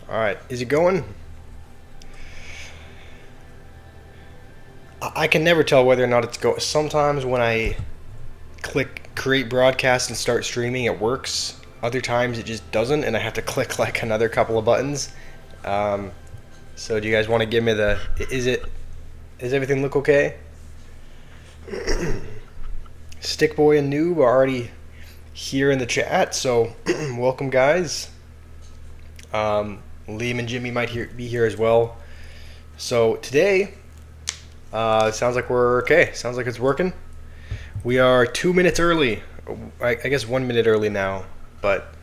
Alright, is it going? I can never tell whether or not it's going. Sometimes when I click create broadcast and start streaming, it works. Other times it just doesn't, and I have to click like another couple of buttons. Um, so do you guys want to give me the? Is everything look okay? Stickboy and Noob are already here in the chat, so welcome guys. Liam and Jimmy might be here as well. So today, it sounds like we're okay. Sounds like it's working. We are 2 minutes early. I guess 1 minute early now, but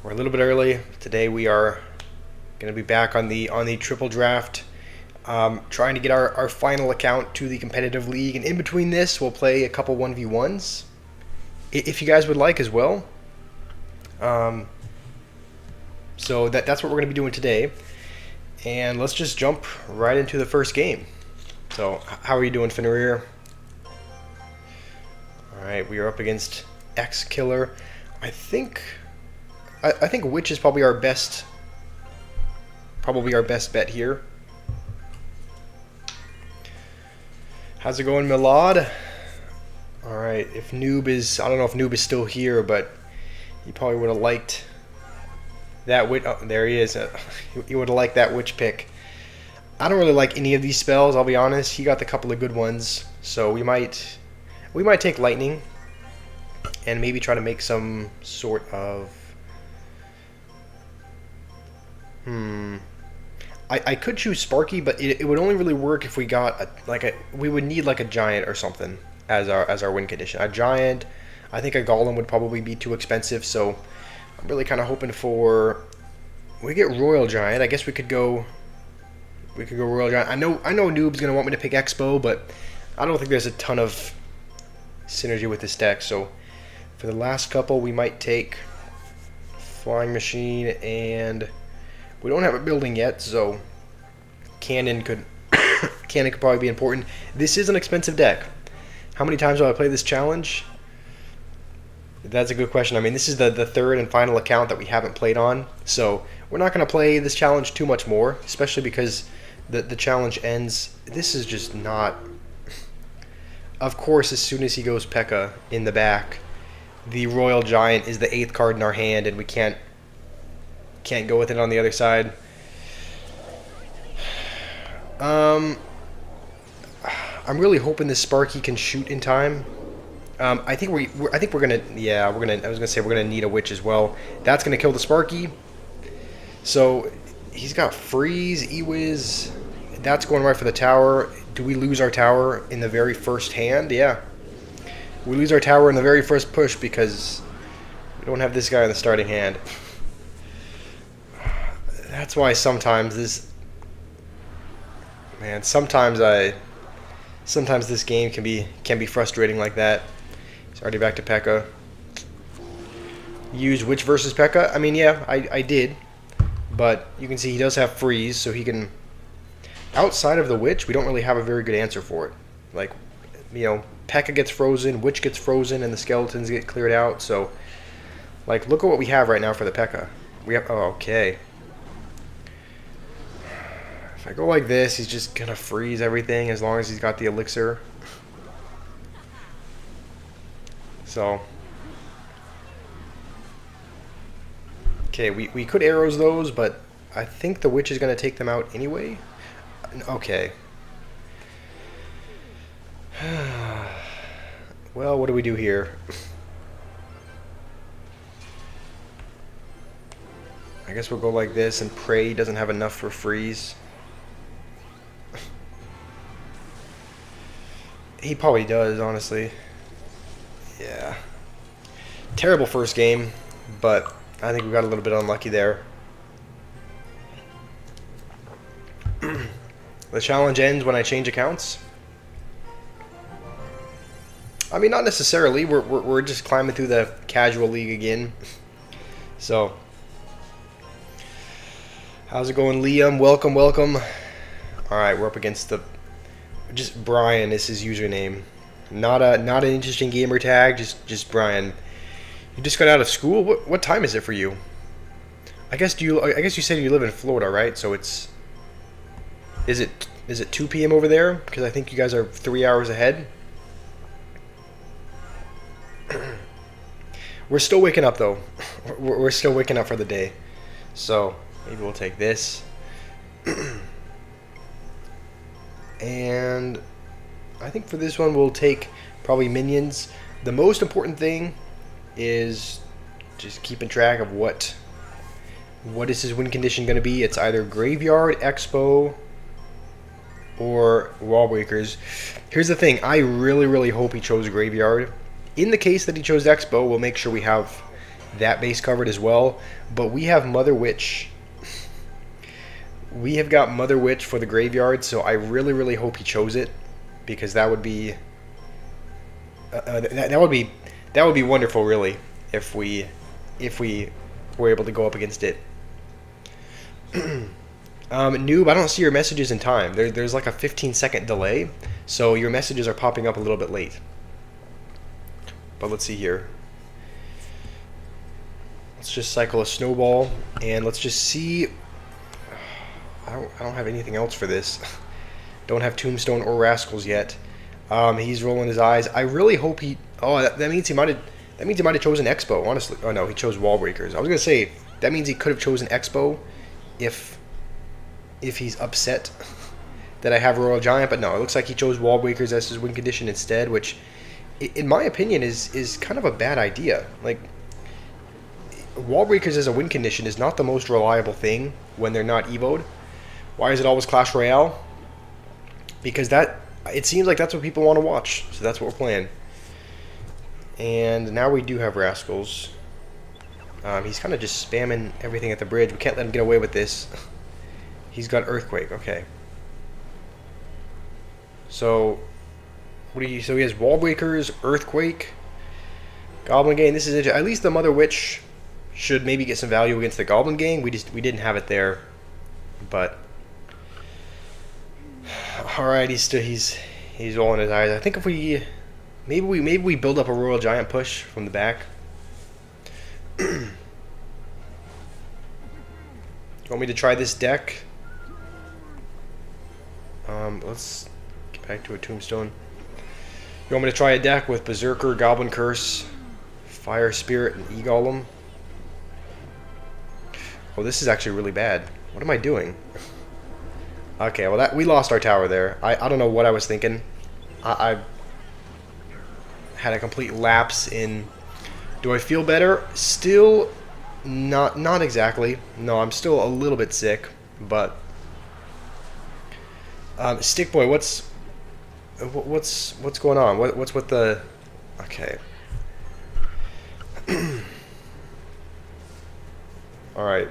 we're a little bit early. Today we are going to be back on the triple draft, trying to get our final account to the competitive league. And in between this, we'll play a couple 1v1s, if you guys would like as well. So that's what we're going to be doing today. And let's just jump right into the first game. So how are you doing, Fenrir? Alright, we are up against X Killer. I think Witch is probably our best bet here. How's it going, Milad? Alright, I don't know if Noob is still here, but he probably would have liked that Witch. Oh, there he is. He would have liked that Witch pick. I don't really like any of these spells, I'll be honest. He got a couple of good ones, so we might take Lightning and maybe try to make some sort of... I could choose Sparky, but it would only really work if we got we would need like a Giant or something as our win condition. A Giant, I think a Golem would probably be too expensive, so I'm really kind of hoping for... We get Royal Giant. I guess we could go Royal Giant. I know Noob's gonna want me to pick Expo, but I don't think there's a ton of synergy with this deck. So for the last couple, we might take Flying Machine, and we don't have a building yet, so Cannon could probably be important. This is an expensive deck. How many times will I play this challenge? That's a good question. I mean, this is the third and final account that we haven't played on, so we're not going to play this challenge too much more, especially because the challenge ends. This is just not... Of course, as soon as he goes P.E.K.K.A. in the back, the Royal Giant is the 8th card in our hand, and we can't go with it on the other side. I'm really hoping this Sparky can shoot in time. I think we're gonna I was gonna say we're gonna need a Witch as well. That's gonna kill the Sparky. So he's got Freeze, Ewiz. That's going right for the tower. Do we lose our tower in the very first hand? Yeah. We lose our tower in the very first push because we don't have this guy in the starting hand. That's why sometimes this... Man, sometimes this game can be frustrating like that. He's already back to P.E.K.K.A. Use Witch versus P.E.K.K.A. I mean, yeah, I did. But you can see he does have Freeze, so he can... Outside of the Witch, we don't really have a very good answer for it. Like, you know, P.E.K.K.A. gets frozen, Witch gets frozen, and the skeletons get cleared out. So, like, look at what we have right now for the P.E.K.K.A. We have... Oh, okay. If I go like this, he's just gonna freeze everything as long as he's got the elixir. So... Okay, we could arrows those, but I think the Witch is gonna take them out anyway. Okay. Well, what do we do here? I guess we'll go like this and pray he doesn't have enough for freeze. He probably does, honestly. Yeah. Terrible first game, but I think we got a little bit unlucky there. The challenge ends when I change accounts. I mean, not necessarily. We're just climbing through the casual league again. So, how's it going, Liam? Welcome, welcome. All right, we're up against just Brian is his username. Not an interesting gamer tag. Just Brian. You just got out of school. What time is it for you? I guess I guess you said you live in Florida, right? So it's is it 2 p.m. over there? Because I think you guys are 3 hours ahead. We're still waking up though. We're still waking up for the day. So maybe we'll take this. And I think for this one we'll take probably minions. The most important thing is just keeping track of what is his win condition going to be. It's either Graveyard, Expo, or Wall Breakers. Here's the thing. I really hope he chose Graveyard. In the case that he chose Expo, we'll make sure we have that base covered as well. But we have Mother Witch. We have got Mother Witch for the Graveyard, so I really hope he chose it, because that would be that would be wonderful, really, if we were able to go up against it. Noob, I don't see your messages in time. There's like a 15-second delay, so your messages are popping up a little bit late. But let's see here. Let's just cycle a snowball, and let's just see. I don't have anything else for this. Don't have Tombstone or Rascals yet. He's rolling his eyes. I really hope he. Oh, that means he might have chosen Expo. Honestly, oh no, he chose Wall Breakers. I was gonna say that means he could have chosen Expo, if he's upset that I have Royal Giant. But no, it looks like he chose Wall Breakers as his win condition instead, which, in my opinion, is kind of a bad idea. Like, Wall Breakers as a win condition is not the most reliable thing when they're not evoed. Why is it always Clash Royale? Because it seems like that's what people want to watch, so that's what we're playing. And now we do have Rascals. He's kind of just spamming everything at the bridge. We can't let him get away with this. He's got Earthquake. Okay. So so he has Wall Breakers, Earthquake, Goblin Gang. This is interesting. At least the Mother Witch should maybe get some value against the Goblin Gang. We didn't have it there, but all right. He's rolling his eyes. I think if maybe we build up a Royal Giant push from the back. You want me to try this deck? Let's get back to a Tombstone. You want me to try a deck with Berserker, Goblin Curse, Fire Spirit, and E-Golem? Oh, this is actually really bad. What am I doing? Okay, well we lost our tower there. I don't know what I was thinking. I had a complete lapse in. Do I feel better? Still not exactly. No, I'm still a little bit sick, but Stick Boy, what's going on? What's with the? Okay. All right.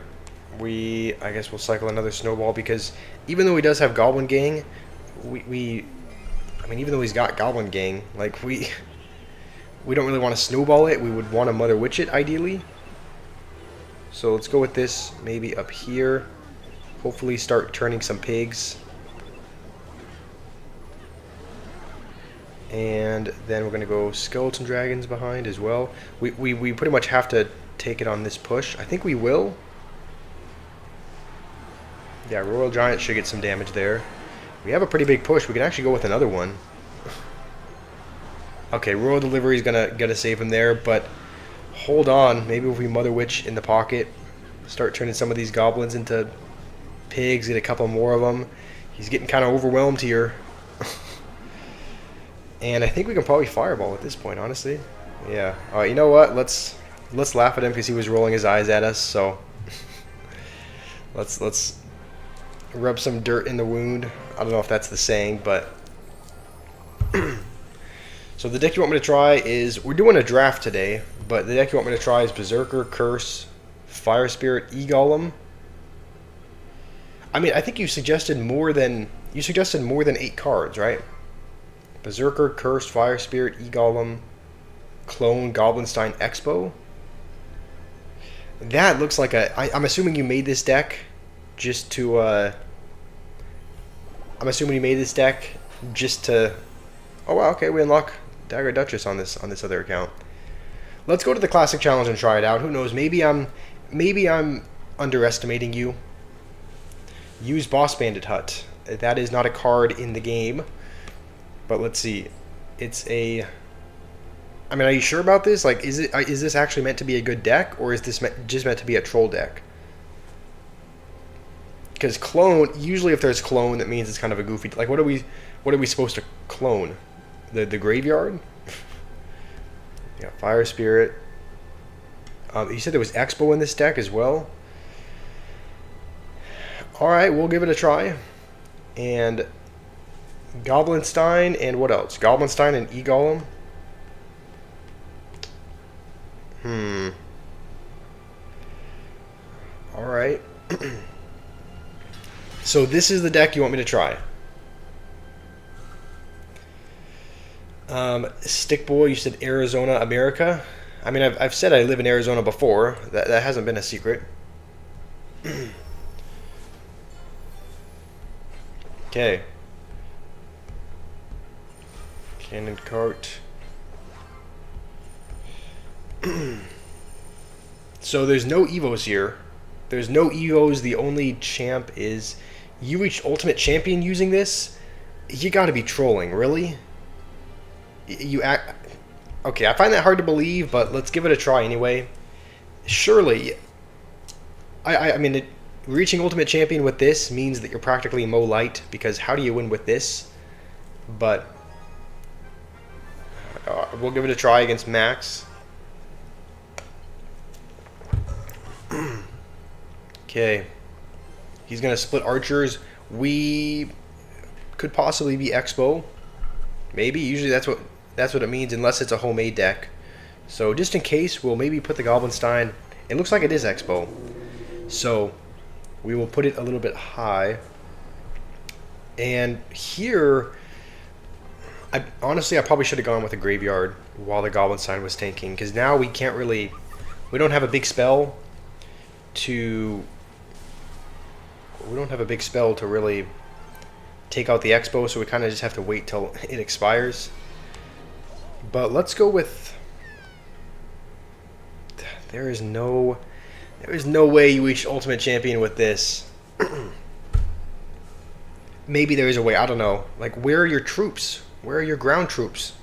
I guess we'll cycle another snowball, because even though he does have Goblin Gang, I mean, even though he's got Goblin Gang, like we don't really want to snowball it. We would want to Mother Witch it ideally. So let's go with this maybe up here. Hopefully start turning some pigs. And then we're going to go Skeleton Dragons behind as well. We pretty much have to take it on this push. I think we will. Yeah, Royal Giant should get some damage there. We have a pretty big push. We can actually go with another one. Okay, Royal Delivery is gonna save him there, but hold on. Maybe if we Mother Witch in the pocket, start turning some of these goblins into pigs, get a couple more of them. He's getting kind of overwhelmed here. And I think we can probably Fireball at this point, honestly. Yeah. All right, you know what? Let's laugh at him because he was rolling his eyes at us. So let's rub some dirt in the wound. I don't know if that's the saying, but so the deck you want me to try is, we're doing a draft today, but the deck you want me to try is Berserker, Curse, Fire Spirit, E-Golem. I mean, I think you suggested more than 8 cards, right? Berserker, Curse, Fire Spirit, E-Golem, Clone, Goblinstein, Expo. That looks like I'm assuming you made this deck just to I'm assuming you made this deck just to. Oh wow, okay, we unlock Dagger Duchess on this other account. Let's go to the Classic Challenge and try it out. Who knows? Maybe I'm underestimating you. Use Boss Bandit Hut. That is not a card in the game. But let's see. It's a... I mean, are you sure about this? Like, is this actually meant to be a good deck, or is this just meant to be a troll deck? Because clone, usually if there's clone, that means it's kind of a goofy... Like, what are we supposed to clone? The graveyard? Yeah, Fire Spirit. You said there was Expo in this deck as well? Alright, we'll give it a try. And Goblinstein, and what else? Goblinstein and E-Golem. Alright. So this is the deck you want me to try. Stick Boy, you said Arizona, America. I mean, I've said I live in Arizona before. That hasn't been a secret. Okay. Cannon Cart. So there's no Evos here. There's no Evos. The only champ is... You reached Ultimate Champion using this? You gotta be trolling, really? You act... Okay, I find that hard to believe, but let's give it a try anyway. Surely... I mean, reaching Ultimate Champion with this means that you're practically Mo Light, because how do you win with this? But... we'll give it a try against Max. Okay. He's going to split archers. We could possibly be Expo. Maybe. Usually that's what it means, unless it's a homemade deck. So just in case, we'll maybe put the Goblinstein. It looks like it is Expo. So we will put it a little bit high. And here, honestly, I probably should have gone with a graveyard while the Goblinstein was tanking, because now we can't really... We don't have a big spell to... We don't have a big spell to really take out the Expo, so we kind of just have to wait till it expires. But let's go with... There is no way you reach Ultimate Champion with this. Maybe there is a way, I don't know. Like, where are your troops? Where are your ground troops?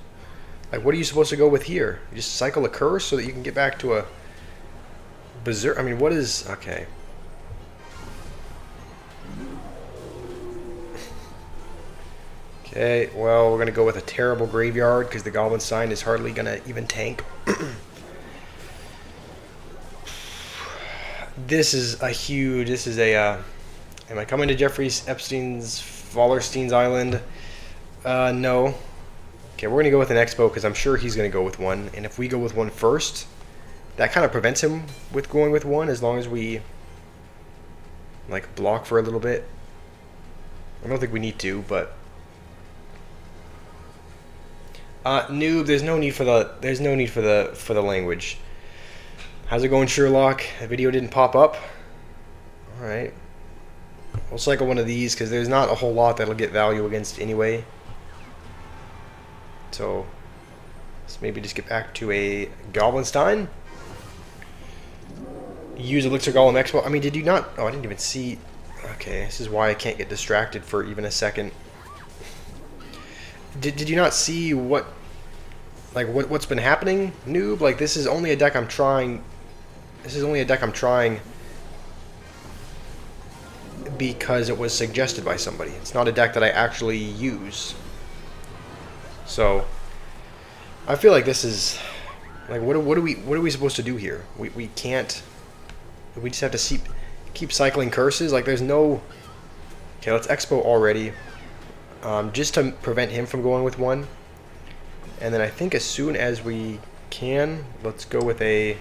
Like, what are you supposed to go with here? You just cycle a curse so that you can get back to a berserk? I mean, what is... Okay. Okay, well, we're going to go with a terrible graveyard because the Goblinstein is hardly going to even tank. This is a huge... This is a... am I coming to Jeffrey Epstein's Wallerstein's Island? No. Okay, we're going to go with an Expo because I'm sure he's going to go with one. And if we go with one first, that kind of prevents him with going with one as long as we, like, block for a little bit. I don't think we need to, but... noob, there's no need for the language. How's it going, Sherlock? The video didn't pop up. All right. We'll cycle one of these because there's not a whole lot that'll get value against anyway. So let's maybe just get back to a Goblinstein. Use Elixir Golem Expo. I mean, did you not? Oh, I didn't even see. Okay, this is why I can't get distracted for even a second. Did you not see what, like, what's been happening, noob? Like, this is only a deck I'm trying. This is only a deck I'm trying because it was suggested by somebody. It's not a deck that I actually use. So I feel like this is like, what are we supposed to do here? We can't. We just have to keep cycling curses. Like, there's no. Okay, let's Expo already. Just to prevent him from going with one. And then I think as soon as we can, let's go with a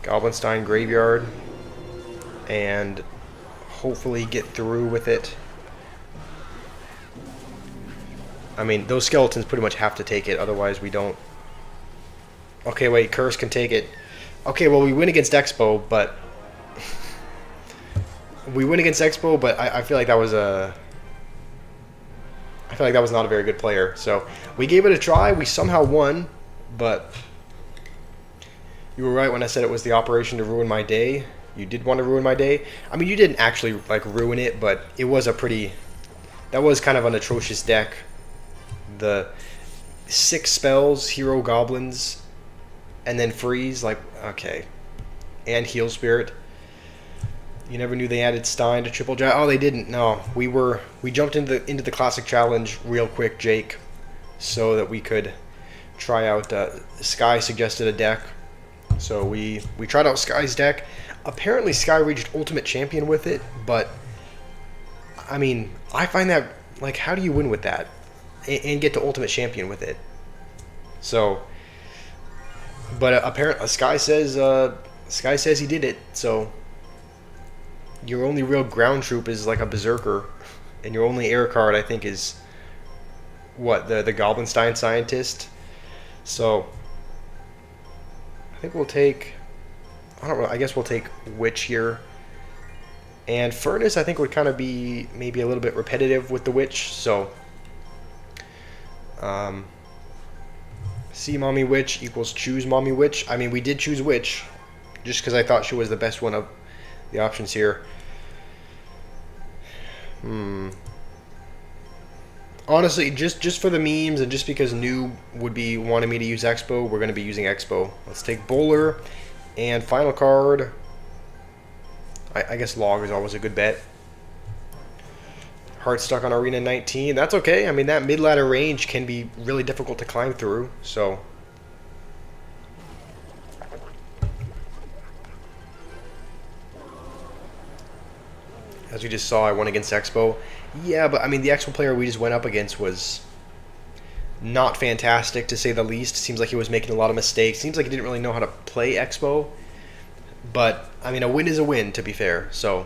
Goblinstein Graveyard and hopefully get through with it. I mean, those skeletons pretty much have to take it, otherwise we don't. Okay, wait, Curse can take it. Okay, well, we win against Expo, but... I feel like that was a... I feel like that was not a very good player. So, we gave it a try, we somehow won, but... You were right when I said it was the operation to ruin my day. You did want to ruin my day. I mean, you didn't actually like ruin it, but it was a pretty. That was kind of an atrocious deck. The 6 spells, hero goblins, and then freeze. Like, okay, and heal spirit. You never knew they added Stein to Triple Giant. Oh, they didn't. No, we jumped into the classic challenge real quick, Jake, so that we could try out. Sky suggested a deck, so we tried out Sky's deck. Apparently, Sky reached Ultimate Champion with it, but I mean, I find that like, how do you win with that and get to Ultimate Champion with it? So, but apparently, Sky says he did it. So your only real ground troop is like a Berserker, and your only air card I think is what the Goblinstein Scientist. So I think we'll take. I don't know. I guess we'll take Witch here. And Furnace, I think, would kind of be maybe a little bit repetitive with the Witch. So, see Mommy Witch equals choose Mommy Witch. I mean, we did choose Witch, just because I thought she was the best one of the options here. Honestly, just for the memes and just because Noob would be wanting me to use Expo, we're going to be using Expo. Let's take Bowler. And final card, I guess Log is always a good bet. Heart stuck on Arena 19. That's okay. I mean, that mid-ladder range can be really difficult to climb through. So, as we just saw, I won against Expo. Yeah, but I mean, the Expo player we just went up against was not fantastic, to say the least. Seems like he was making a lot of mistakes. Seems like he didn't really know how to play Expo. But, I mean, a win is a win, to be fair. So,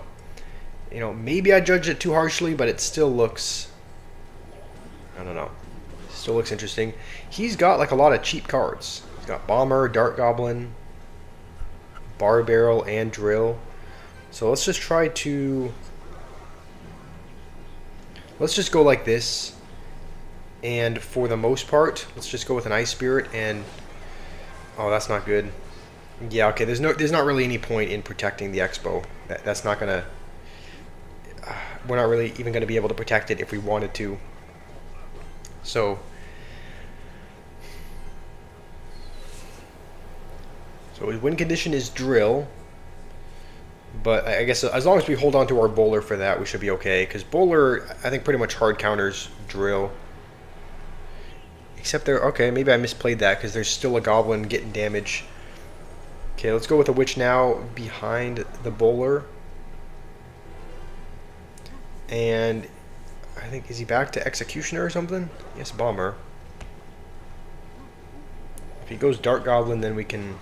you know, maybe I judged it too harshly, but it still looks, I don't know, still looks interesting. He's got, like, a lot of cheap cards. He's got Bomber, Dart Goblin, Bar Barrel, and Drill. So let's just try to, let's just go like this. And for the most part, let's just go with an Ice Spirit and... Oh, that's not good. Yeah, okay, there's not really any point in protecting the Expo. That's not gonna... we're not really even gonna be able to protect it if we wanted to. So... So his win condition is Drill. But I guess as long as we hold on to our Bowler for that, we should be okay. Because Bowler, I think, pretty much hard counters Drill. Except there, okay, maybe I misplayed that because there's still a Goblin getting damage. Okay, let's go with a Witch now behind the Bowler. And I think, is he back to Executioner or something? Yes, Bomber. If he goes Dart Goblin, then we can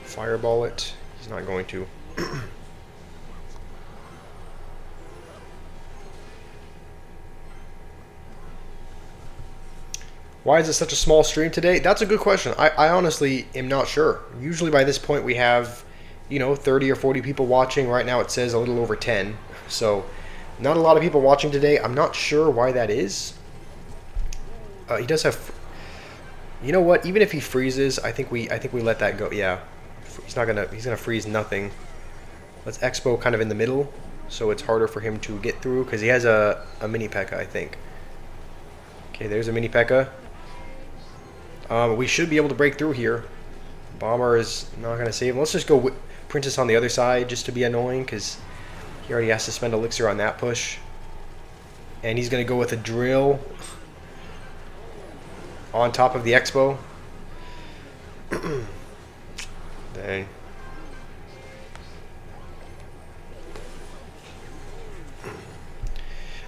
Fireball it. He's not going to. Why is it such a small stream today? That's a good question. I honestly am not sure. Usually by this point we have, you know, 30 or 40 people watching. Right now it says a little over 10. So not a lot of people watching today. I'm not sure why that is. He does have... You know what? Even if he freezes, I think we let that go. Yeah. He's gonna freeze nothing. Let's Expo kind of in the middle, so it's harder for him to get through, because he has a mini P.E.K.K.A, I think. Okay, there's a mini P.E.K.K.A. We should be able to break through here. Bomber is not going to save him. Let's just go Princess on the other side just to be annoying, because he already has to spend Elixir on that push. And he's going to go with a Drill on top of the Expo. Dang.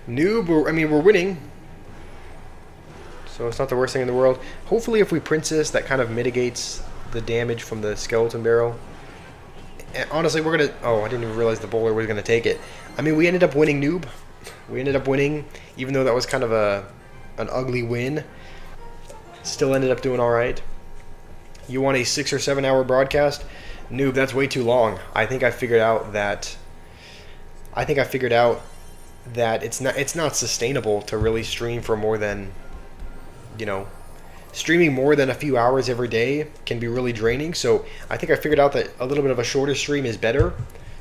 Noob, I mean, we're winning. So it's not the worst thing in the world. Hopefully if we Princess, that kind of mitigates the damage from the Skeleton Barrel. And honestly, we're going to... Oh, I didn't even realize the Bowler was going to take it. I mean, we ended up winning, Noob. We ended up winning, even though that was kind of an ugly win. Still ended up doing all right. You want a 6 or 7 hour broadcast? Noob, that's way too long. I think I figured out that it's not sustainable to really stream for more than, you know, streaming more than a few hours every day can be really draining. So I think I figured out that a little bit of a shorter stream is better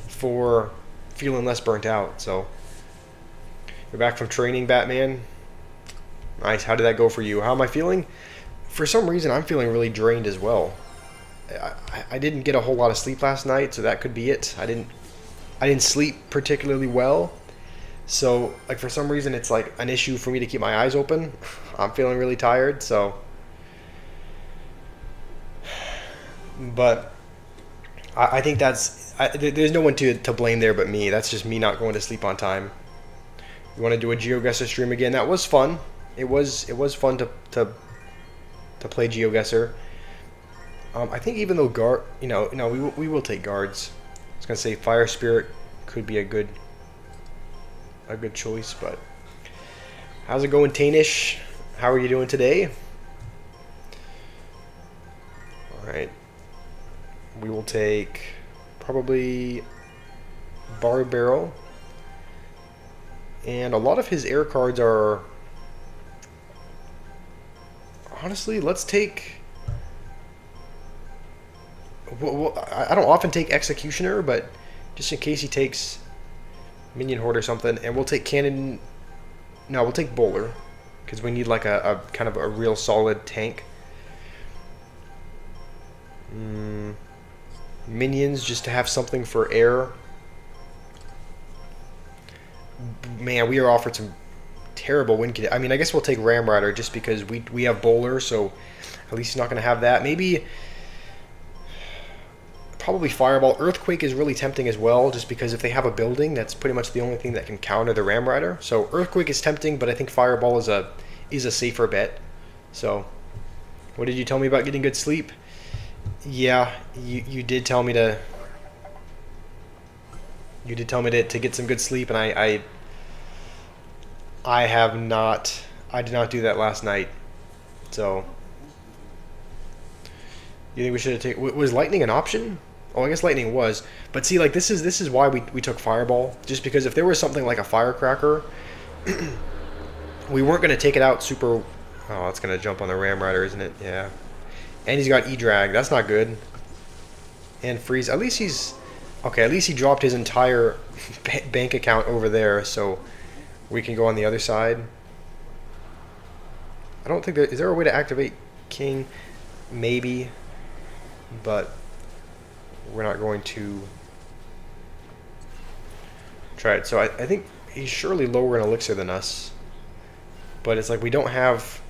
for feeling less burnt out. So you're back from training, Batman. Nice. How did that go for you? How am I feeling? For some reason, I'm feeling really drained as well. I didn't get a whole lot of sleep last night, so that could be it. I didn't sleep particularly well. So, like, for some reason, it's like an issue for me to keep my eyes open. I'm feeling really tired, so. But I think there's no one to blame there but me. That's just me not going to sleep on time. You want to do a GeoGuessr stream again? That was fun. It was fun to play GeoGuessr. I think even though we will take guards. I was gonna say Fire Spirit could be a good choice, but how's it going, Tainish? How are you doing today? All right, we will take probably Bar Barrel, and a lot of his air cards are honestly. Let's take. Well, I don't often take Executioner, but just in case he takes Minion Horde or something, and we'll take Cannon. No, we'll take Bowler, because we need like a kind of a real solid tank. Minions, just to have something for air. Man, we are offered some terrible win conditions. I mean, I guess we'll take Ram Rider just because we have Bowler, so at least he's not going to have that. Maybe. Probably Fireball. Earthquake is really tempting as well, just because if they have a building, that's pretty much the only thing that can counter the Ram Rider. So Earthquake is tempting, but I think Fireball is a safer bet. So, what did you tell me about getting good sleep? Yeah, you did tell me to. You did tell me to get some good sleep, and I have not. I did not do that last night. So, you think we should have taken? Was lightning an option? Oh, I guess lightning was, but see, like this is why we took Fireball, just because if there was something like a Firecracker, we weren't going to take it out super. Oh, it's going to jump on the Ram Rider, isn't it? Yeah, and he's got E-Drag. That's not good. And freeze. At least he's okay. At least he dropped his entire bank account over there, so we can go on the other side. I don't think is there a way to activate King? Maybe, but. We're not going to try it. So I think he's surely lower in elixir than us. But it's like we don't have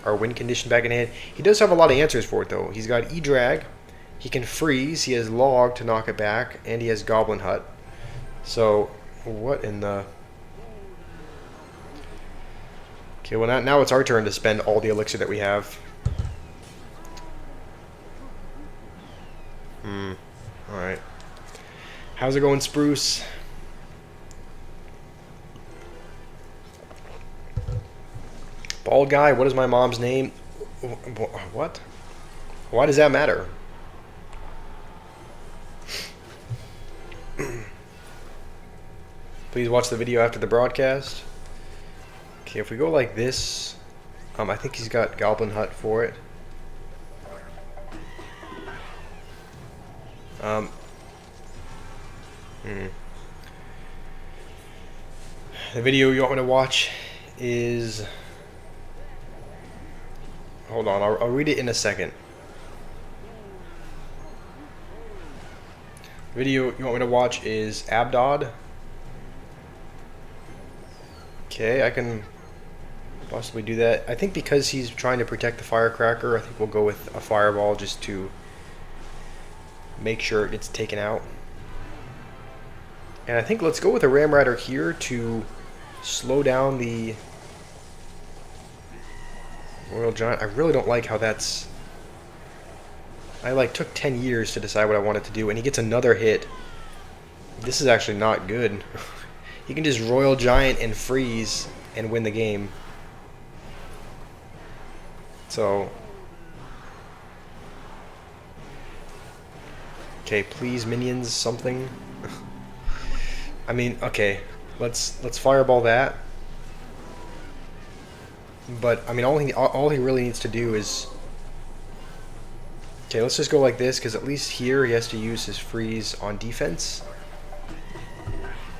our win condition back in hand. He does have a lot of answers for it, though. He's got E-Drag. He can freeze. He has Log to knock it back. And he has Goblin Hut. So what in the... Okay, well now it's our turn to spend all the elixir that we have. Alright. How's it going, Spruce? Bald guy, what is my mom's name? What? Why does that matter? Please watch the video after the broadcast. Okay, if we go like this, I think he's got Goblin Hut for it. The video you want me to watch is... Hold on, I'll read it in a second. The video you want me to watch is Abdod. Okay, I can possibly do that. I think because he's trying to protect the Firecracker, I think we'll go with a Fireball just to make sure it gets taken out. And I think let's go with a Ram Rider here to slow down the Royal Giant. I really don't like how that's... I like took 10 years to decide what I wanted to do, and he gets another hit. This is actually not good. He can just Royal Giant and freeze and win the game. So... Okay, please minions something. I mean, okay, let's fireball that. But I mean, all he really needs to do is, okay, let's just go like this, because at least here he has to use his freeze on defense,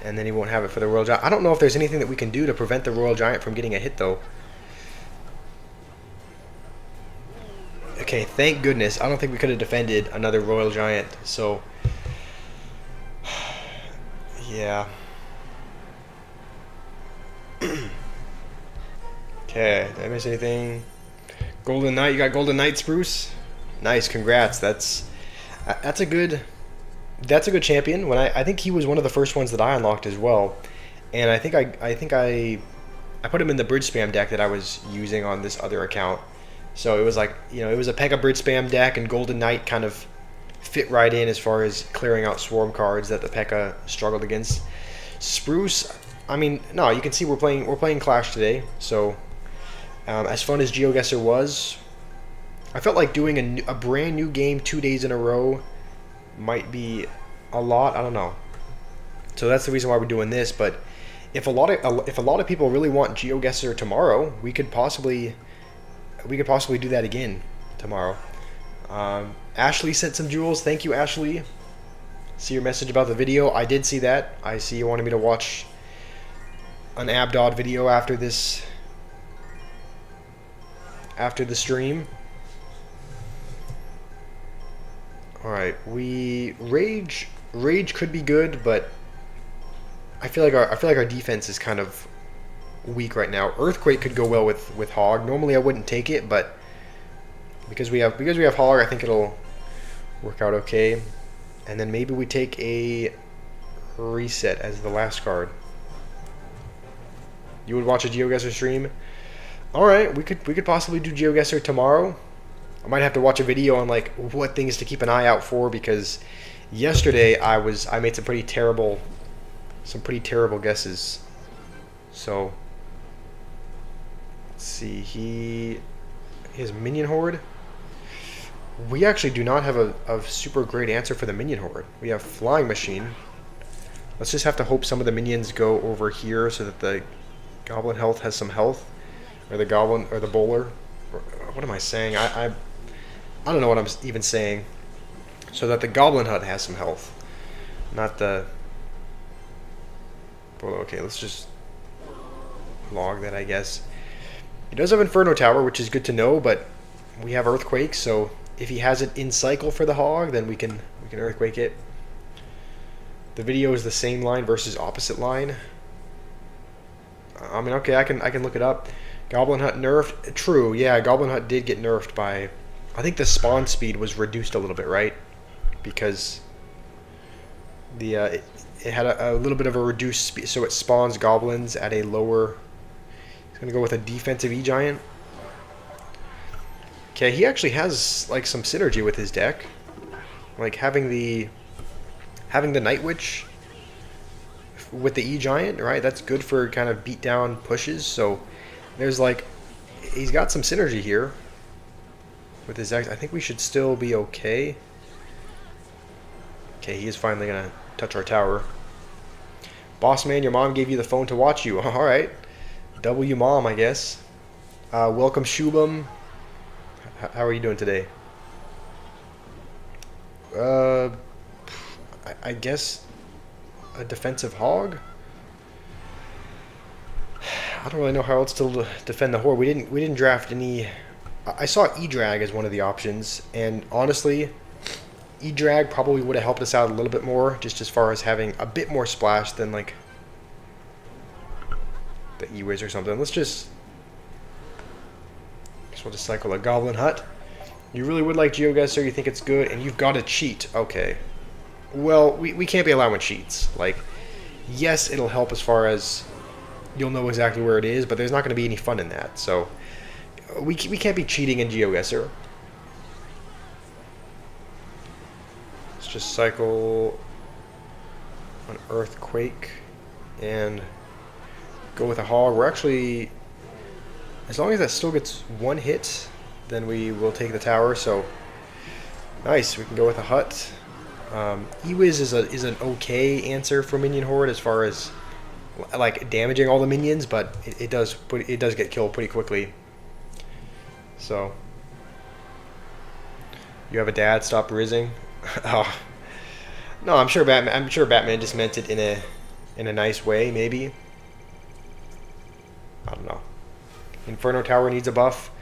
and then he won't have it for the Royal Giant. I don't know if there's anything that we can do to prevent the Royal Giant from getting a hit, though. Okay, thank goodness. I don't think we could have defended another Royal Giant, so yeah. Okay, did I miss anything? Golden Knight, you got Golden Knight Spruce? Nice, congrats. That's a good champion. When I think he was one of the first ones that I unlocked as well. And I think I put him in the bridge spam deck that I was using on this other account. So it was like, you know, it was a Pekka bridge spam deck, and Golden Knight kind of fit right in as far as clearing out swarm cards that the Pekka struggled against. Spruce, I mean, no, you can see we're playing Clash today. So as fun as GeoGuessr was, I felt like doing a brand new game 2 days in a row might be a lot. I don't know. So that's the reason why we're doing this. But if a lot of people really want GeoGuessr tomorrow, we could possibly do that again tomorrow. Ashley sent some jewels. Thank you, Ashley. See your message about the video. I did see that. I see you wanted me to watch an Abdod video after the stream. All right, rage could be good, but I feel like our defense is kind of weak right now. Earthquake could go well with Hog. Normally I wouldn't take it, but because we have Hog, I think it'll work out okay. And then maybe we take a reset as the last card. You would watch a GeoGuessr stream? All right, we could possibly do GeoGuessr tomorrow. I might have to watch a video on like what things to keep an eye out for, because yesterday I made some pretty terrible guesses. So let's see, his minion horde. We actually do not have a super great answer for the minion horde. We have flying machine. Let's just have to hope some of the minions go over here so that the goblin health has some health, or the goblin or the bowler. What am I saying? I don't know what I'm even saying. So that the goblin hut has some health, not the. Well, okay, let's just log that, I guess. He does have Inferno Tower, which is good to know, but we have Earthquake, so if he has it in cycle for the Hog, then we can Earthquake it. The video is the same line versus opposite line. I mean, okay, I can look it up. Goblin Hut nerfed. True, yeah, Goblin Hut did get nerfed by, I think the spawn speed was reduced a little bit, right? Because the it had a little bit of a reduced speed, so it spawns goblins at a lower. He's gonna go with a defensive E-Giant. Okay, he actually has like some synergy with his deck, like having the Night Witch with the E-Giant, right? That's good for kind of beat down pushes. So there's like, he's got some synergy here with his X. I think we should still be okay. Okay, he is finally gonna touch our tower. Boss man, your mom gave you the phone to watch you. All right, W mom, I guess. Welcome Shubham. How are you doing today? I guess a defensive Hog. I don't really know how else to defend the Horde. We didn't draft any. I saw E-Drag as one of the options, and honestly, E-Drag probably would have helped us out a little bit more, just as far as having a bit more splash than like the E-Wiz or something. Guess we'll just cycle a Goblin Hut. You really would like GeoGuessr, you think it's good, and you've got to cheat. Okay. Well, we can't be allowing cheats. Like, yes, it'll help as far as you'll know exactly where it is, but there's not going to be any fun in that. So we can't be cheating in GeoGuessr. Let's just cycle an Earthquake and go with a Hog. We're actually, as long as that still gets one hit, then we will take the tower. So nice, we can go with a Hut. E-Wiz is an okay answer for Minion Horde as far as like damaging all the minions, but it does get killed pretty quickly So you have a dad. Stop rizzing. Oh no, I'm sure Batman. I'm sure Batman just meant it in a nice way. Maybe I don't know. Inferno Tower needs a buff.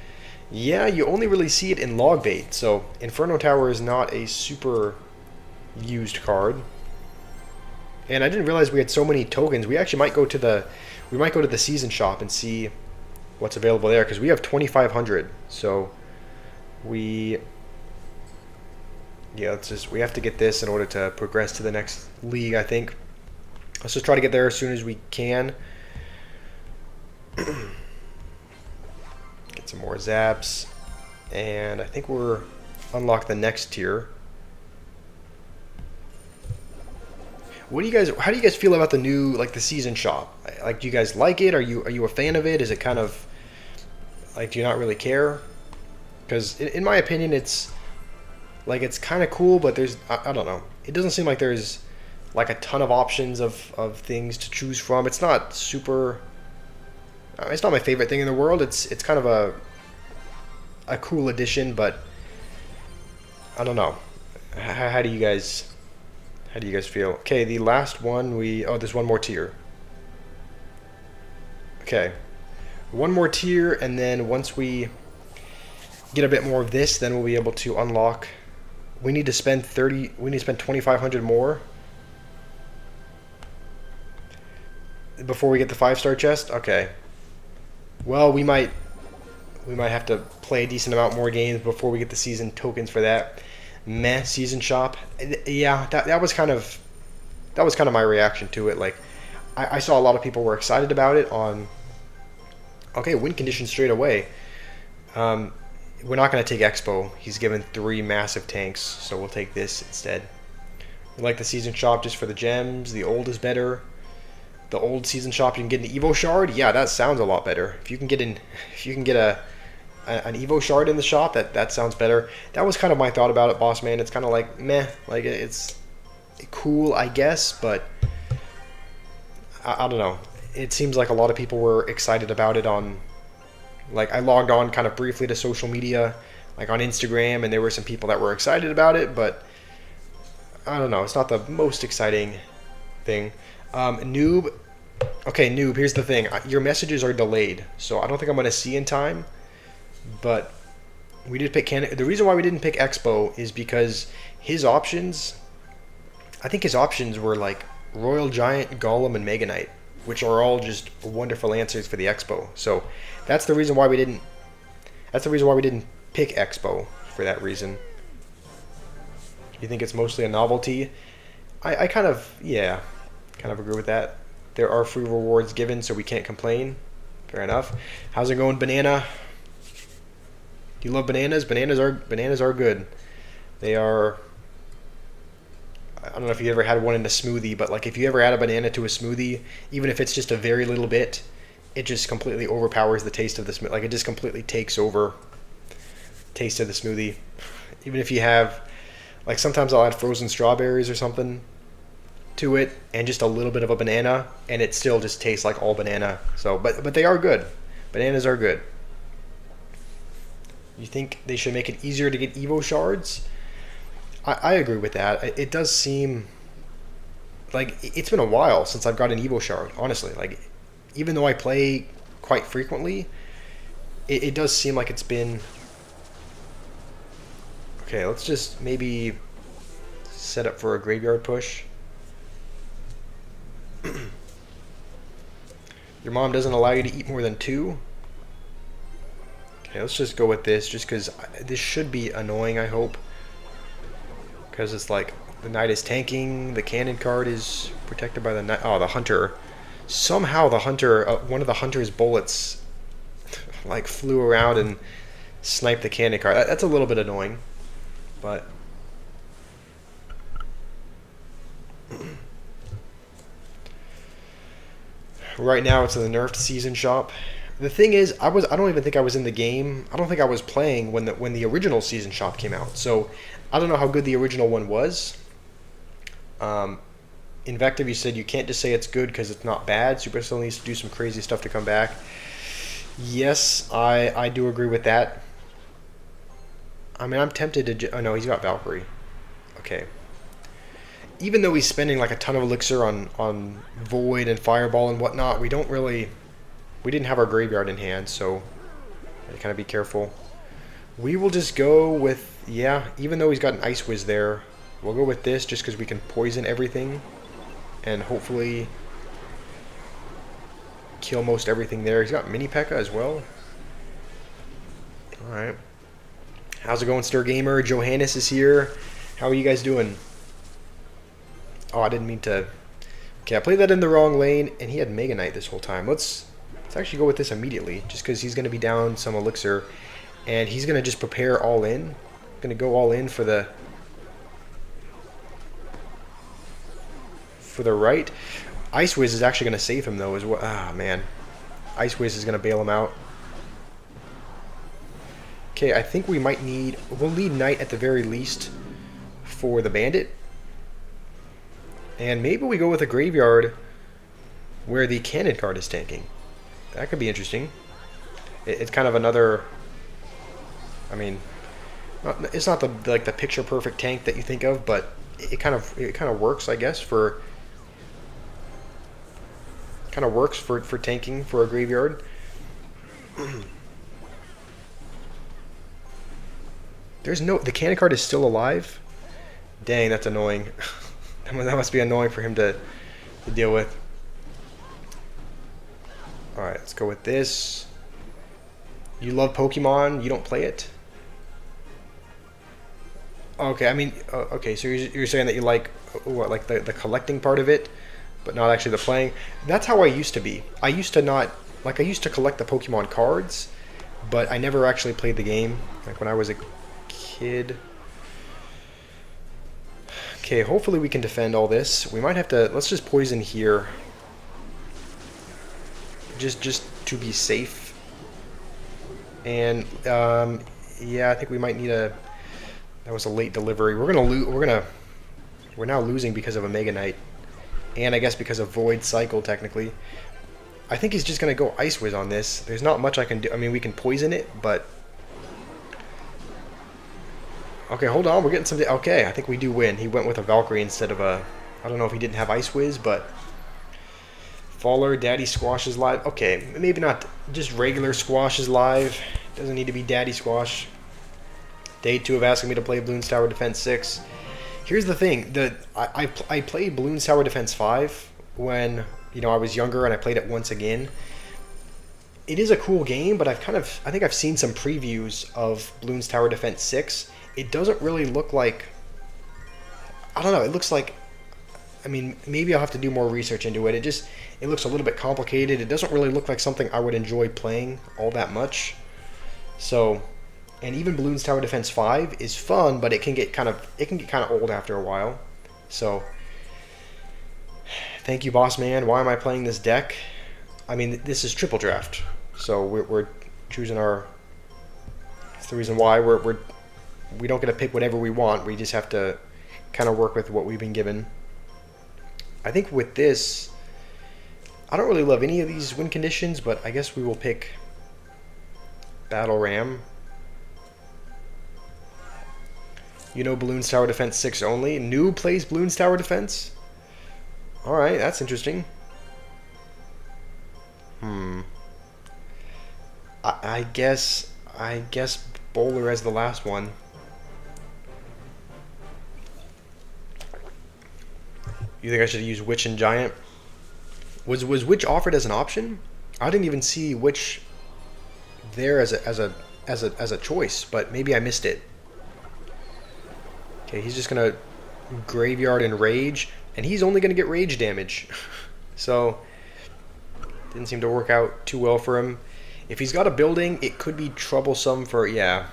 Yeah, you only really see it in log bait. So Inferno Tower is not a super used card. And I didn't realize we had so many tokens. We actually might go to the season shop and see what's available there because we have 2,500. So we we have to get this in order to progress to the next league, I think. Let's just try to get there as soon as we can. Get some more zaps. And I think we're unlock the next tier. How do you guys feel about the new, like, the season shop? Like, do you guys like it? Are you a fan of it? Is it kind of like, do you not really care? Because in my opinion, it's like, it's kind of cool, but I don't know. It doesn't seem like there's like a ton of options of things to choose from. It's not super. It's not my favorite thing in the world. It's kind of a cool addition, but I don't know. How do you guys feel? Okay, the last one there's one more tier. Okay, one more tier, and then once we get a bit more of this, then we'll be able to unlock. We need to spend 2,500 more before we get the 5-star chest. Okay. Well, we might have to play a decent amount more games before we get the season tokens for that. Meh, season shop. Yeah, that was kind of my reaction to it. Like, I saw a lot of people were excited about it on. Okay, win condition straight away. We're not going to take Expo. He's given 3 massive tanks, so we'll take this instead. We like the season shop just for the gems. The old is better. The old season shop, you can get an Evo shard. Yeah, that sounds a lot better. If you can get an Evo shard in the shop, that sounds better. That was kind of my thought about it, boss man. It's kind of like meh, like it's cool, I guess, but I don't know. It seems like a lot of people were excited about it on. Like, I logged on kind of briefly to social media, like on Instagram, and there were some people that were excited about it, but I don't know. It's not the most exciting thing. Noob. Okay, Noob, here's the thing. Your messages are delayed, so I don't think I'm going to see in time, but we did pick The reason why we didn't pick Expo is because his options, I think his options were like Royal Giant, Golem, and Mega Knight, which are all just wonderful answers for the Expo. So that's the reason why we didn't. That's the reason why we didn't pick Expo, for that reason. You think it's mostly a novelty? I kind of agree with that. There are free rewards given, so we can't complain. Fair enough. How's it going, Banana? Do you love bananas? Bananas are good. They are. I don't know if you ever had one in a smoothie, but like, if you ever add a banana to a smoothie, even if it's just a very little bit, it just completely overpowers the taste of the smoothie. Like, it just completely takes over taste of the smoothie. Even if you have, like, sometimes I'll add frozen strawberries or something to it and just a little bit of a banana, and it still just tastes like all banana. So, but they are good. Bananas are good. You think they should make it easier to get Evo shards? I agree with that. It does seem like it's been a while since I've got an Evo shard, honestly. Like, even though I play quite frequently, it does seem like it's been. Okay, let's just maybe set up for a graveyard push. Your mom doesn't allow you to eat more than 2? Okay, let's just go with this, just because this should be annoying, I hope. Because it's like, the knight is tanking, the cannon card is protected by the knight. Oh, the hunter. Somehow the hunter, one of the hunter's bullets, like, flew around and sniped the cannon card. That's a little bit annoying, but. Right now it's in the nerfed season shop. The thing is, I don't even think I was in the game. I don't think I was playing when the original season shop came out. So I don't know how good the original one was. Invective, you said you can't just say it's good because it's not bad. Supercell needs to do some crazy stuff to come back. Yes, I do agree with that. I mean, I'm tempted to... Oh, no, he's got Valkyrie. Okay. Even though he's spending like a ton of elixir on Void and Fireball and whatnot, we don't really... We didn't have our graveyard in hand, so... Kind of be careful. We will just go with... Yeah, even though he's got an Ice Wiz there, we'll go with this just because we can poison everything. And hopefully... kill most everything there. He's got Mini P.E.K.K.A. as well. Alright. How's it going, Stir Gamer? Johannes is here. How are you guys doing? Oh, I didn't mean to... Okay, I played that in the wrong lane, and he had Mega Knight this whole time. Let's actually go with this immediately, just because he's going to be down some elixir, and he's going to just prepare all in. Going to go all in for the right. Ice Wiz is actually going to save him, though, as well. Ah, man. Ice Wiz is going to bail him out. Okay, I think we might need... We'll need Knight at the very least for the Bandit. And maybe we go with a Graveyard where the Cannon card is tanking. That could be interesting. It's kind of another... I mean, it's not the like the picture-perfect tank that you think of, but it kind of works, I guess, for... Kind of works for tanking for a Graveyard. There's no... The Cannon card is still alive? Dang, that's annoying. That must be annoying for him to deal with. Alright, let's go with this. You love Pokemon, you don't play it? Okay, I mean... okay, so you're saying that you like... What, like the collecting part of it, but not actually the playing? That's how I used to be. I used to not... Like, I used to collect the Pokemon cards, but I never actually played the game. Like, when I was a kid... Okay, hopefully we can defend all this. We might have to... Let's just poison here. Just to be safe. And, yeah, I think we might need a... That was a late delivery. We're gonna lose... We're now losing because of a Mega Knight. And I guess because of Void Cycle, technically. I think he's just gonna go Ice Wiz on this. There's not much I can do. I mean, we can poison it, but... Okay, hold on. We're getting something. Okay, I think we do win. He went with a Valkyrie instead of a... I don't know if he didn't have Ice Wiz, but... Faller, Daddy Squash is live. Okay, maybe not just regular Squash is live. Doesn't need to be Daddy Squash. Day 2 of asking me to play Bloons Tower Defense 6. Here's the thing. I played Bloons Tower Defense 5 when, you know, I was younger, and I played it once again. It is a cool game, but I think I've seen some previews of Bloons Tower Defense 6. It doesn't really look like... I don't know, it looks like... I mean, maybe I'll have to do more research into it. It looks a little bit complicated. It doesn't really look like something I would enjoy playing all that much. So, and even Bloons Tower Defense 5 is fun, but it can get kind of old after a while. So, thank you, Boss Man. Why am I playing this deck? I mean, this is triple draft, so we're choosing our... That's the reason why we don't get to pick whatever we want. We just have to kind of work with what we've been given. I think with this, I don't really love any of these win conditions, but I guess we will pick Battle Ram. You know Bloons Tower Defense 6 only. New plays Bloons Tower Defense? Alright, that's interesting. I guess Bowler as the last one. You think I should use Witch and Giant? Was Witch offered as an option? I didn't even see Witch there as a choice, but maybe I missed it. Okay, he's just gonna Graveyard and Rage, and he's only gonna get Rage damage. So didn't seem to work out too well for him. If he's got a building, it could be troublesome for... Yeah,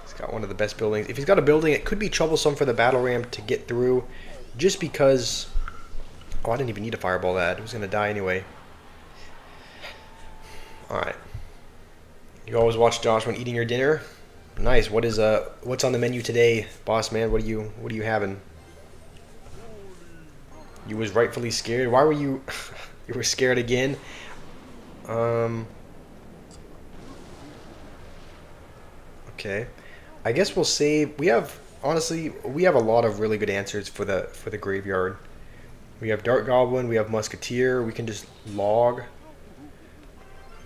he's got one of the best buildings. If he's got a building, it could be troublesome for the Battle Ram to get through, just because... Oh, I didn't even need a Fireball that. It was going to die anyway. Alright. You always watch Josh when eating your dinner? Nice. What's on the menu today, Boss Man? What are you having? You was rightfully scared. Why were you... You were scared again? Okay. I guess we'll save. We have honestly, we have a lot of really good answers for the graveyard. We have Dart Goblin, we have Musketeer. We can just log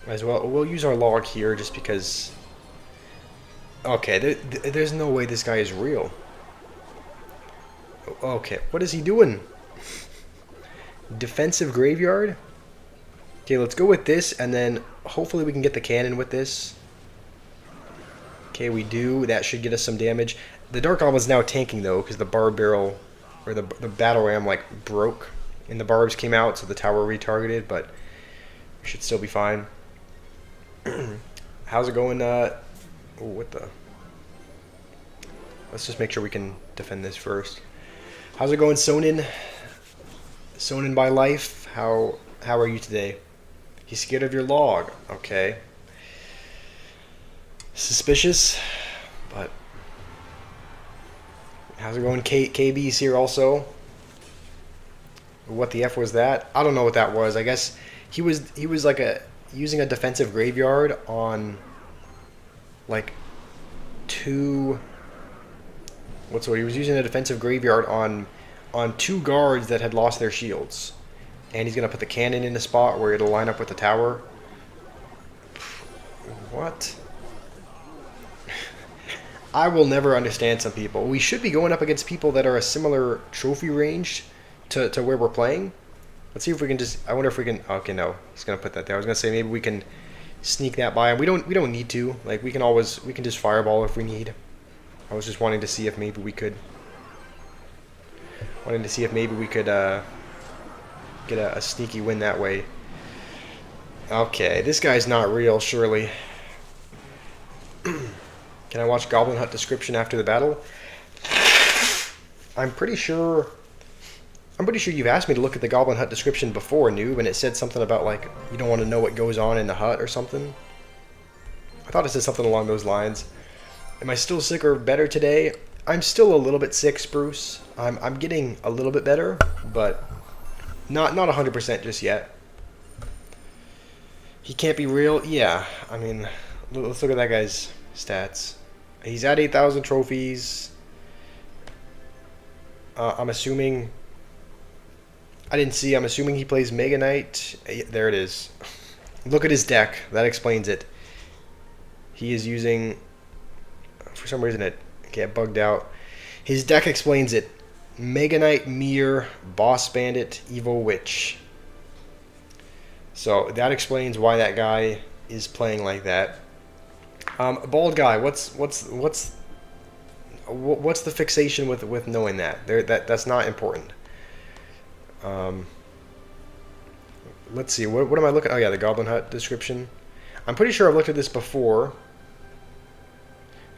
as well. We'll use our log here just because. Okay, there's no way this guy is real. Okay, what is he doing? Defensive graveyard? Okay, let's go with this, and then hopefully we can get the cannon with this. Okay, we do. That should get us some damage. The Dark Goblin's now tanking, though, because the barb barrel, or the battle ram, like, broke, and the barbs came out, so the tower retargeted, but we should still be fine. How's it going? Oh, what the? Let's just make sure we can defend this first. How's it going, Sonin? Sonin by life? How are you today? He's scared of your log. Okay. Suspicious, but how's it going? KB's here also. What the F was that? I don't know what that was. I guess he was like using a defensive graveyard on like two. What's what? He was using a defensive graveyard on two guards that had lost their shields, and he's gonna put the cannon in a spot where it'll line up with the tower. What? I will never understand some people. We should be going up against people that are a similar trophy range to where we're playing. Let's see if we can just. I wonder if we can. Okay, no, he's gonna put that there. I was gonna say maybe we can sneak that by, and we don't need to. Like we can just fireball if we need. I was just wanting to see if maybe we could. Wanting to see if maybe we could get a sneaky win that way. Okay, this guy's not real, surely. Can I watch Goblin Hut description after the battle? I'm pretty sure you've asked me to look at the Goblin Hut description before, noob, and it said something about like you don't want to know what goes on in the hut or something. I thought it said something along those lines. Am I still sick or better today? I'm still a little bit sick, Spruce. I'm getting a little bit better, but not 100% just yet. He can't be real. Yeah, I mean, let's look at that guy's stats. He's at 8,000 trophies. I'm assuming. I didn't see. I'm assuming he plays Mega Knight. There it is. Look at his deck. That explains it. He is using. For some reason it bugged out. His deck explains it. Mega Knight, Mir, Boss Bandit, Evil Witch. So that explains why that guy is playing like that. Bald guy, what's the fixation with knowing that? That's not important. Let's see. What am I looking? Oh yeah, the Goblin Hut description. I'm pretty sure I've looked at this before.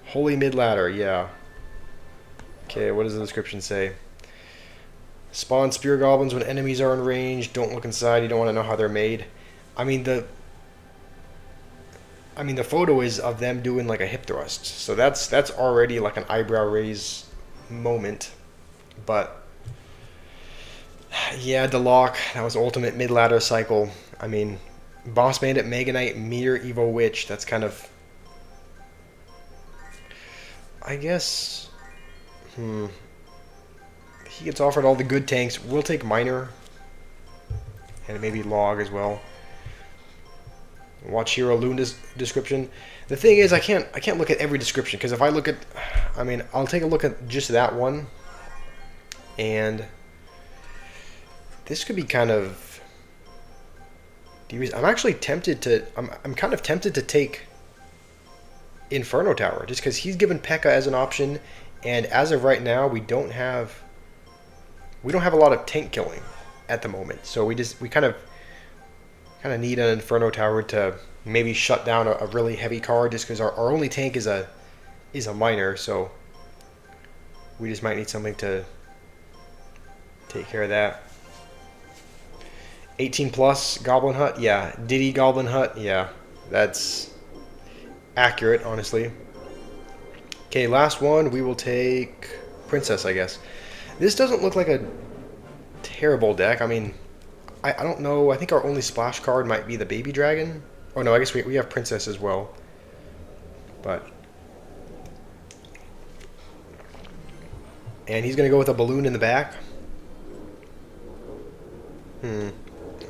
Holy mid ladder, yeah. Okay, what does the description say? Spawn spear goblins when enemies are in range. Don't look inside. You don't want to know how they're made. I mean the photo is of them doing like a hip thrust, so that's already like an eyebrow raise moment. But yeah, Deloc, that was ultimate mid ladder cycle. I mean, Boss Bandit, Mega Knight, Mir, Evil Witch. That's kind of. I guess. He gets offered all the good tanks. We'll take Miner. And maybe Log as well. Watch Hero Luna's description. The thing is, I can't look at every description, because if I look at, I mean, I'll take a look at just that one, and this could be kind of. I'm actually tempted to. I'm kind of tempted to take Inferno Tower, just because he's given P.E.K.K.A. as an option, and as of right now, we don't have a lot of tank killing at the moment. So we kind of need an Inferno Tower to maybe shut down a really heavy card, just because our only tank is a miner. So we just might need something to take care of that. 18 plus Goblin Hut, yeah. Diddy Goblin Hut, yeah. That's accurate, honestly. Okay, last one. We will take Princess, I guess. This doesn't look like a terrible deck. I mean, I don't know. I think our only splash card might be the Baby Dragon. Oh no, I guess we have Princess as well. But And he's going to go with a balloon in the back.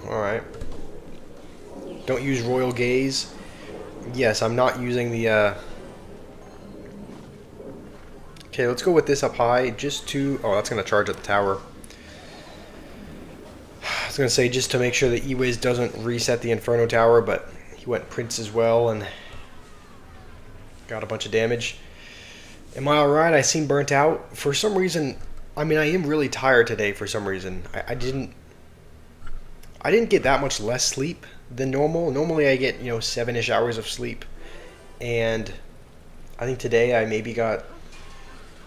Alright. Don't use Royal Gaze. Yes, I'm not using the... Okay, let's go with this up high just to... Oh, that's going to charge at the tower. I was going to say just to make sure that E-Wiz doesn't reset the Inferno Tower, but he went Prince as well and got a bunch of damage. Am I alright? I seem burnt out. For some reason, I mean, I am really tired today for some reason. I didn't get that much less sleep than normal. Normally I get, 7-ish hours of sleep. And I think today I maybe got...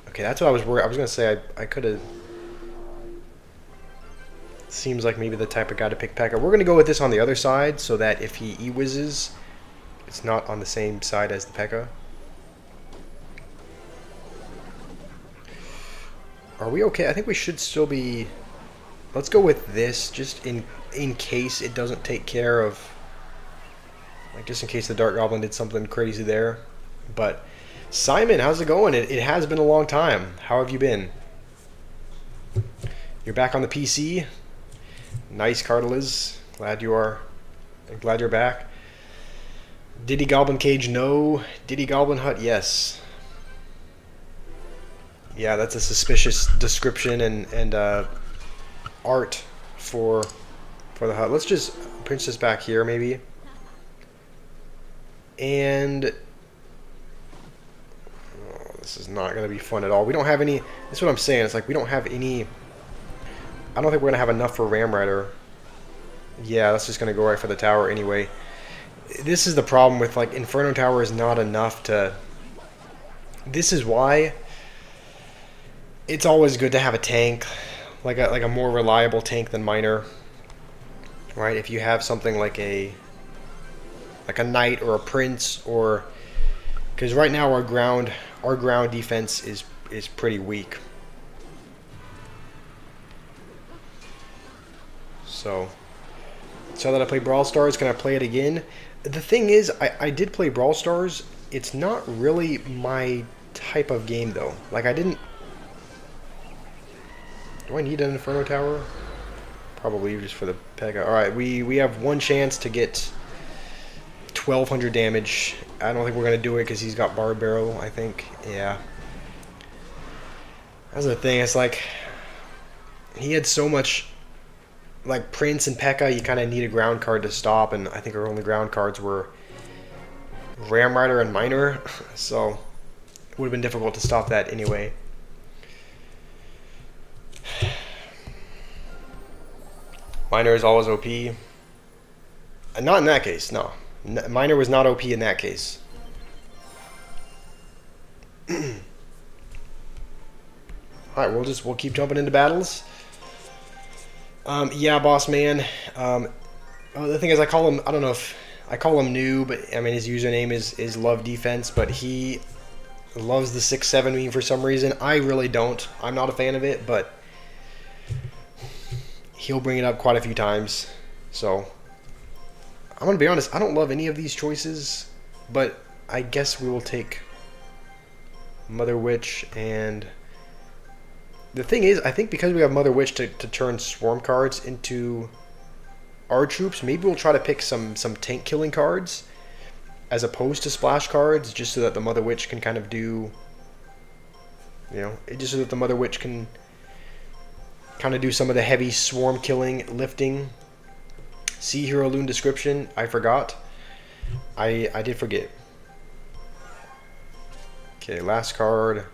Okay, that's what I was worried. I was going to say I could have... Seems like maybe the type of guy to pick P.E.K.K.A. We're going to go with this on the other side so that if he E-Wizzes, it's not on the same side as the P.E.K.K.A. Are we okay? I think we should still be... Let's go with this just in case it doesn't take care of... Like, just in case the Dark Goblin did something crazy there. But, Simon, how's it going? It has been a long time. How have you been? You're back on the PC? Nice, Carteliz. Glad you're back. Diddy Goblin Cage, no. Diddy Goblin Hut, yes. Yeah, that's a suspicious description and art for the hut. Let's just pinch this back here, maybe. And this is not going to be fun at all. We don't have any... That's what I'm saying. It's like we don't have any... I don't think we're going to have enough for Ram Rider. Yeah, that's just going to go right for the tower anyway. This is the problem with, like, Inferno Tower is not enough to... This is why it's always good to have a tank, like a more reliable tank than Miner. Right? If you have something like a Knight or a Prince, or... Because right now our ground defense is pretty weak. So that I play Brawl Stars. Can I play it again? The thing is, I did play Brawl Stars. It's not really my type of game, though. Like, I didn't... Do I need an Inferno Tower? Probably just for the P.E.K.K.A. Alright, we have one chance to get 1,200 damage. I don't think we're going to do it because he's got Barb Barrel, I think. Yeah. That's the thing. It's like... He had so much... Like Prince and P.E.K.K.A, you kind of need a ground card to stop, and I think our only ground cards were Ram Rider and Miner, so it would have been difficult to stop that anyway. Miner is always OP. Not in that case, no. Miner was not OP in that case. Alright, we'll keep jumping into battles. Yeah, boss man. The thing is, I call him, I don't know if I call him new, but I mean his username is Love Defense, but he loves the 6-7 meme for some reason. I really don't. I'm not a fan of it, but he'll bring it up quite a few times. So I'm gonna be honest, I don't love any of these choices, but I guess we will take Mother Witch. And the thing is, I think because we have Mother Witch to turn swarm cards into our troops, maybe we'll try to pick some tank killing cards as opposed to splash cards, just so that the Mother Witch can kind of do, just so that the Mother Witch can kind of do some of the heavy swarm killing, lifting. See Hero Loon description. I forgot. I did forget. Okay, last card.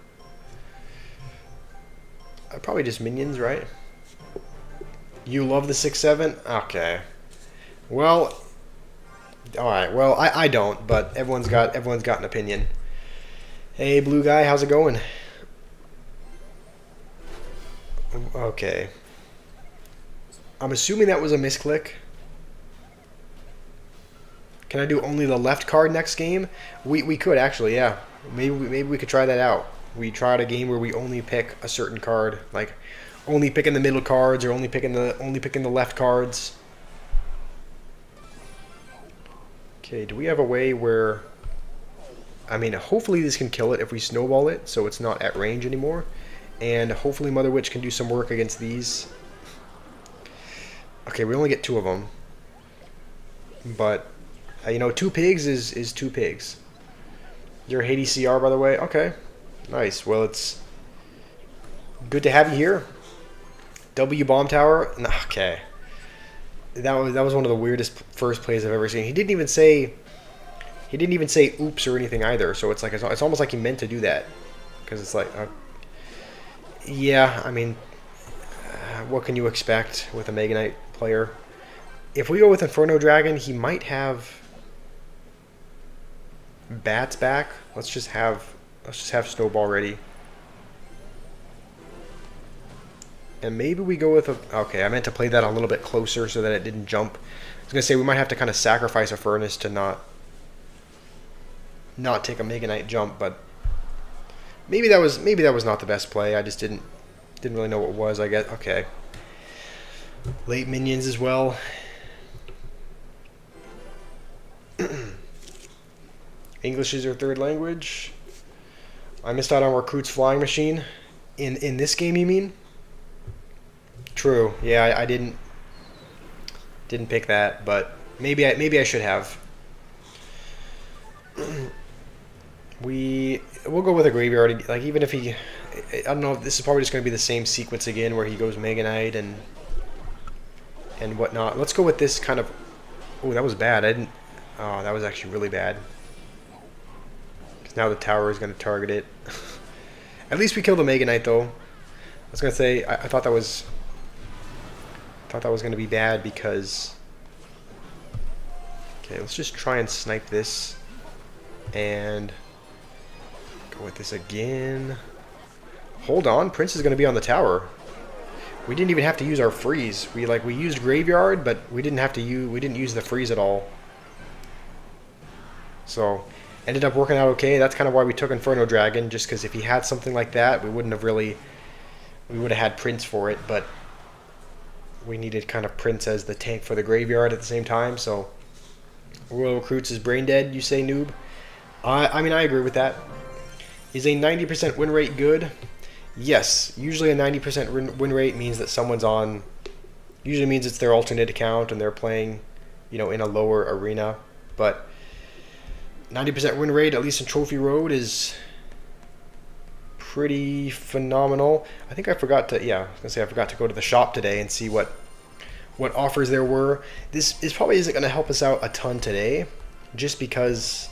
Probably just minions, right? You love the 6-7? Okay. Well, alright. Well, I don't, but everyone's got an opinion. Hey, blue guy, how's it going? Okay. I'm assuming that was a misclick. Can I do only the left card next game? We could actually, yeah. Maybe we could try that out. We tried a game where we only pick a certain card, like only picking the middle cards or only picking the left cards. Okay, do we have a way where, I mean, hopefully this can kill it if we snowball it so it's not at range anymore. And hopefully Mother Witch can do some work against these. Okay, we only get 2 of them. But, you know, 2 pigs is 2 pigs. You're Hades CR, by the way? Okay. Nice. Well, it's good to have you here. W bomb tower. Okay. That was one of the weirdest first plays I've ever seen. He didn't even say oops or anything either. So it's like it's almost like he meant to do that, because it's like yeah, I mean, what can you expect with a Mega Knight player? If we go with Inferno Dragon, he might have bats back. Let's just have Snowball ready. And maybe we go with a... Okay, I meant to play that a little bit closer so that it didn't jump. I was going to say we might have to kind of sacrifice a Furnace to not take a Mega Knight jump, but maybe that was not the best play. I just didn't really know what it was, I guess. Okay. Late minions as well. English is your 3rd language. I missed out on Recruit's Flying Machine. In this game, you mean? True. Yeah, I didn't pick that, but maybe I should have. We'll go with a graveyard. Like, even if he, I don't know. This is probably just going to be the same sequence again, where he goes Mega Knight and whatnot. Let's go with this kind of. Oh, that was bad. I didn't. Oh, that was actually really bad. Because now the tower is going to target it. At least we killed the Mega Knight, though. I was going to say I thought that was. Thought that was going to be bad because... Okay, let's just try and snipe this. And... Go with this again. Hold on, Prince is going to be on the tower. We didn't even have to use our freeze. We used Graveyard, but we didn't use the freeze at all. So, ended up working out okay. That's kind of why we took Inferno Dragon, just because if he had something like that, we would have had Prince for it, but we needed kind of Prince as the tank for the graveyard at the same time. So Royal Recruits is brain dead, you say, noob? I mean, I agree with that. Is a 90% win rate good? Yes. Usually a 90% win rate means that someone's on... Usually means it's their alternate account and they're playing, you know, in a lower arena. But 90% win rate, at least in Trophy Road, is pretty phenomenal. I think I forgot to, yeah, I was gonna say I forgot to go to the shop today and see what offers there were. This probably isn't gonna help us out a ton today, just because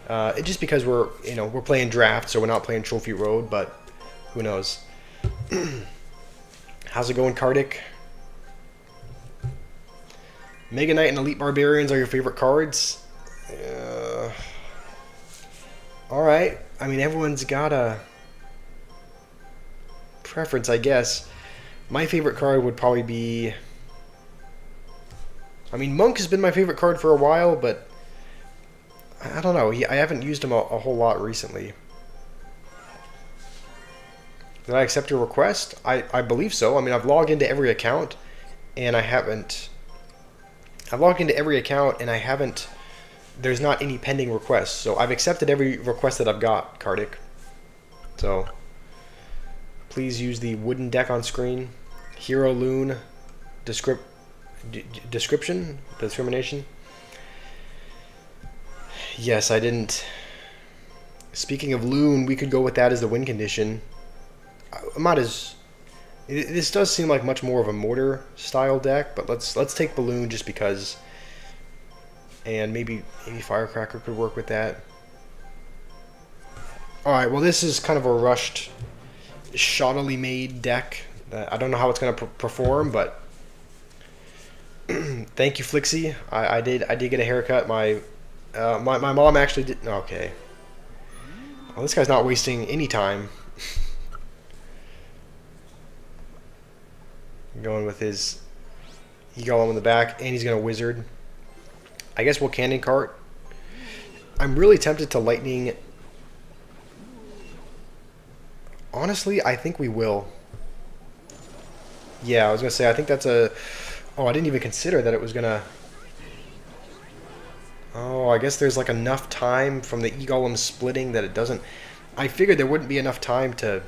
we're, you know, we're playing draft, so we're not playing Trophy Road, but who knows. How's it going, Kardik? Mega Knight and Elite Barbarians are your favorite cards? Alright. I mean, everyone's got a preference, I guess. My favorite card would probably be... I mean, Monk has been my favorite card for a while, but... I don't know. I haven't used him a whole lot recently. Did I accept your request? I believe so. I mean, I've logged into every account, and I haven't... I've logged into every account, and I haven't... There's not any pending requests, so I've accepted every request that I've got, Kardik. So, please use the wooden deck on screen. Hero Loon discrimination. Yes, I didn't. Speaking of Loon, we could go with that as the win condition. I'm not as... This does seem like much more of a mortar style deck, but let's take Balloon just because. And maybe Firecracker could work with that. Alright, well this is kind of a rushed, shoddily made deck. I don't know how it's going to perform, but thank you, Flixie. I did get a haircut. My mom actually did. Okay. Well, this guy's not wasting any time. Going with his Golem in the back, and he's going to Wizard. I guess we'll Cannon Cart. I'm really tempted to Lightning. Honestly, I think we will. Yeah, I was going to say, I think that's a... Oh, I didn't even consider that it was going to... Oh, I guess there's like enough time from the E-Golem splitting that it doesn't... I figured there wouldn't be enough time to...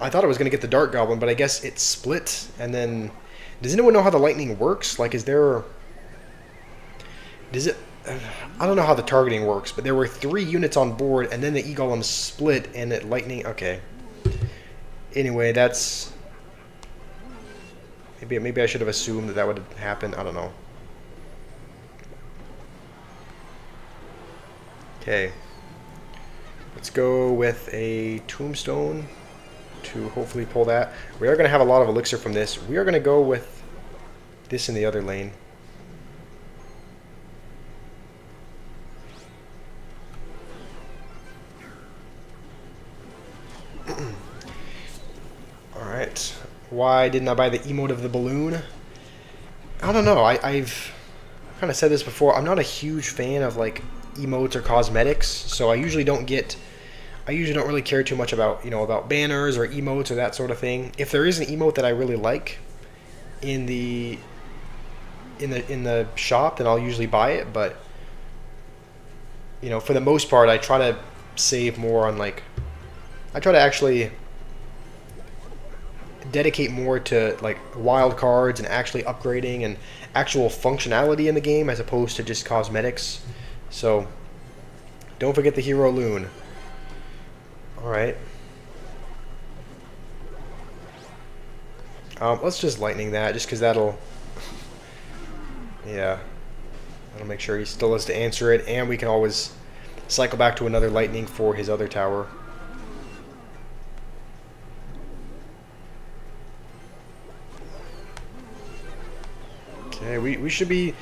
I thought I was going to get the Dart Goblin, but I guess it split, and then... Does anyone know how the lightning works? Like, is there... Does it... I don't know how the targeting works, but there were 3 units on board, and then the E-Golem split, and it lightning... Okay. Anyway, that's... Maybe I should have assumed that that would happen. I don't know. Okay. Let's go with a Tombstone to hopefully pull that. We are going to have a lot of elixir from this. We are going to go with this in the other lane. Alright. Why didn't I buy the emote of the balloon? I don't know. I've kind of said this before. I'm not a huge fan of like emotes or cosmetics, so I usually don't really care too much about, about banners or emotes or that sort of thing. If there is an emote that I really like in the shop, then I'll usually buy it, but for the most part I try to save more on I try to actually dedicate more to like wild cards and actually upgrading and actual functionality in the game as opposed to just cosmetics. So don't forget the Hero Loon. Alright. Let's just lightning that, just because that'll... Yeah. That'll make sure he still has to answer it, and we can always cycle back to another lightning for his other tower. Okay, we should be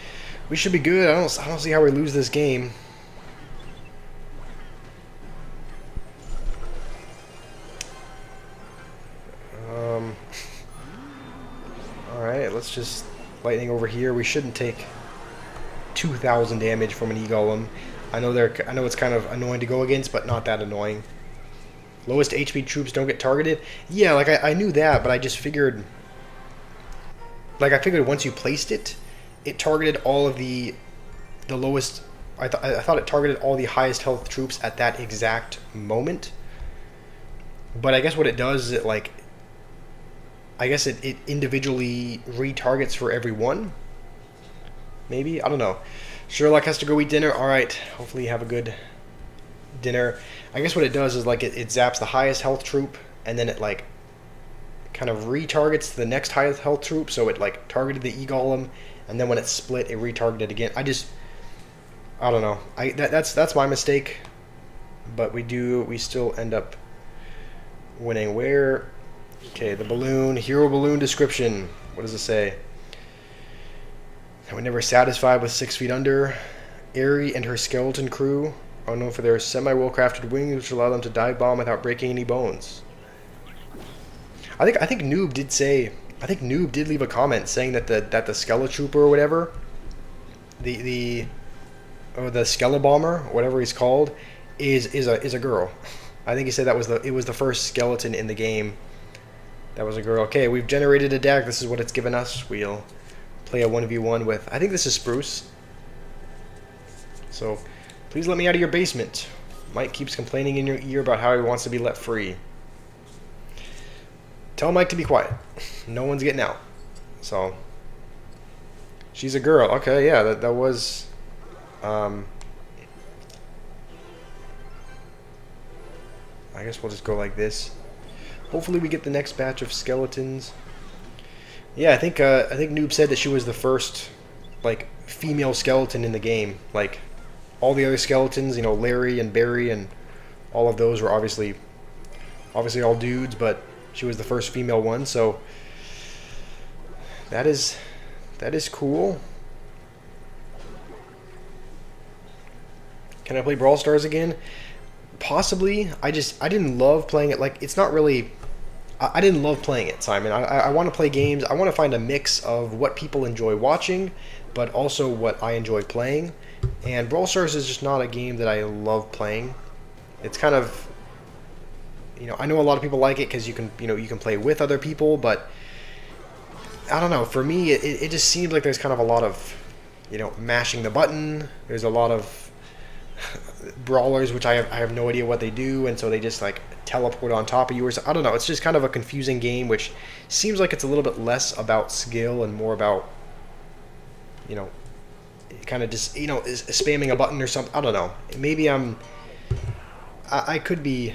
good. I don't see how we lose this game. Alright, let's just lightning over here. We shouldn't take 2,000 damage from an E-Golem. I know it's kind of annoying to go against, but not that annoying. Lowest HP troops don't get targeted. Yeah, like I knew that, but I just figured... Like I figured once you placed it, it targeted all of the lowest... I thought it targeted all the highest health troops at that exact moment. But I guess what it does is it like... I guess it individually retargets for every one. Maybe? I don't know. Sherlock has to go eat dinner. Alright, hopefully you have a good dinner. I guess what it does is like it zaps the highest health troop, and then it like kind of retargets the next highest health troop, so it like targeted the E-Golem, and then when it split, it retargeted again. I don't know. That's my mistake. But we still end up winning. Where... Okay, the balloon, hero balloon description. What does it say? We're never satisfied with 6 feet under. Aerie and her skeleton crew are known for their semi-well-crafted wings, which allow them to dive bomb without breaking any bones. I think Noob did say. I think Noob did leave a comment saying that the Skeletrooper or whatever, the Skelebomber, whatever he's called, is a girl. I think he said it was the first skeleton in the game. That was a girl. Okay, we've generated a deck. This is what it's given us. We'll play a 1v1 with... I think this is Spruce. So, please let me out of your basement. Mike keeps complaining in your ear about how he wants to be let free. Tell Mike to be quiet. No one's getting out. So, she's a girl. Okay, yeah, that was... I guess we'll just go like this. Hopefully we get the next batch of skeletons. Yeah, I think Noob said that she was the first like female skeleton in the game. Like all the other skeletons, Larry and Barry and all of those were obviously all dudes, but she was the first female one, so that is cool. Can I play Brawl Stars again? Possibly. I didn't love playing it. Like, it's not really... I didn't love playing it, Simon. I want to play games. I want to find a mix of what people enjoy watching, but also what I enjoy playing. And Brawl Stars is just not a game that I love playing. It's kind of... I know a lot of people like it because you can play with other people, but... I don't know. For me, it just seems like there's kind of a lot of, mashing the button. There's a lot of... brawlers, which I have no idea what they do, and so they just like teleport on top of you or so. I don't know. It's just kind of a confusing game, which seems like it's a little bit less about skill and more about, you know, kind of just, you know, is spamming a button or something. I don't know. Maybe I could be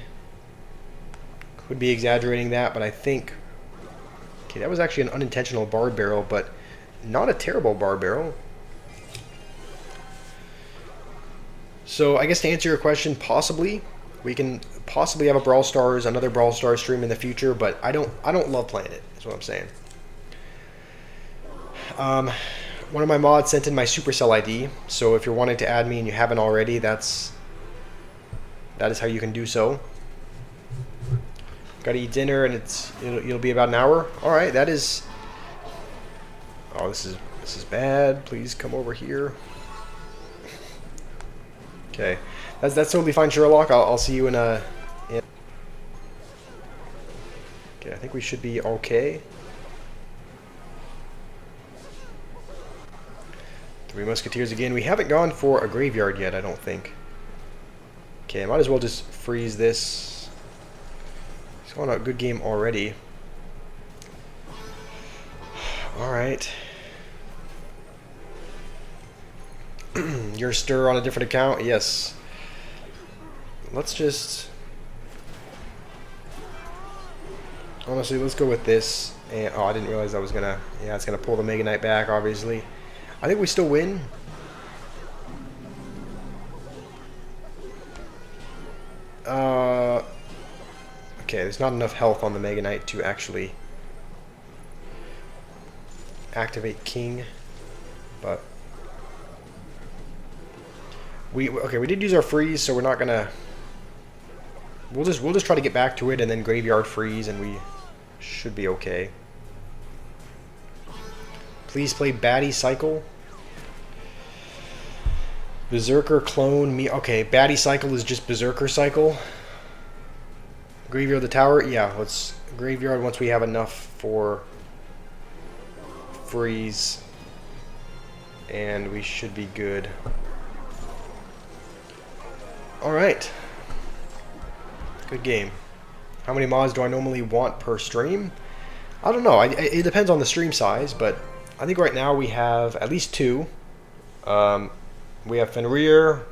exaggerating that, but I think, okay, that was actually an unintentional barred barrel, but not a terrible barred barrel. So I guess to answer your question, possibly we can possibly have another Brawl Stars stream in the future, but I don't love playing it. Is what I'm saying. One of my mods sent in my Supercell ID, so if you're wanting to add me and you haven't already, that is how you can do so. Got to eat dinner, and it'll be about an hour. All right, that is. Oh, this is bad. Please come over here. Okay, that's totally fine, Sherlock. I'll see you in a. Okay, I think we should be okay. Three Musketeers again. We haven't gone for a graveyard yet, I don't think. Okay, I might as well just freeze this. It's going a good game already. All right. Your stir on a different account? Yes. Let's just... Honestly, let's go with this. And, oh, I didn't realize I was going to... Yeah, it's going to pull the Mega Knight back, obviously. I think we still win. Okay, there's not enough health on the Mega Knight to actually activate King, but we did use our freeze, so we're not gonna. We'll just try to get back to it and then graveyard freeze, and we should be okay. Please play Baddie Cycle. Berserker clone me. Okay, Baddie Cycle is just Berserker Cycle. Graveyard the tower. Yeah, let's graveyard once we have enough for freeze, and we should be good. All right. Good game. How many mods do I normally want per stream? I don't know. It depends on the stream size, but I think right now we have at least two. We have Fenrir.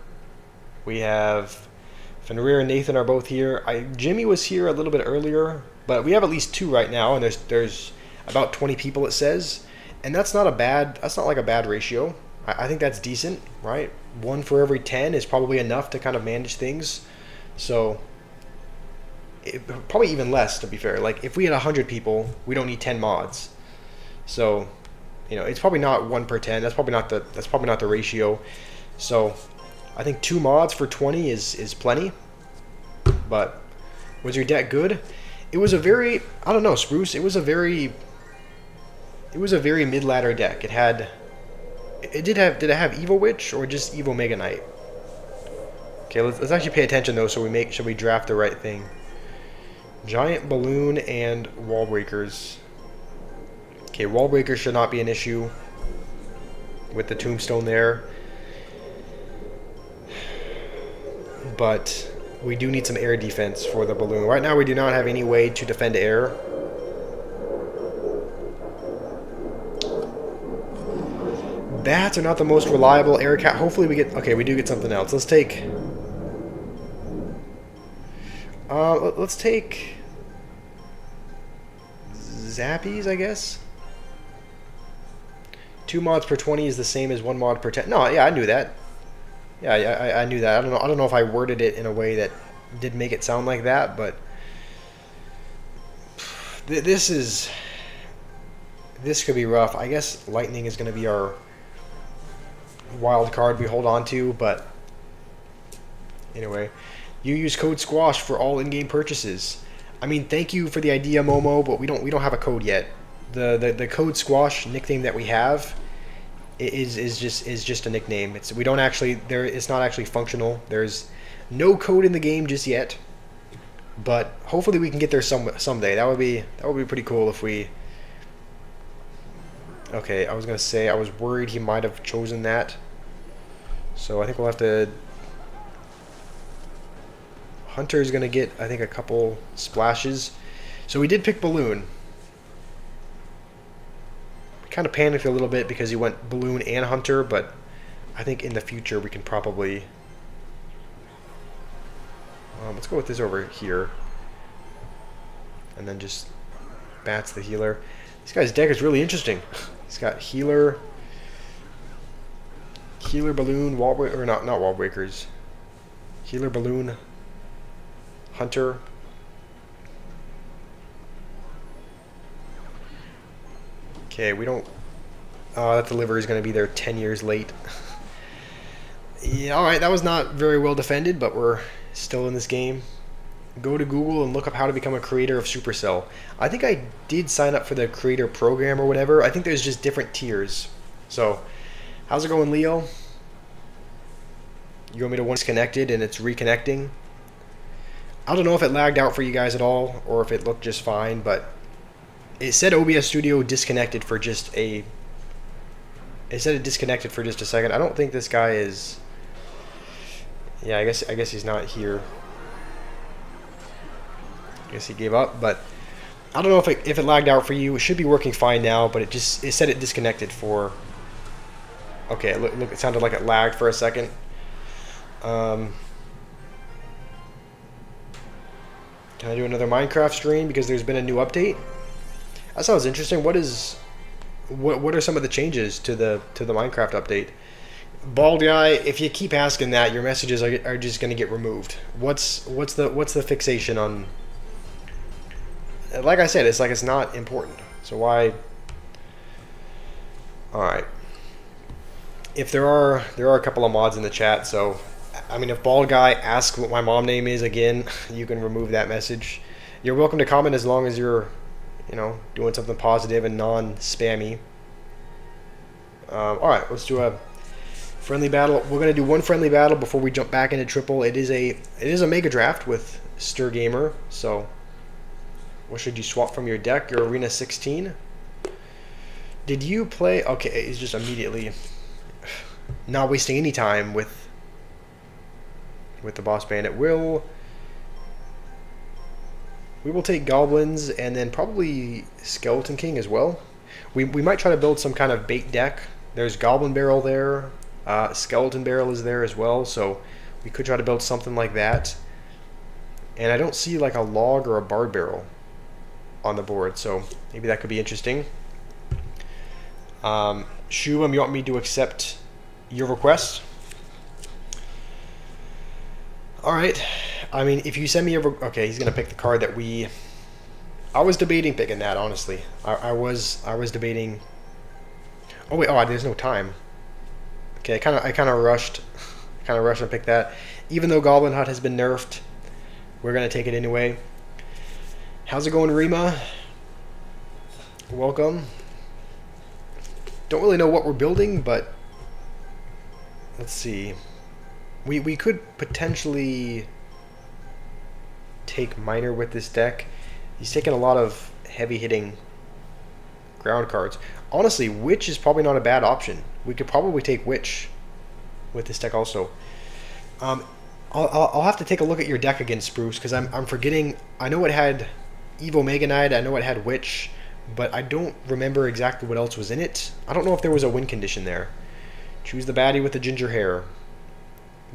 We have Fenrir and Nathan are both here. Jimmy was here a little bit earlier, but we have at least two right now, and there's about 20 people, it says, and that's not like a bad ratio. I think that's decent, right? One for every 10 is probably enough to kind of manage things. So probably even less, to be fair. Like if we had 100 people, we don't need 10 mods. So, you know, it's probably not 1 per 10. That's probably not the ratio. So I think 2 mods for 20 is plenty. But was your deck good? It was a very, I don't know, Spruce. It was a very mid-ladder deck. Did it have Evo Witch or just Evo Mega Knight? Okay, let's actually pay attention though, so we make sure we draft the right thing. Giant Balloon and Wall Breakers. Okay, Wall Breakers should not be an issue with the Tombstone there. But we do need some air defense for the balloon. Right now we do not have any way to defend air. Bats are not the most reliable air cat. Hopefully we get... Okay, we do get something else. Let's take... let's take... Zappies, I guess? 2 mods per 20 is the same as 1 mod per 10. No, yeah, I knew that. Yeah, I knew that. I don't know if I worded it in a way that did make it sound like that, but... This could be rough. I guess Lightning is going to be our wild card we hold on to, but anyway, you use code SQUASH for all in-game purchases. I mean, thank you for the idea, Momo, but we don't have a code yet. The code SQUASH nickname that we have is just a nickname. It's not actually functional. There's no code in the game just yet, but hopefully we can get there someday. That would be pretty cool if we. Okay, I was gonna say I was worried he might have chosen that, so I think we'll have to Hunter is going to get, I think, a couple splashes. So we did pick Balloon. We kind of panicked a little bit because he went Balloon and Hunter, but I think in the future we can probably... let's go with this over here. And then just Bats the healer. This guy's deck is really interesting. He's got Healer, Balloon, Wall Break, or not Wall Breakers. Healer, Balloon, Hunter. Okay, we don't... that delivery is going to be there 10 years late. Yeah, alright, that was not very well defended, but we're still in this game. Go to Google and look up how to become a creator of Supercell. I think I did sign up for the creator program or whatever. I think there's just different tiers. So, how's it going, Leo? You want me to once connected and it's reconnecting? I don't know if it lagged out for you guys at all or if it looked just fine, but it said OBS Studio disconnected for just a... It said it disconnected for just a second. I don't think this guy is... Yeah, I guess he's not here. I guess he gave up, but I don't know if it lagged out for you. It should be working fine now, but it said it disconnected for... Okay, look, it sounded like it lagged for a second. Can I do another Minecraft stream because there's been a new update? That sounds interesting. What are some of the changes to the Minecraft update? Bald guy, if you keep asking that, your messages are just going to get removed. What's the fixation on? Like I said, it's like it's not important. So why? All right. If there are a couple of mods in the chat, so I mean, if Bald guy asks what my mom name is again, you can remove that message. You're welcome to comment as long as you're, doing something positive and non-spammy. All right, let's do a friendly battle. We're gonna do one friendly battle before we jump back into triple. It is a mega draft with Stir Gamer. So, what should you swap from your deck? Your Arena 16. Did you play? Okay, he's just immediately not wasting any time with the Boss Bandit. We will take Goblins and then probably Skeleton King as well. We might try to build some kind of bait deck. There's Goblin Barrel there. Skeleton Barrel is there as well, so we could try to build something like that. And I don't see like a Log or a Bard Barrel on the board, so maybe that could be interesting. Shubham, you want me to accept your request? Alright, I mean, if you send me okay, he's going to pick the card that I was debating picking that, honestly. I was debating... Oh, wait, there's no time. Okay, I kind of rushed to pick that. Even though Goblin Hut has been nerfed, we're going to take it anyway. How's it going, Rima? Welcome. Don't really know what we're building, but let's see. We could potentially take Miner with this deck. He's taking a lot of heavy-hitting ground cards. Honestly, Witch is probably not a bad option. We could probably take Witch with this deck also. I'll have to take a look at your deck again, Spruce, because I'm forgetting. I know it had Evo Mega Knight. I know it had Witch, but I don't remember exactly what else was in it. I don't know if there was a win condition there. Choose the baddie with the ginger hair.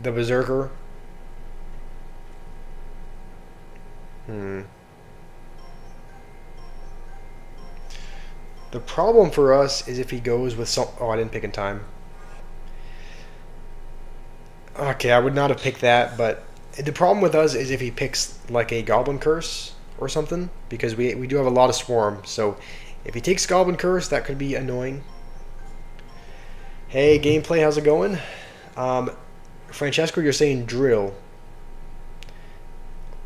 The Berserker. The problem for us is if he goes with some... Oh, I didn't pick in time. Okay, I would not have picked that, but the problem with us is if he picks like a Goblin Curse or something, because we do have a lot of Swarm, so if he takes Goblin Curse, that could be annoying. Hey, gameplay, how's it going? Francesco, you're saying Drill.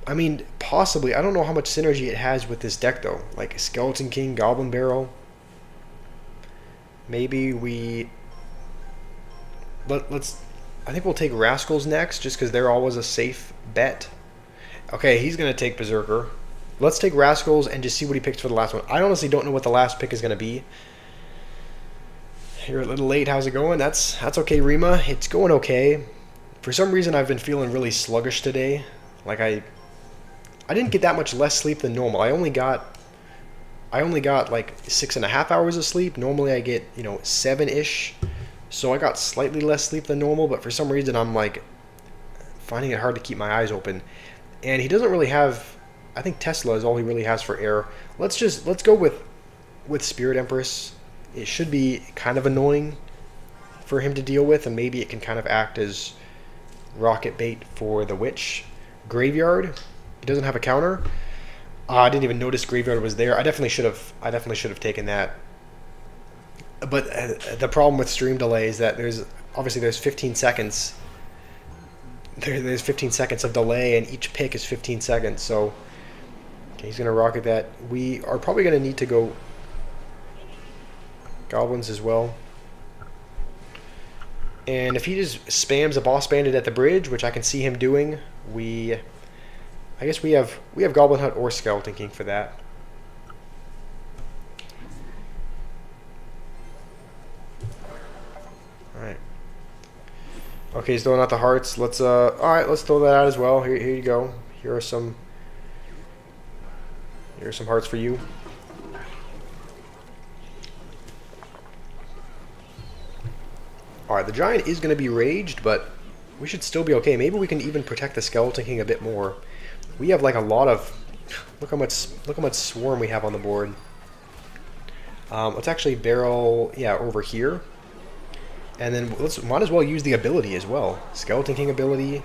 I mean, possibly. I don't know how much synergy it has with this deck, though. Like Skeleton King, Goblin Barrel. Maybe we... Let's... I think we'll take Rascals next, just because they're always a safe bet. Okay, he's going to take Berserker. Let's take Rascals and just see what he picks for the last one. I honestly don't know what the last pick is going to be. You're a little late. How's it going? That's okay, Rima. It's going okay. For some reason, I've been feeling really sluggish today. Like I didn't get that much less sleep than normal. I only got like 6.5 hours of sleep. Normally I get, 7-ish. So I got slightly less sleep than normal, but for some reason I'm like finding it hard to keep my eyes open. And he doesn't really have, I think Tesla is all he really has for air. Let's go with Spirit Empress. It should be kind of annoying for him to deal with, and maybe it can kind of act as rocket bait for the Witch. Graveyard. He doesn't have a counter. I didn't even notice Graveyard was there. I definitely should have taken that. But the problem with stream delay is that there's 15 seconds. There's 15 seconds of delay, and each pick is 15 seconds. So okay, he's gonna rocket that. We are probably gonna need to go goblins as well. And if he just spams a boss bandit at the bridge, which I can see him doing, I guess we have Goblin Hut or Skeleton King for that. Alright. Okay, he's throwing out the hearts. Alright, let's throw that out as well. Here you go. Here are some hearts for you. Alright, the giant is going to be raged, but we should still be okay. Maybe we can even protect the Skeleton King a bit more. We have like a lot of... Look how much swarm we have on the board. Let's actually barrel, over here. And then might as well use the ability as well. Skeleton King ability.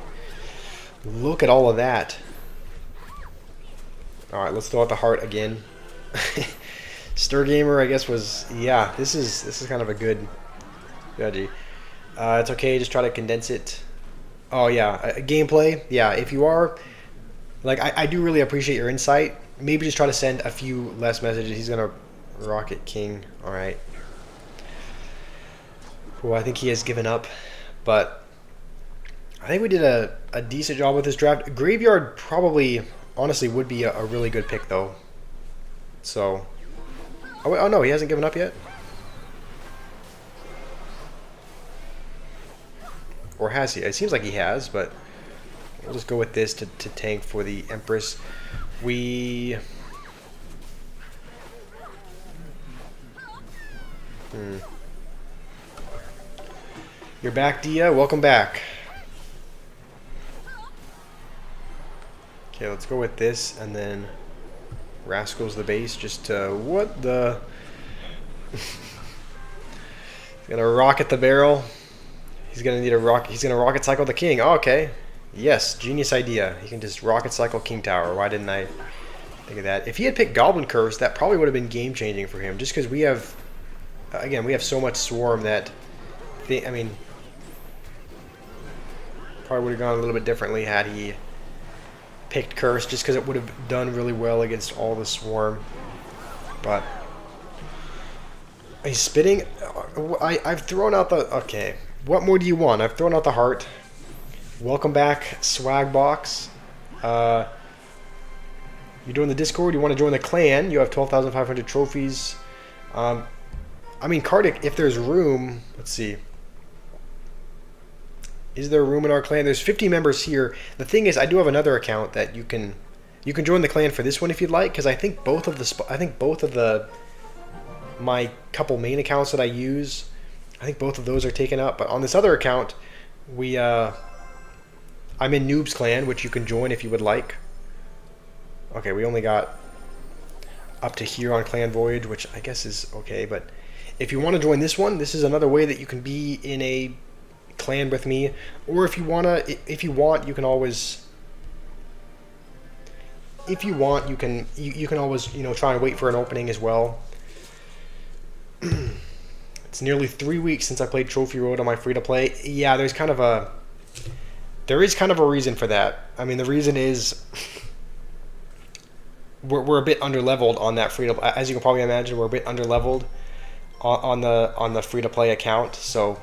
Look at all of that. Alright, let's throw out the heart again. Stir Gamer, I guess, was... Yeah, this is kind of a good strategy. It's okay, just try to condense it. Oh, yeah, gameplay. Yeah, if you are... Like, I do really appreciate your insight. Maybe just try to send a few less messages. He's going to Rocket King. Alright. Cool, I think he has given up. But I think we did a decent job with this draft. Graveyard probably, honestly, would be a really good pick, though. So... Oh, no, he hasn't given up yet? Or has he? It seems like he has, but... We'll just go with this to tank for the Empress. You're back, Dia. Welcome back. Okay, let's go with this, and then Rascal's the base. Just what the... Gonna rocket the barrel. He's gonna need a rocket. He's gonna rocket cycle the king. Oh, okay. Yes, genius idea. He can just rocket cycle King Tower. Why didn't I think of that? If he had picked Goblin Curse, that probably would have been game changing for him. Just because we have, again, we have so much swarm that, I mean, probably would have gone a little bit differently had he picked Curse, just because it would have done really well against all the swarm. But he's spitting. I've thrown out the. Okay, what more do you want? I've thrown out the heart. Welcome back, Swag Box. You doing the Discord? You want to join the clan? You have 12,500 trophies. I mean, Kardik, if there's room, let's see. Is there room in our clan? There's 50 members here. The thing is, I do have another account that you can join the clan for this one if you'd like, because I think both of my couple main accounts that I use, I think both of those are taken up. But on this other account, I'm in Noob's Clan, which you can join if you would like. Okay, we only got up to here on Clan Voyage, which I guess is okay, but if you want to join this one, this is another way that you can be in a clan with me. Or if you want, you can always... If you want, you can always, try and wait for an opening as well. It's nearly 3 weeks since I played Trophy Road on my free-to-play. Yeah, there is kind of a reason for that. I mean, the reason is we're a bit underleveled on that free to. As you can probably imagine, we're a bit underleveled on the free to play account. So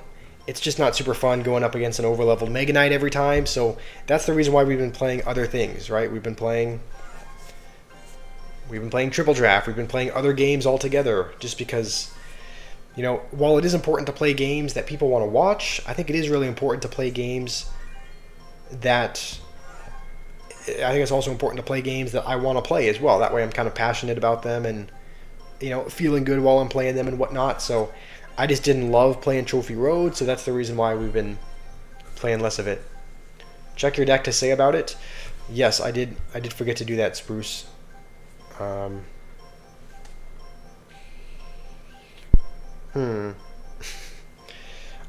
it's just not super fun going up against an overleveled Mega Knight every time. So that's the reason why we've been playing other things, right? We've been playing Triple Draft. We've been playing other games altogether, just because. While it is important to play games that people want to watch, I think it is really important to play games that I think it's also important to play games that I want to play as well. That way I'm kind of passionate about them and, feeling good while I'm playing them and whatnot. So I just didn't love playing Trophy Road, so that's the reason why we've been playing less of it. Check your deck to say about it. Yes, I did. I did forget to do that, Spruce. Hmm.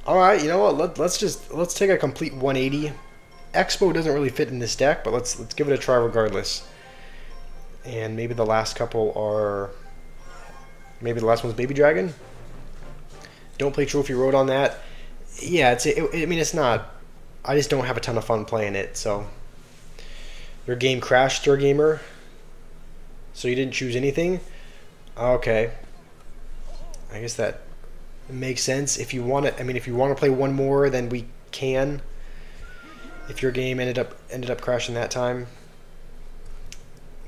All right. You know what? Let's take a complete 180. Expo doesn't really fit in this deck, but let's give it a try regardless. And maybe the last couple are. Maybe the last one's Baby Dragon. Don't play Trophy Road on that. Yeah, I mean, it's not. I just don't have a ton of fun playing it. So your game crashed, Stir Gamer. So you didn't choose anything. Okay. I guess that makes sense. If you want to, I mean, if you want to play one more, then we can. If your game ended up crashing that time.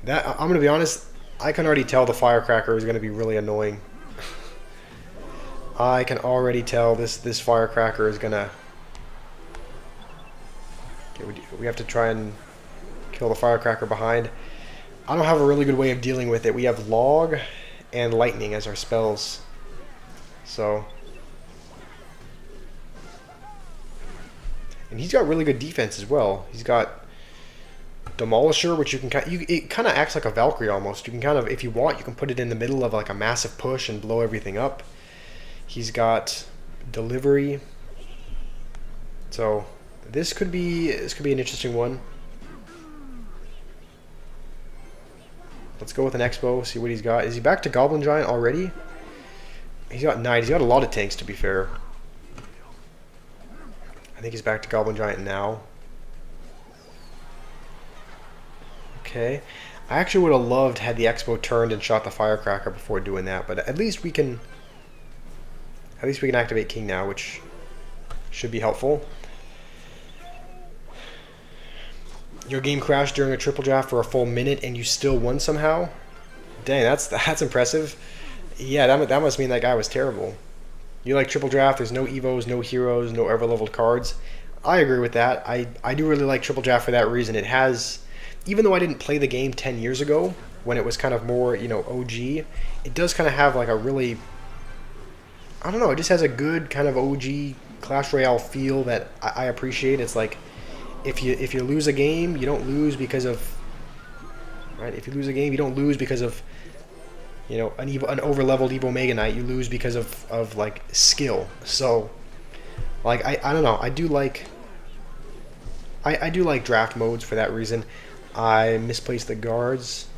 That I'm gonna be honest. I can already tell the Firecracker is gonna be really annoying. I can already tell this Firecracker is gonna. Okay, we have to try and kill the Firecracker behind. I don't have a really good way of dealing with it. We have Log and Lightning as our spells. So. And he's got really good defense as well. He's got Demolisher, which you can it kind of acts like a Valkyrie almost. You can kind of, if you want, you can put it in the middle of like a massive push and blow everything up. He's got Delivery. So this could be an interesting one. Let's go with an Expo, see what he's got. Is he back to Goblin Giant already? He's got Knight. He's got a lot of tanks, to be fair. I think he's back to Goblin Giant now. Okay. I actually would have loved had the Expo turned and shot the Firecracker before doing that, but at least we can activate King now, which should be helpful. Your game crashed during a triple draft for a full minute and you still won somehow? Dang, that's impressive. Yeah, that must mean that guy was terrible. You like triple draft, there's no Evos, no heroes, no ever leveled cards. I agree with that. I do really like triple draft for that reason. It has, even though I didn't play the game 10 years ago, when it was kind of more, OG, it does kind of have like a really, I don't know, it just has a good kind of OG Clash Royale feel that I appreciate. It's like, if you lose a game, you don't lose because of, right? If you lose a game, you don't lose because of, an over-leveled Evo Mega Knight. You lose because of like skill. So, like I don't know. I do like draft modes for that reason. I misplaced the guards,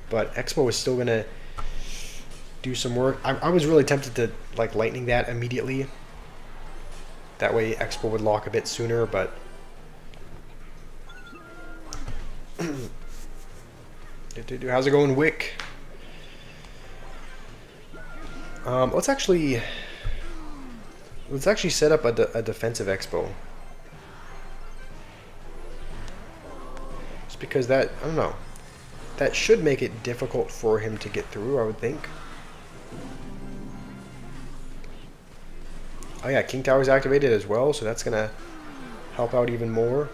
but Expo is still gonna do some work. I was really tempted to like lightning that immediately. That way Expo would lock a bit sooner, but. How's it going, Wick? Let's actually set up a defensive Expo. Just because that, I don't know, that should make it difficult for him to get through, I would think. Oh yeah, King Tower's activated as well, so that's gonna help out even more.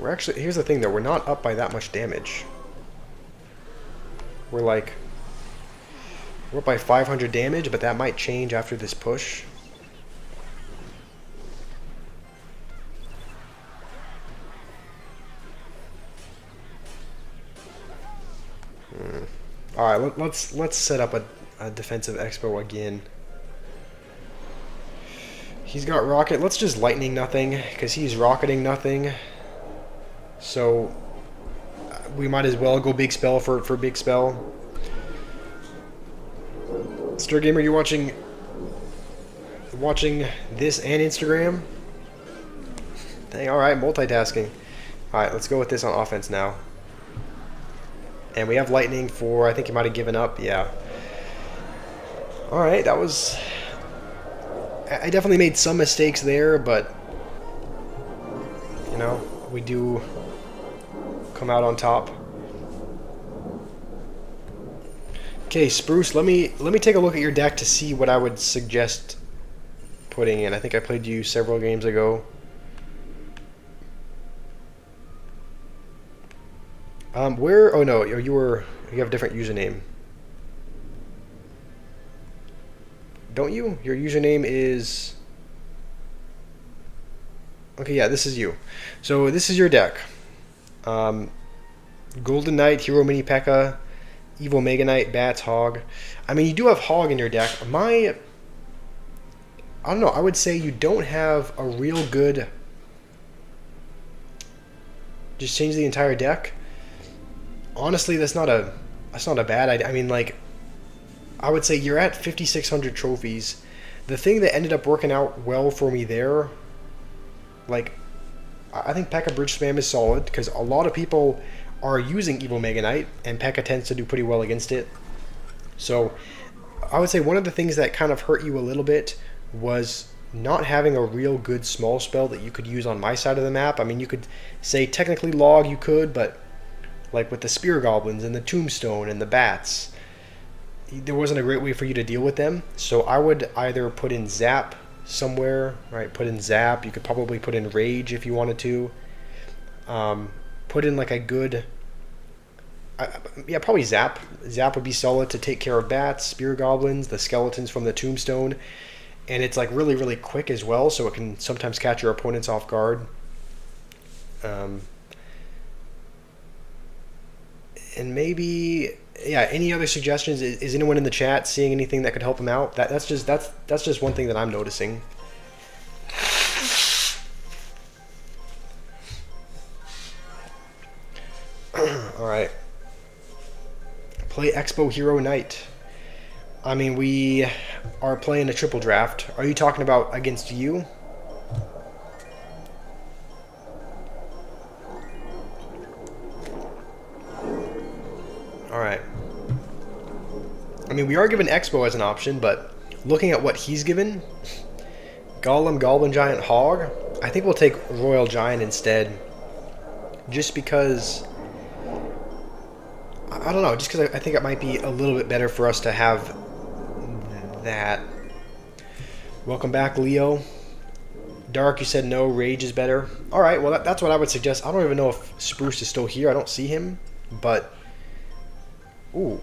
We're actually, here's the thing though, we're not up by that much damage. We're up by 500 damage, but that might change after this push. Alright, let's set up a defensive Expo again. He's got rocket. Let's just lightning nothing, because he's rocketing nothing. So we might as well go big spell for big spell. Stir Gamer, you watching this and Instagram? Dang, alright, multitasking. Alright, let's go with this on offense now. And we have lightning for, I think he might have given up, yeah. Alright, that was... I definitely made some mistakes there, but... we do come out on top. Okay, Spruce, let me take a look at your deck to see what I would suggest putting in. I think I played you several games ago. Where? Oh no, you have a different username, don't you? Your username is. Okay, yeah, this is you. So this is your deck. Um, Golden Knight, Hero Mini P.E.K.K.A, Evil Mega Knight, Bats, Hog. I mean, you do have Hog in your deck. I don't know. I would say you don't have a real good. Just change the entire deck. Honestly, that's not a bad idea. I mean, like, I would say you're at 5,600 trophies. The thing that ended up working out well for me there, like, I think P.E.K.K.A Bridge Spam is solid because a lot of people are using Evil Mega Knight, and P.E.K.K.A tends to do pretty well against it. So I would say one of the things that kind of hurt you a little bit was not having a real good small spell that you could use on my side of the map. I mean, you could say technically log, you could, but like with the Spear Goblins and the Tombstone and the Bats, there wasn't a great way for you to deal with them. So I would either put in Zap somewhere, right? Put in Zap. You could probably put in Rage if you wanted to. Put in like a good, yeah, probably Zap. Zap would be solid to take care of Bats, Spear Goblins, the skeletons from the Tombstone, and it's like really, really quick as well, so it can sometimes catch your opponents off guard. And maybe, yeah, any other suggestions? Is anyone in the chat seeing anything that could help them out? That's just one thing that I'm noticing. All right. Play Expo Hero Knight. I mean, we are playing a triple draft. Are you talking about against you? All right. I mean, we are given Expo as an option, but looking at what he's given, Golem, Goblin Giant, Hog, I think we'll take Royal Giant instead. Just because, I don't know, just because I think it might be a little bit better for us to have that. Welcome back, Leo. Dark, you said no, Rage is better. All right, well, that's what I would suggest. I don't even know if Spruce is still here. I don't see him, but... Ooh,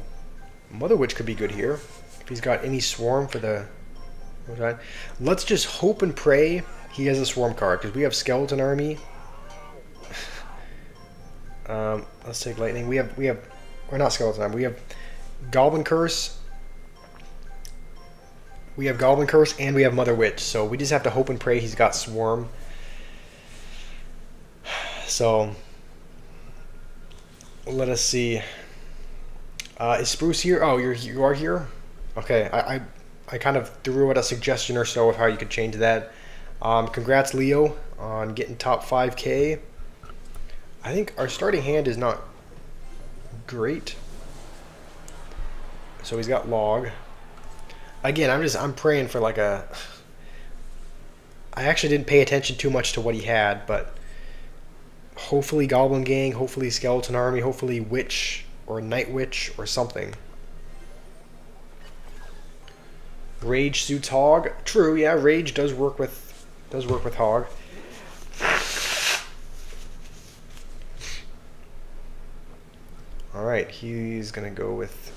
Mother Witch could be good here. If he's got any Swarm for the... Let's just hope and pray he has a Swarm card, because we have Skeleton Army. Let's take Lightning. We have, or not Skeleton Army, we have Goblin Curse. We have Goblin Curse, and we have Mother Witch, so we just have to hope and pray he's got Swarm. So, let us see. Is Spruce here? Oh, you are here? Okay, I kind of threw out a suggestion or so of how you could change that. Congrats, Leo, on getting top 5K. I think our starting hand is not great. So he's got Log. Again, I'm praying for like a... I actually didn't pay attention too much to what he had, but hopefully Goblin Gang, hopefully Skeleton Army, hopefully Witch or Night Witch or something. Rage suits Hog. True, yeah, Rage does work with Hog. Alright, he's gonna go with...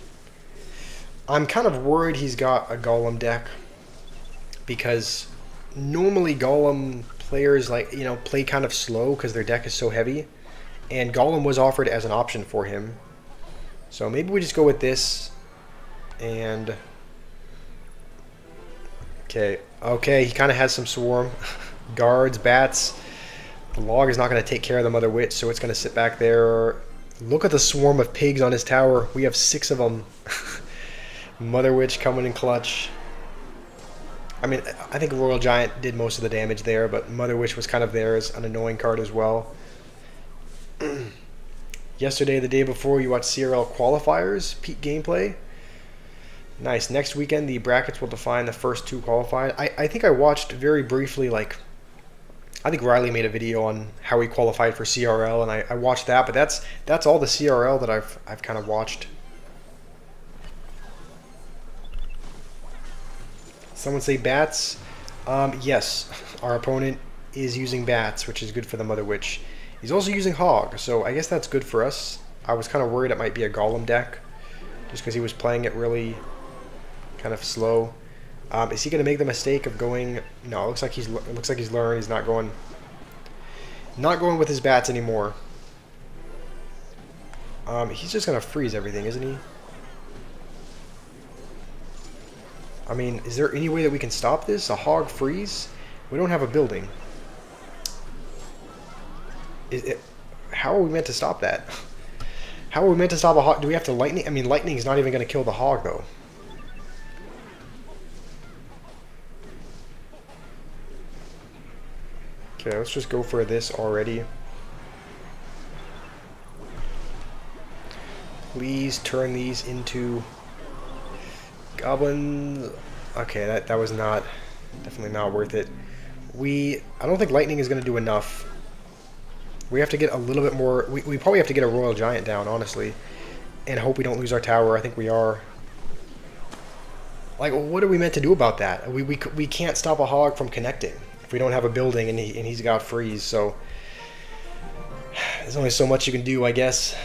I'm kind of worried he's got a Golem deck, because normally Golem players play kind of slow because their deck is so heavy, and Golem was offered as an option for him. So maybe we just go with this, and okay, he kind of has some Swarm, Guards, Bats. The Log is not going to take care of the Mother Witch, so it's going to sit back there. Look at the swarm of pigs on his tower. We have 6 of them. Mother Witch coming in clutch. I mean, I think Royal Giant did most of the damage there, but Mother Witch was kind of there as an annoying card as well. Yesterday, the day before, you watched CRL qualifiers, peak gameplay. Nice. Next weekend, the brackets will define the first 2 qualified. I think I watched very briefly, I think Riley made a video on how he qualified for CRL, and I watched that, but that's all the CRL that I've kind of watched. Someone say bats. Yes, our opponent is using bats, which is good for the Mother Witch. He's also using hog, so I guess that's good for us. I was kind of worried it might be a golem deck, just because he was playing it really kind of slow. Is he going to make the mistake of going? No, it looks like he's learned. He's not going with his bats anymore. He's just going to freeze everything, isn't he? I mean, is there any way that we can stop this? A hog freeze? We don't have a building. How are we meant to stop that? How are we meant to stop a hog? Do we have to lightning? I mean, lightning is not even going to kill the hog, though. Okay, let's just go for this already. Please turn these into goblins. Okay, that was definitely not worth it. I don't think lightning is going to do enough. We have to get a little bit more. We probably have to get a royal giant down, honestly, and hope we don't lose our tower. I think we are. Like, what are we meant to do about that? We can't stop a hog from connecting if we don't have a building and he's got freeze. So there's only so much you can do, I guess.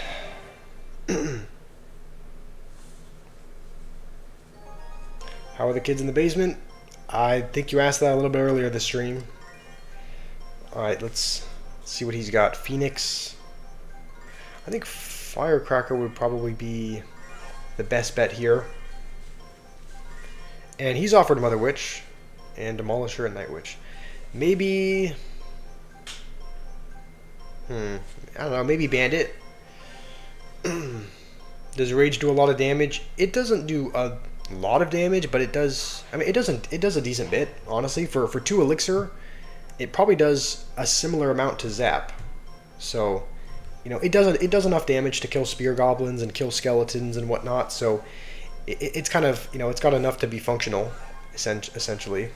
How are the kids in the basement? I think you asked that a little bit earlier this stream. Alright, let's see what he's got. Phoenix. I think Firecracker would probably be the best bet here. And he's offered Mother Witch and Demolisher and Night Witch. Maybe... I don't know, maybe Bandit. Does Rage do a lot of damage? It doesn't do a lot of damage, but it does. I mean, it does a decent bit, honestly. For 2 elixir, it probably does a similar amount to Zap. So, you know, it does enough damage to kill spear goblins and kill skeletons and whatnot. So, it's kind of, you know, it's got enough to be functional, essentially.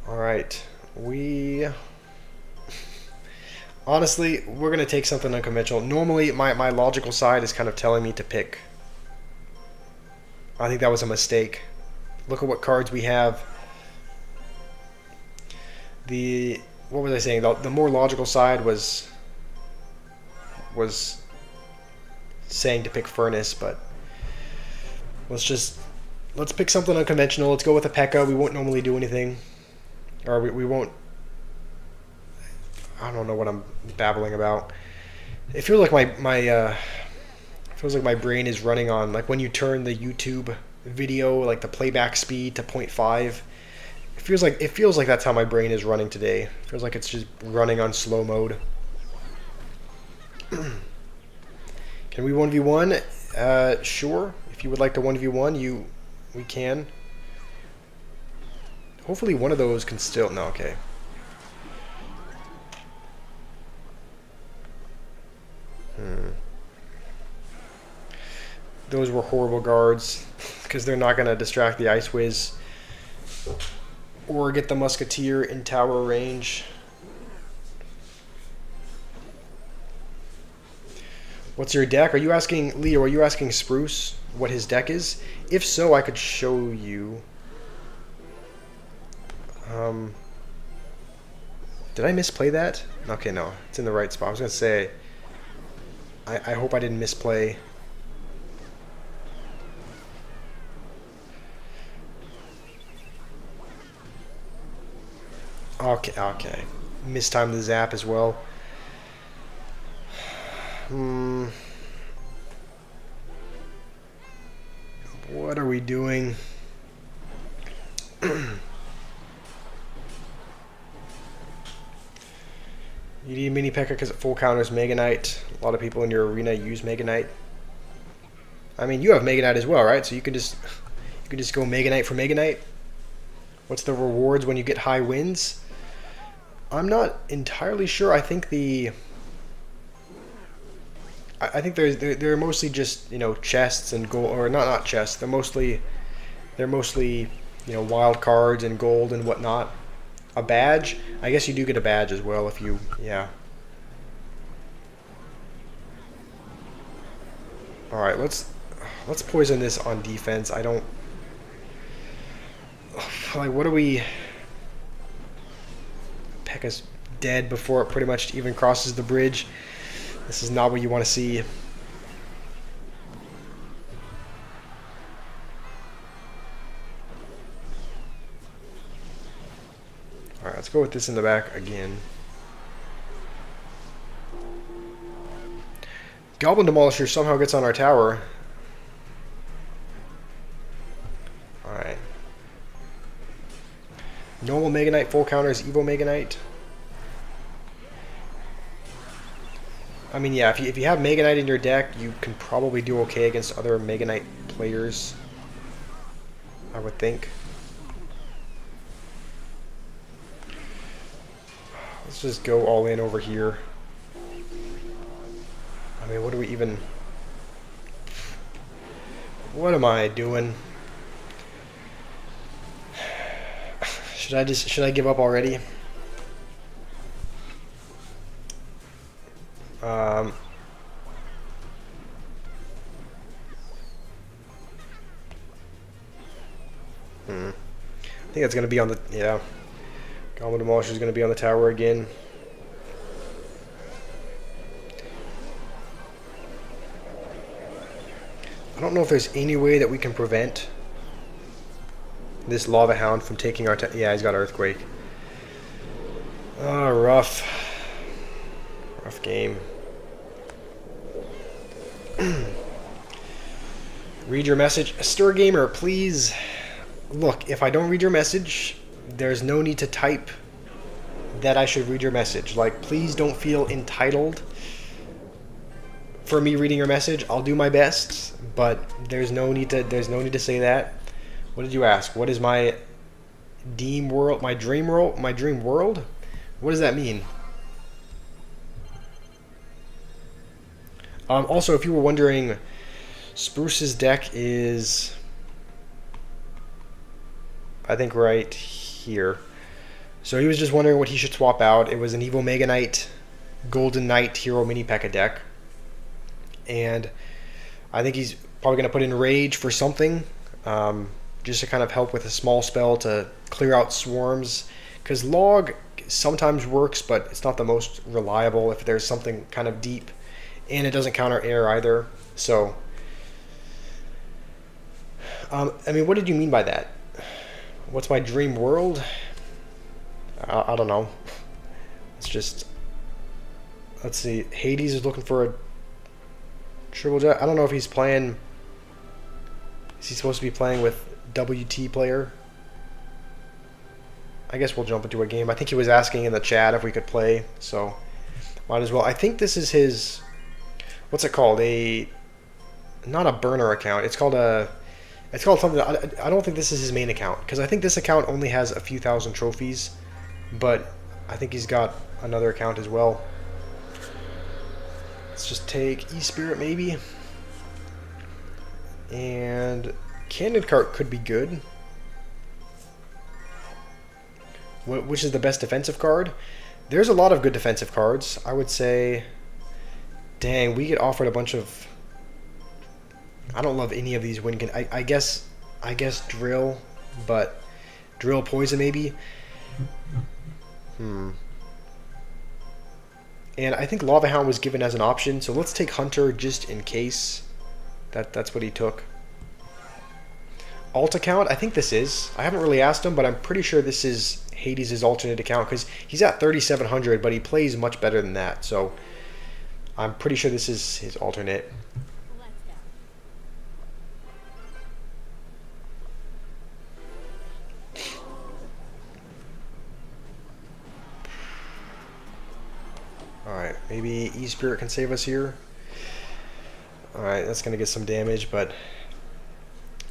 All right, honestly, we're gonna take something unconventional. Normally, my logical side is kind of telling me to pick. I think that was a mistake. Look at what cards we have. What was I saying? The more logical side was saying to pick Furnace, but let's pick something unconventional. Let's go with a P.E.K.K.A. We won't normally do anything, or we won't. I don't know what I'm babbling about. It feels like my brain is running on, like when you turn the YouTube video, like the playback speed to 0.5. It feels like that's how my brain is running today. It feels like it's just running on slow mode. Can we 1v1? Sure. If you would like to 1v1, we can. Hopefully one of those can still... No, okay. Those were horrible guards, because they're not going to distract the Ice Wiz or get the Musketeer in tower range. What's your deck? Are you asking, Leo, are you asking Spruce what his deck is? If so, I could show you. Did I misplay that? Okay, no. It's in the right spot. I was going to say, I hope I didn't misplay. Okay. Mistimed the zap as well. What are we doing? You need mini P.E.K.K.A. because it full counters Mega Knight. A lot of people in your arena use Mega Knight. I mean, you have Mega Knight as well, right? So you could just go Mega Knight for Mega Knight. What's the rewards when you get high wins? I'm not entirely sure. I think they're mostly just, you know, chests and gold, or not chests. They're mostly you know, wild cards and gold and whatnot. A badge? I guess you do get a badge as well if you, yeah. All right, let's poison this on defense. I don't Like, what do we... Pekka's dead before it pretty much even crosses the bridge. This is not what you want to see. Alright, let's go with this in the back again. Goblin Demolisher somehow gets on our tower. Alright. Normal Mega Knight full counters Evo Mega Knight. I mean, yeah, if you have Mega Knight in your deck, you can probably do okay against other Mega Knight players, I would think. Let's just go all in over here. I mean, what do we even... What am I doing? Should I give up already? I think it's going to be on the... Yeah. Goblin Demolisher is going to be on the tower again. I don't know if there's any way that we can prevent this Lava Hound from taking our... Yeah, he's got Earthquake. Oh, rough. Rough game. Read your message. Stir Gamer, please. Look, if I don't read your message, there's no need to type that I should read your message. Like, please don't feel entitled for me reading your message. I'll do my best, but there's no need to say that. What did you ask? What is my dream world? My dream world? My dream world? What does that mean? Also, if you were wondering, Spruce's deck is, I think, right here. So he was just wondering what he should swap out. It was an Evo Mega Knight, Golden Knight Hero Mini P.E.K.K.A deck. And I think he's probably going to put in Rage for something, just to kind of help with a small spell to clear out swarms. Because Log sometimes works, but it's not the most reliable if there's something kind of deep. And it doesn't counter air either. So, I mean, what did you mean by that? What's my dream world? I don't know. Let's see. Hades is looking for a triple jet. I don't know if he's playing. Is he supposed to be playing with WT player? I guess we'll jump into a game. I think he was asking in the chat if we could play, so might as well. I think this is his, what's it called? Not a burner account. It's called something. I don't think this is his main account, because I think this account only has a few thousand trophies, but I think he's got another account as well. Let's just take E-Spirit maybe. And Cannon Cart could be good. Which is the best defensive card? There's a lot of good defensive cards. I would say, dang, we get offered a bunch of... I don't love any of these win... I guess Drill, but Drill Poison maybe. And I think Lava Hound was given as an option, so let's take Hunter just in case. That's what he took. Alt account, I think this is. I haven't really asked him, but I'm pretty sure this is Hades' alternate account, because he's at 3,700, but he plays much better than that, so I'm pretty sure this is his alternate. Alright, maybe E-Spirit can save us here. Alright, that's going to get some damage, but...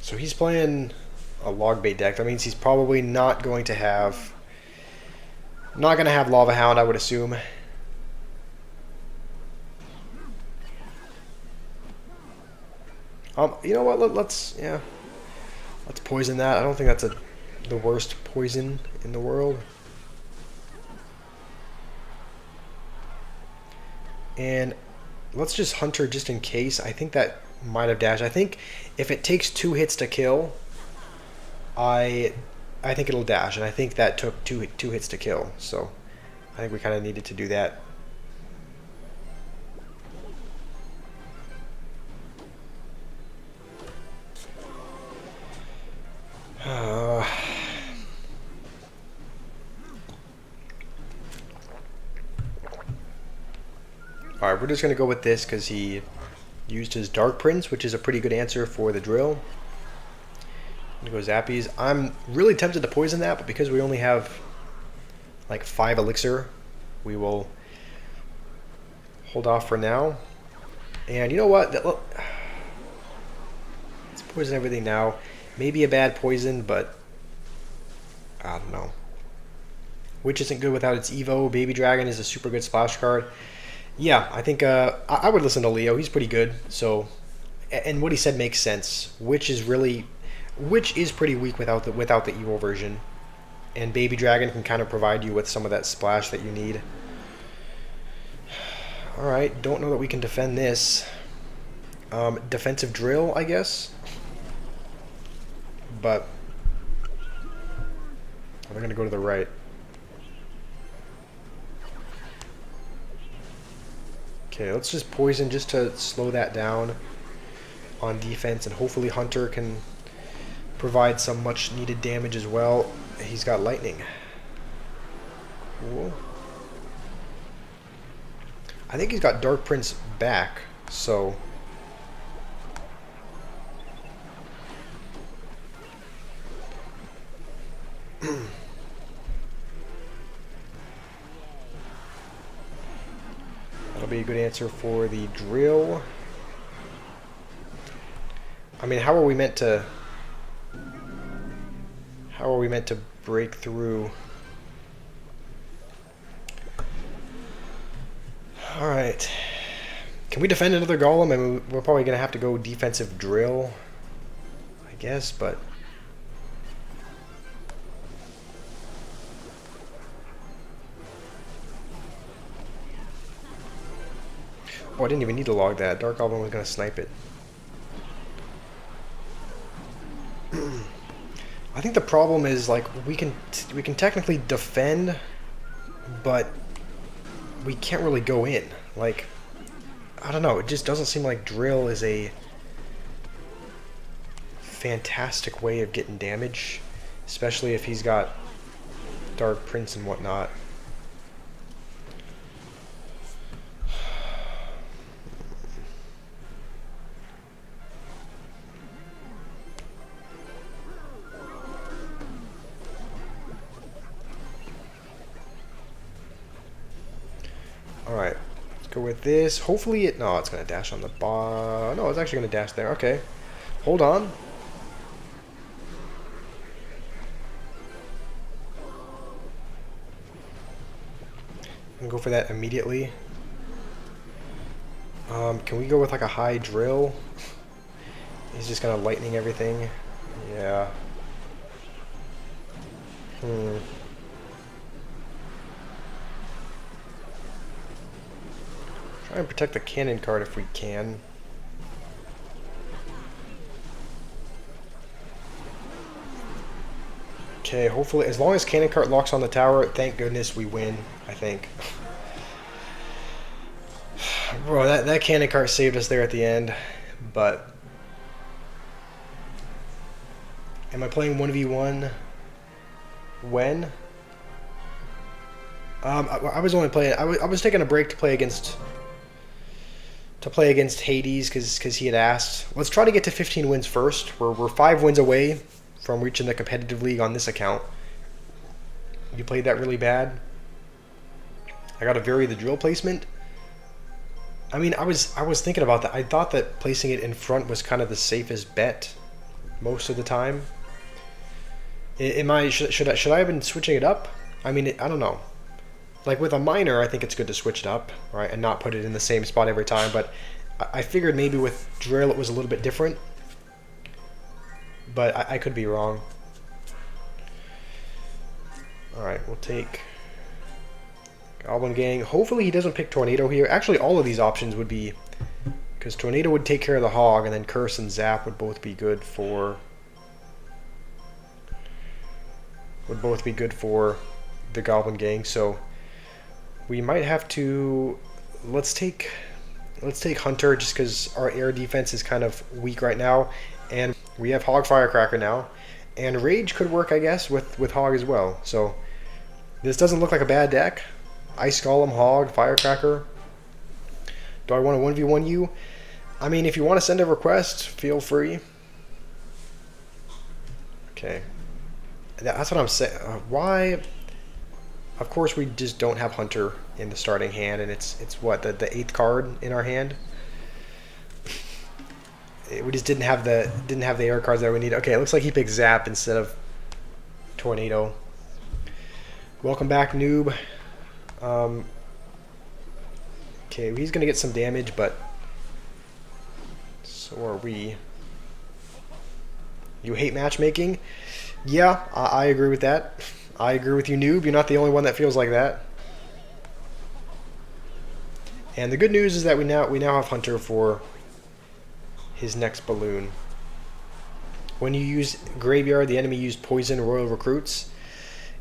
So he's playing a log bait deck. That means he's probably not going to have... Lava Hound, I would assume. You know what? Let's poison that. I don't think that's the worst poison in the world. And let's just Hunter just in case. I think that might have dashed. I think if it takes 2 hits to kill, I I think it'll dash, and I think that took two hits to kill. So I think we kind of needed to do that. Alright, we're just going to go with this because he used his Dark Prince, which is a pretty good answer for the drill. Go Zappies. I'm really tempted to poison that, but because we only have like 5 elixir, we will hold off for now. And you know what? Let's poison everything now. Maybe a bad poison, but I don't know. Witch isn't good without its Evo. Baby Dragon is a super good splash card. Yeah, I think I would listen to Leo. He's pretty good. So, and what he said makes sense. Witch is pretty weak without the Evo version, and Baby Dragon can kind of provide you with some of that splash that you need. All right, don't know that we can defend this. Defensive drill, I guess, but we're gonna go to the right. Okay, let's just poison just to slow that down on defense, and hopefully Hunter can provide some much needed damage as well. He's got lightning. Cool. I think he's got Dark Prince back, so that'll be a good answer for the drill. I mean, how are we meant to break through? Alright. Can we defend another golem? I mean, we're probably going to have to go defensive drill, I guess, but oh, I didn't even need to log that. Dark Goblin was going to snipe it. I think the problem is, like, we can technically defend, but we can't really go in. Like, I don't know, it just doesn't seem like drill is a fantastic way of getting damage, especially if he's got Dark Prince and whatnot. Alright, let's go with this. Hopefully it... No, it's going to dash on the bar. No, it's actually going to dash there. Okay. Hold on. I'm going to go for that immediately. Can we go with like a high drill? He's just going to lightning everything. Yeah. Try and protect the cannon card if we can. Okay, hopefully, as long as cannon card locks on the tower, thank goodness we win, I think. Bro, that cannon card saved us there at the end, but... Am I playing 1v1? When? I was only playing... I was taking a break to play against Hades because he had asked. Let's try to get to 15 wins first. We're 5 wins away from reaching the competitive league on this account. You played that really bad. I got to vary the drill placement. I mean, I was thinking about that. I thought that placing it in front was kind of the safest bet most of the time. Should I have been switching it up? I mean, I don't know. Like with a miner, I think it's good to switch it up, right, and not put it in the same spot every time. But I figured maybe with drill it was a little bit different. But I could be wrong. All right, we'll take Goblin Gang. Hopefully he doesn't pick Tornado here. Actually, all of these options would be, because Tornado would take care of the Hog, and then Curse and Zap would both be good for would both be good for the Goblin Gang. So we might have to let's take Hunter just because our air defense is kind of weak right now, and we have Hog Firecracker now, and Rage could work, I guess, with Hog as well. So this doesn't look like a bad deck. Ice Golem, Hog, Firecracker. Do I want to 1v1 you? I mean, if you want to send a request, feel free. Okay. That's what I'm saying. Why? Of course, we just don't have Hunter in the starting hand, and it's what, the 8th card in our hand. We just didn't have the air cards that we need. Okay, it looks like he picked Zap instead of Tornado. Welcome back, noob. Okay, he's gonna get some damage, but so are we. You hate matchmaking? Yeah, I agree with that. I agree with you, noob. You're not the only one that feels like that. And the good news is that we now have Hunter for his next balloon. When you use Graveyard, the enemy used Poison Royal Recruits.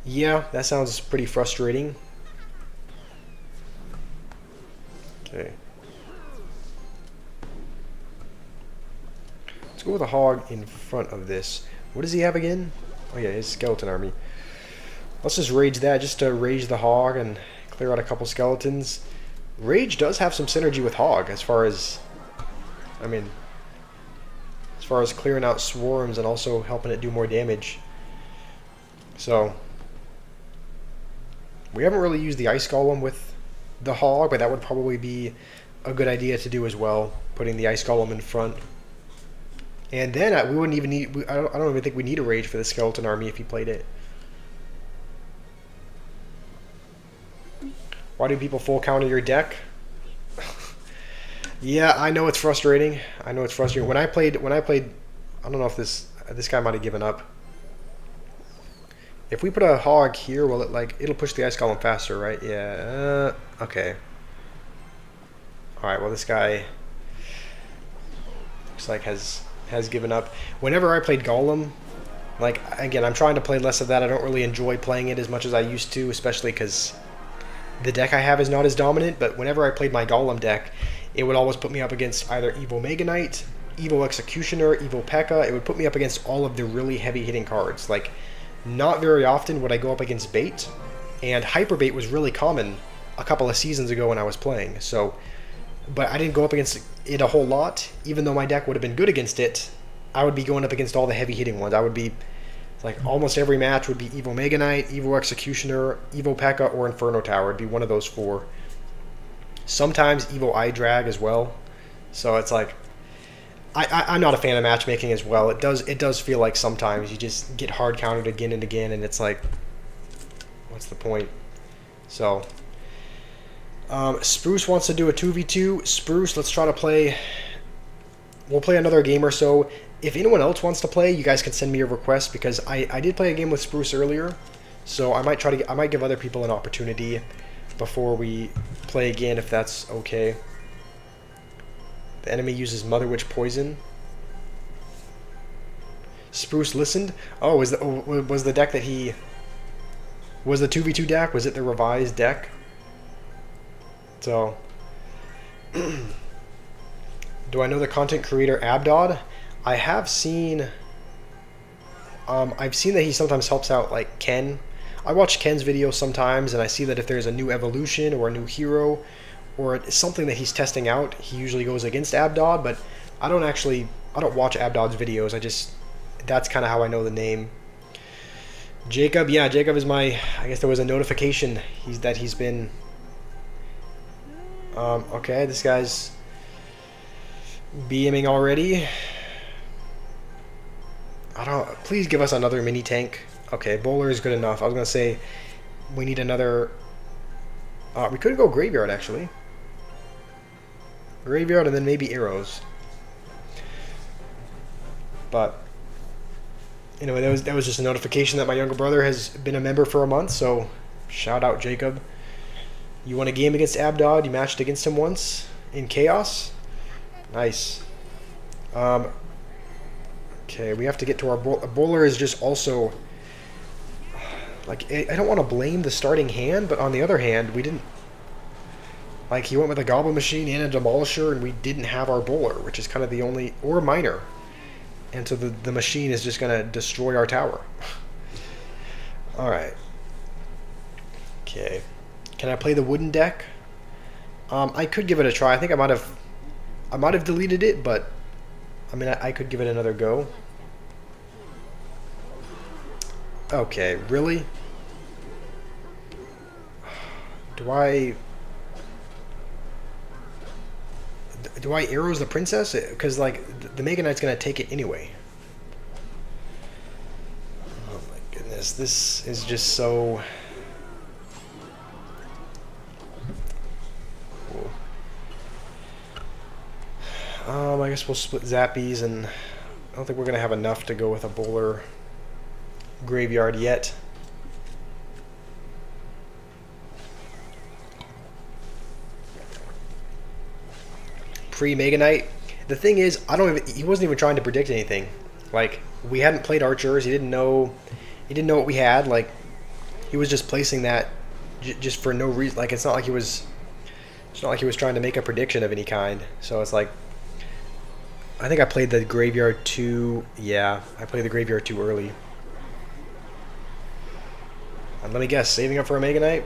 Yeah, that sounds pretty frustrating. Okay. Let's go with a Hog in front of this. What does he have again? Oh yeah, his Skeleton Army. Let's just rage that, just to rage the Hog and clear out a couple skeletons. Rage does have some synergy with Hog as far as, I mean, as far as clearing out swarms and also helping it do more damage. So, we haven't really used the Ice Golem with the Hog, but that would probably be a good idea to do as well, putting the Ice Golem in front. And then we wouldn't even need, I don't even think we need a Rage for the Skeleton Army if he played it. Why do people full counter your deck? Yeah, I know it's frustrating. I know it's frustrating. When I played, I don't know if this guy might have given up. If we put a Hog here, will it it'll push the Ice Golem faster, right? Yeah. Okay. All right. Well, this guy looks like has given up. Whenever I played Golem, again, I'm trying to play less of that. I don't really enjoy playing it as much as I used to, especially because the deck I have is not as dominant. But whenever I played my Golem deck, it would always put me up against either Evil Mega Knight, Evil Executioner, Evil P.E.K.K.A. It would put me up against all of the really heavy hitting cards. Not very often would I go up against Bait, and Hyper Bait was really common a couple of seasons ago when I was playing. So, but I didn't go up against it a whole lot. Even though my deck would have been good against it, I would be going up against all the heavy hitting ones. I would be almost every match would be Evil Mega Knight, Evil Executioner, Evil P.E.K.K.A. or Inferno Tower. It'd be one of those 4. Sometimes Evil Eye Drag as well. So it's I'm not a fan of matchmaking as well. It does feel like sometimes you just get hard countered again and again, and it's what's the point? So, Spruce wants to do a 2v2. Spruce, let's try to play. We'll play another game or so. If anyone else wants to play, you guys can send me a request, because I did play a game with Spruce earlier, so I might give other people an opportunity before we play again, if that's okay. The enemy uses Mother Witch Poison. Spruce listened. Oh, was the deck that he was the 2v2 deck? Was it the revised deck? So, do I know the content creator Abdod? I have seen. I've seen that he sometimes helps out Ken. I watch Ken's videos sometimes, and I see that if there's a new evolution or a new hero, or something that he's testing out, he usually goes against Abdod, but I don't watch Abdod's videos. That's kind of how I know the name. Jacob, yeah, Jacob is I guess there was a notification that he's been, okay, this guy's BMing already. Please give us another mini tank. Okay, Bowler is good enough. I was going to say, we need another, we could go Graveyard, actually. Graveyard and then maybe Arrows. But anyway, that was just a notification that my younger brother has been a member for a month, so shout out Jacob. You won a game against Abdod, you matched against him once in Chaos. Nice. Okay, we have to get to our Bowler is just also Like, I don't want to blame the starting hand, but on the other hand, we didn't... Like, he went with a Goblin Machine and a Demolisher, and we didn't have our Bowler, which is kind of the only... Or Miner. And so the machine is just going to destroy our tower. Alright. Okay. Can I play the wooden deck? I could give it a try. I think I might have deleted it, but... I mean, I could give it another go. Okay, really? Do I arrows the princess? Because, like, the Mega Knight's going to take it anyway. Oh my goodness, this is just so... I guess we'll split Zappies, and I don't think we're going to have enough to go with a Bowler graveyard yet. Pre-Mega Knight. The thing is, he wasn't even trying to predict anything. Like, we hadn't played Archers, he didn't know what we had. Like, he was just placing that just for no reason. Like, it's not like he was trying to make a prediction of any kind. So it's like, I think I played the graveyard too... Yeah, I played the graveyard too early. And let me guess, saving up for a Mega Knight?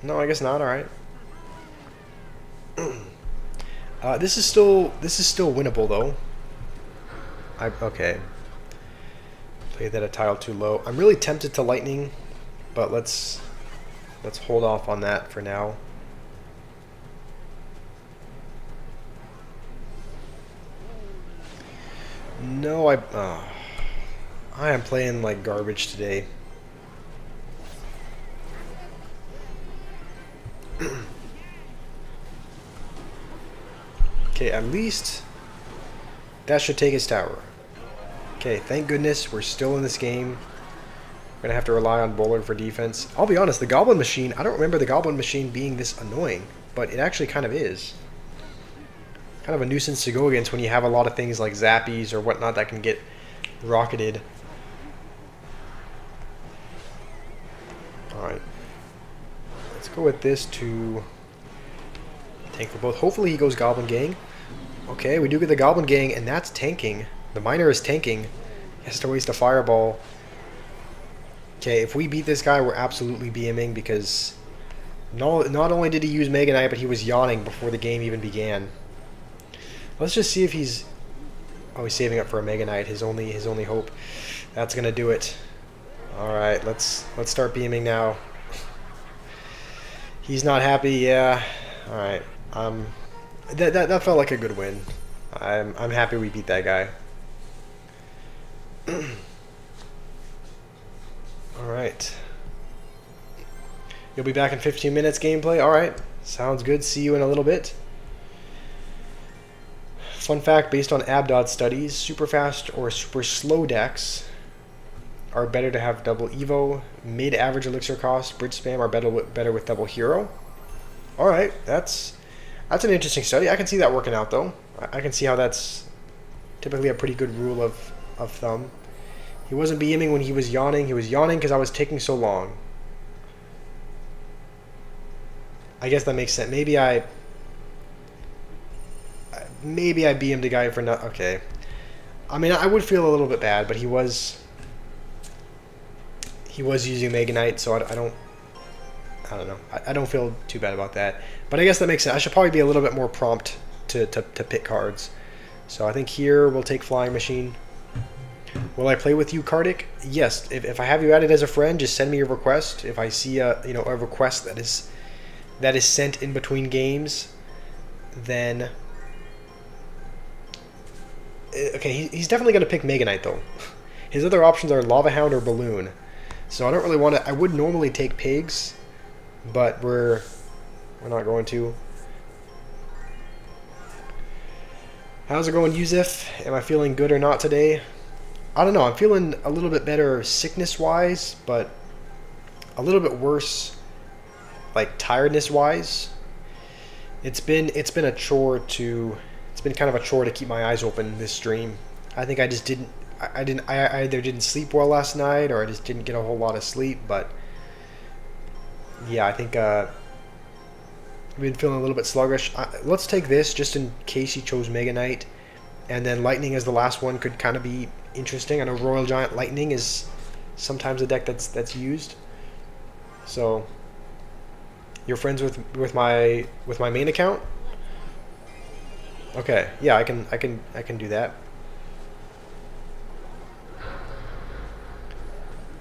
No, I guess not, alright. This is still winnable, though. Okay. Played that a tile too low. I'm really tempted to Lightning, but let's hold off on that for now. No, I am playing like garbage today. Okay, at least that should take his tower. Okay, thank goodness we're still in this game. We're gonna have to rely on Bowler for defense. I'll be honest, the Goblin Machine, I don't remember the Goblin Machine being this annoying, but it actually kind of is. Kind of a nuisance to go against when you have a lot of things like Zappies or whatnot that can get rocketed. Alright. Let's go with this to tank for both. Hopefully he goes Goblin Gang. Okay, we do get the Goblin Gang, and that's tanking. The Miner is tanking. He has to waste a Fireball. Okay, if we beat this guy, we're absolutely BMing, because not only did he use Mega Knight, but he was yawning before the game even began. Let's just see if he's... Oh, he's saving up for a Mega Knight. His only hope. That's gonna do it. All right, let's start beaming now. He's not happy. Yeah. All right. That felt like a good win. I'm happy we beat that guy. All right. You'll be back in 15 minutes gameplay. All right. Sounds good. See you in a little bit. Fun fact, based on Abdot studies, super fast or super slow decks are better to have double Evo. Mid-average elixir cost, bridge spam are better with double hero. Alright, that's an interesting study. I can see that working out, though. I can see how that's typically a pretty good rule of thumb. He wasn't BMing when he was yawning. He was yawning because I was taking so long. I guess that makes sense. Maybe I BM'd a guy for not... Okay. I mean, I would feel a little bit bad, but he was using Mega Knight, so I don't know. I don't feel too bad about that. But I guess that makes sense. I should probably be a little bit more prompt to pick cards. So I think here we'll take Flying Machine. Will I play with you, Kardik? Yes. If I have you added as a friend, just send me your request. If I see a request that is sent in between games, then... Okay, he's definitely going to pick Mega Knight, though. His other options are Lava Hound or Balloon. So I don't really want to... I would normally take Pigs, but we're not going to. How's it going, Yusuf? Am I feeling good or not today? I don't know. I'm feeling a little bit better sickness-wise, but a little bit worse, like, tiredness-wise. It's been a chore to... It's been kind of a chore to keep my eyes open this stream. I think I just didn't... I either didn't sleep well last night or I just didn't get a whole lot of sleep. But yeah, I think I've been feeling a little bit sluggish. Let's take this just in case he chose Mega Knight, and then Lightning as the last one could kind of be interesting. I know Royal Giant Lightning is sometimes a deck that's used. So you're friends with my main account? Okay, yeah, I can do that.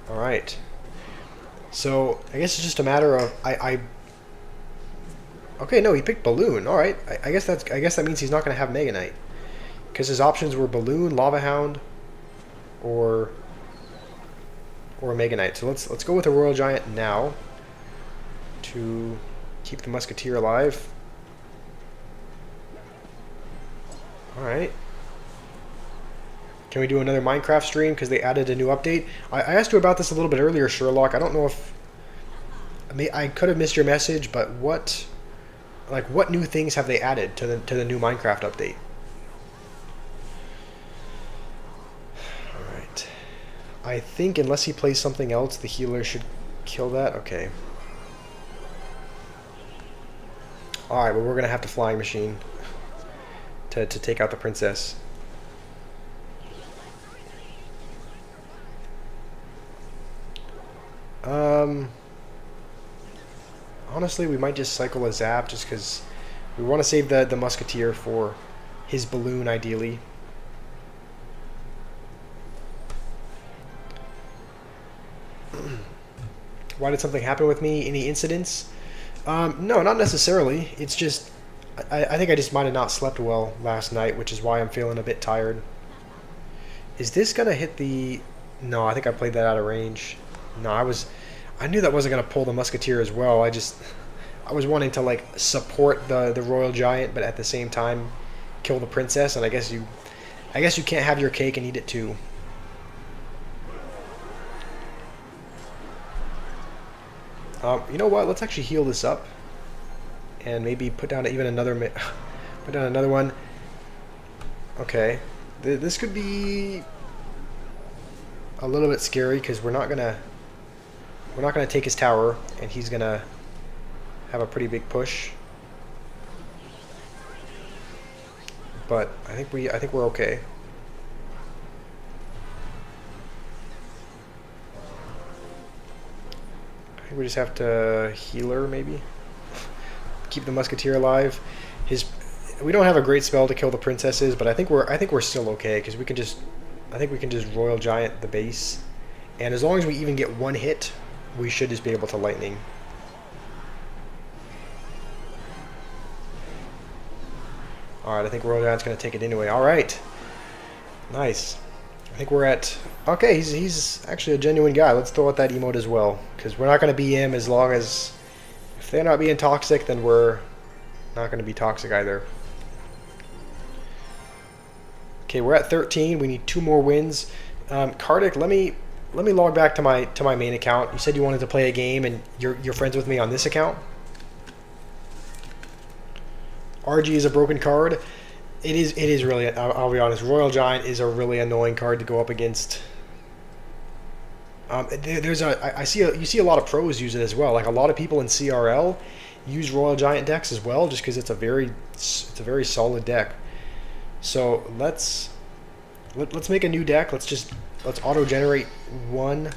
All right. So I guess it's just a matter of I okay, no, he picked Balloon. All right, I guess that means he's not going to have Mega Knight because his options were Balloon, Lava Hound, or Mega Knight. So let's go with a Royal Giant now to keep the Musketeer alive. All right. Can we do another Minecraft stream because they added a new update? I asked you about this a little bit earlier, Sherlock. I don't know if I could have missed your message, but what new things have they added to the new Minecraft update? All right. I think unless he plays something else, the healer should kill that. Okay. All right, well we're gonna have to Flying Machine to take out the princess. Honestly, we might just cycle a Zap just because we want to save the Musketeer for his Balloon, ideally. Why did something happen with me? Any incidents? No, not necessarily. It's just, I think I just might have not slept well last night, which is why I'm feeling a bit tired. Is this going to hit the... No, I think I played that out of range. No, I knew that wasn't going to pull the Musketeer as well. I was wanting to like support the Royal Giant, but at the same time kill the princess, and I guess you can't have your cake and eat it too. You know what? Let's actually heal this up, and maybe put down even another put down another one. Okay, this could be a little bit scary because we're not gonna take his tower, and he's gonna have a pretty big push. But I think we're okay. I think we just have to healer maybe. Keep the Musketeer alive. We don't have a great spell to kill the princesses, but I think we're still okay because we can just Royal Giant the base, and as long as we even get one hit, we should just be able to Lightning. Alright, I think Royal Giant's going to take it anyway. Alright. Nice. I think we're at... Okay, he's actually a genuine guy. Let's throw out that emote as well, because we're not going to be him as long as... If they're not being toxic, then we're not going to be toxic either. Okay, we're at 13. We need 2 more wins. Kardik, let me log back to my main account. You said you wanted to play a game, and you're friends with me on this account. RG is a broken card. It is really. I'll be honest. Royal Giant is a really annoying card to go up against. You see a lot of pros use it as well. Like a lot of people in CRL use Royal Giant decks as well, just because it's a very solid deck. So let's make a new deck. Let's auto generate one.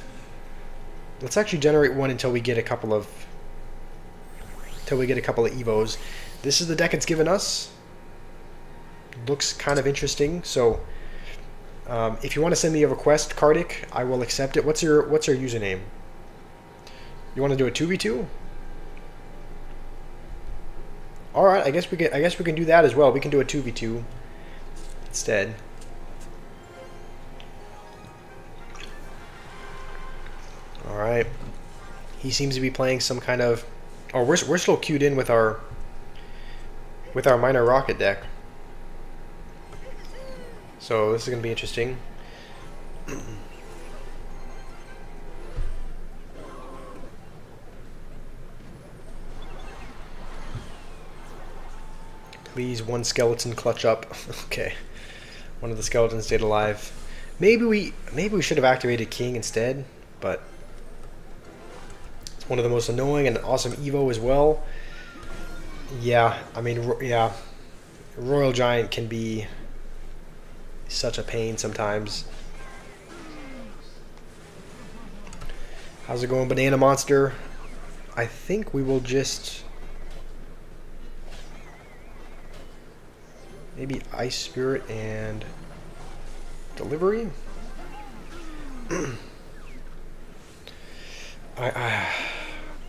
Let's actually generate one until we get a couple of evos. This is the deck it's given us. Looks kind of interesting. So if you want to send me a request, Kardik, I will accept it. What's your username? You want to do a 2v2? All right, I guess we can do that as well. We can do a 2v2 instead. All right. He seems to be playing some kind of... Oh, we're still queued in with our Minor Rocket deck. So this is going to be interesting. Please, one skeleton clutch up. Okay. One of the skeletons stayed alive. Maybe we should have activated King instead, but it's one of the most annoying and awesome Evo as well. Yeah, I mean, yeah, Royal Giant can be such a pain sometimes. How's it going, Banana Monster? I think we will just maybe Ice Spirit and Delivery.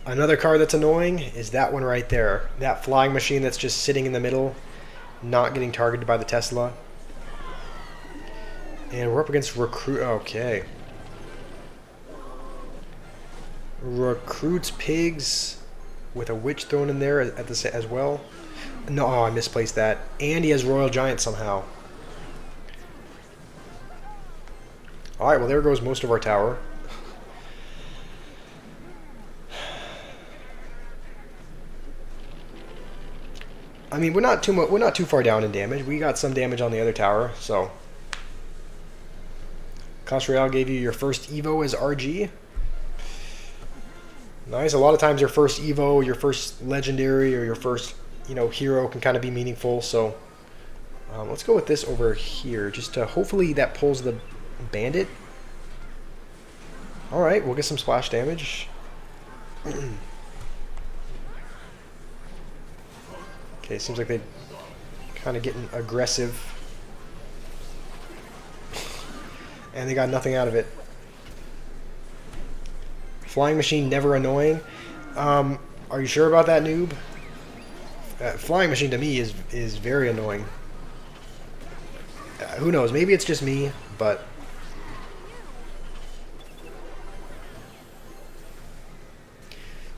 Another card that's annoying is that one right there. That flying machine that's just sitting in the middle, not getting targeted by the Tesla. And we're up against Recruit. Okay. Recruits Pigs with a Witch thrown in there at the as well. No, oh, I misplaced that. And he has Royal Giant somehow. Alright, well there goes most of our tower. I mean, we're not too far down in damage. We got some damage on the other tower, so Clash Royale gave you your first Evo as RG. Nice. A lot of times your first Evo, your first legendary, or your first, hero can kind of be meaningful. So let's go with this over here, just to hopefully that pulls the bandit. All right, we'll get some splash damage. Okay, seems like they're kind of getting aggressive, and they got nothing out of it. Flying machine never annoying. Are you sure about that, noob? Flying machine to me is very annoying. Who knows? Maybe it's just me, but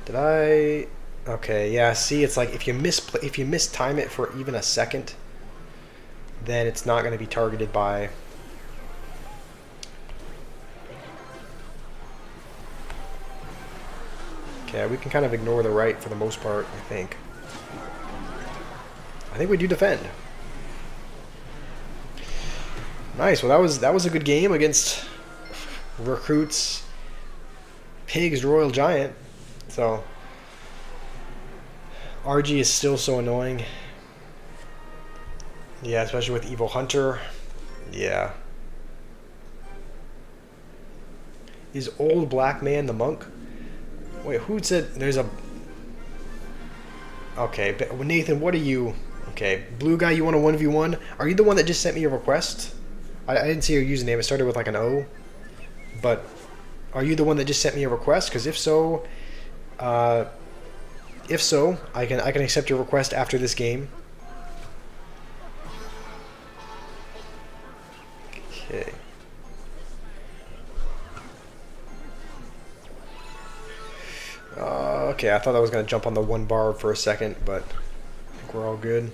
did I? Okay, yeah. See, it's like if you mistime it for even a second, then it's not going to be targeted by. Okay, we can kind of ignore the right for the most part, I think. I think we do defend. Nice. Well, that was a good game against Recruits Pigs Royal Giant. So RG is still so annoying. Yeah, especially with Evil Hunter. Yeah. Is Old Black Man the monk? Wait, who said there's a... Okay, Nathan, what are you... Okay, blue guy, you want a 1v1? Are you the one that just sent me a request? I didn't see your username. It started with like an O. But are you the one that just sent me a request? Because if so, I can accept your request after this game. Okay. Okay, I thought I was going to jump on the one bar for a second, but I think we're all good.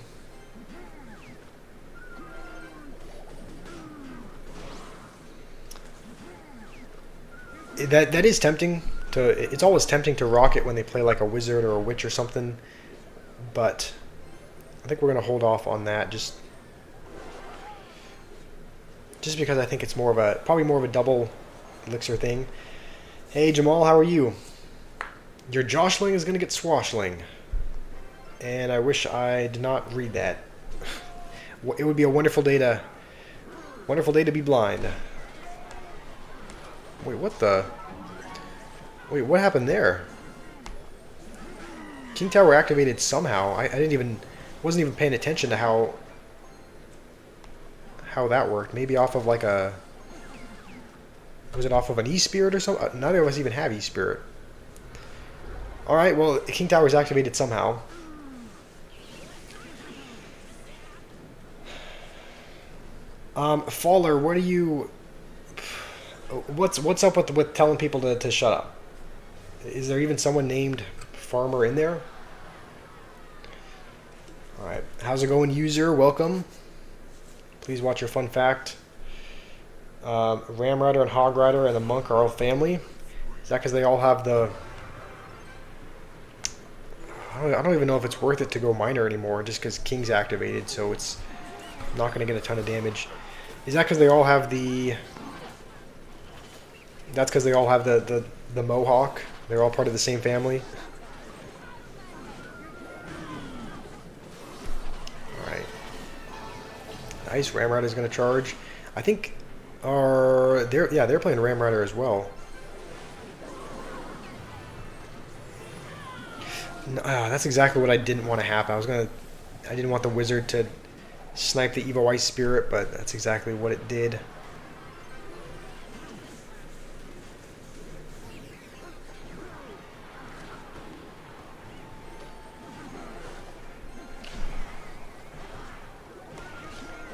That is tempting to. It's always tempting to rock it when they play like a wizard or a witch or something, but I think we're going to hold off on that just because I think it's probably more of a double elixir thing. Hey Jamal, how are you? Your joshling is going to get swashling. And I wish I did not read that. It would be a wonderful day to be blind. Wait, what the? Wait, what happened there? King Tower activated somehow. I wasn't even paying attention to how that worked. Maybe off of like a... Was it off of an E-Spirit or something? Neither of us even have E-Spirit. Alright, well, King Tower is activated somehow. Faller, what are you... What's up with telling people to shut up? Is there even someone named Farmer in there? Alright, how's it going, user? Welcome. Please watch your fun fact. Ram Rider and Hog Rider and the Monk are all family. Is that because they all have the... I don't even know if it's worth it to go Miner anymore, just because King's activated, so it's not going to get a ton of damage. Is that because they all have the That's because they all have the mohawk. They're all part of the same family. Alright. Nice, Ram Rider's gonna charge. I think they're playing Ram Rider as well. That's exactly what I didn't want to happen. I didn't want the wizard to snipe the Evo Ice Spirit, but that's exactly what it did.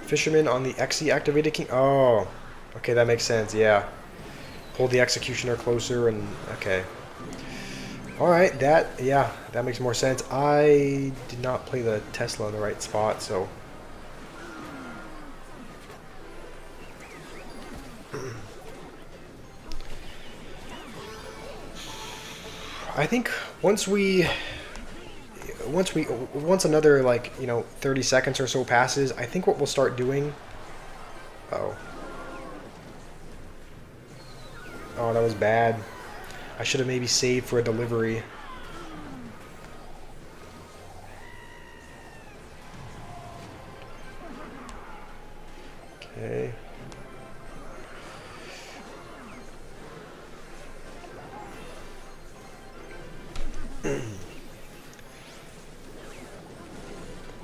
Fisherman on the Xe activated king. Oh, okay, that makes sense. Yeah, pull the executioner closer, and okay. All right, that makes more sense. I did not play the Tesla in the right spot, so. I think once another, like, 30 seconds or so passes, I think what we'll start doing. Oh, that was bad. I should have maybe saved for a delivery. Okay.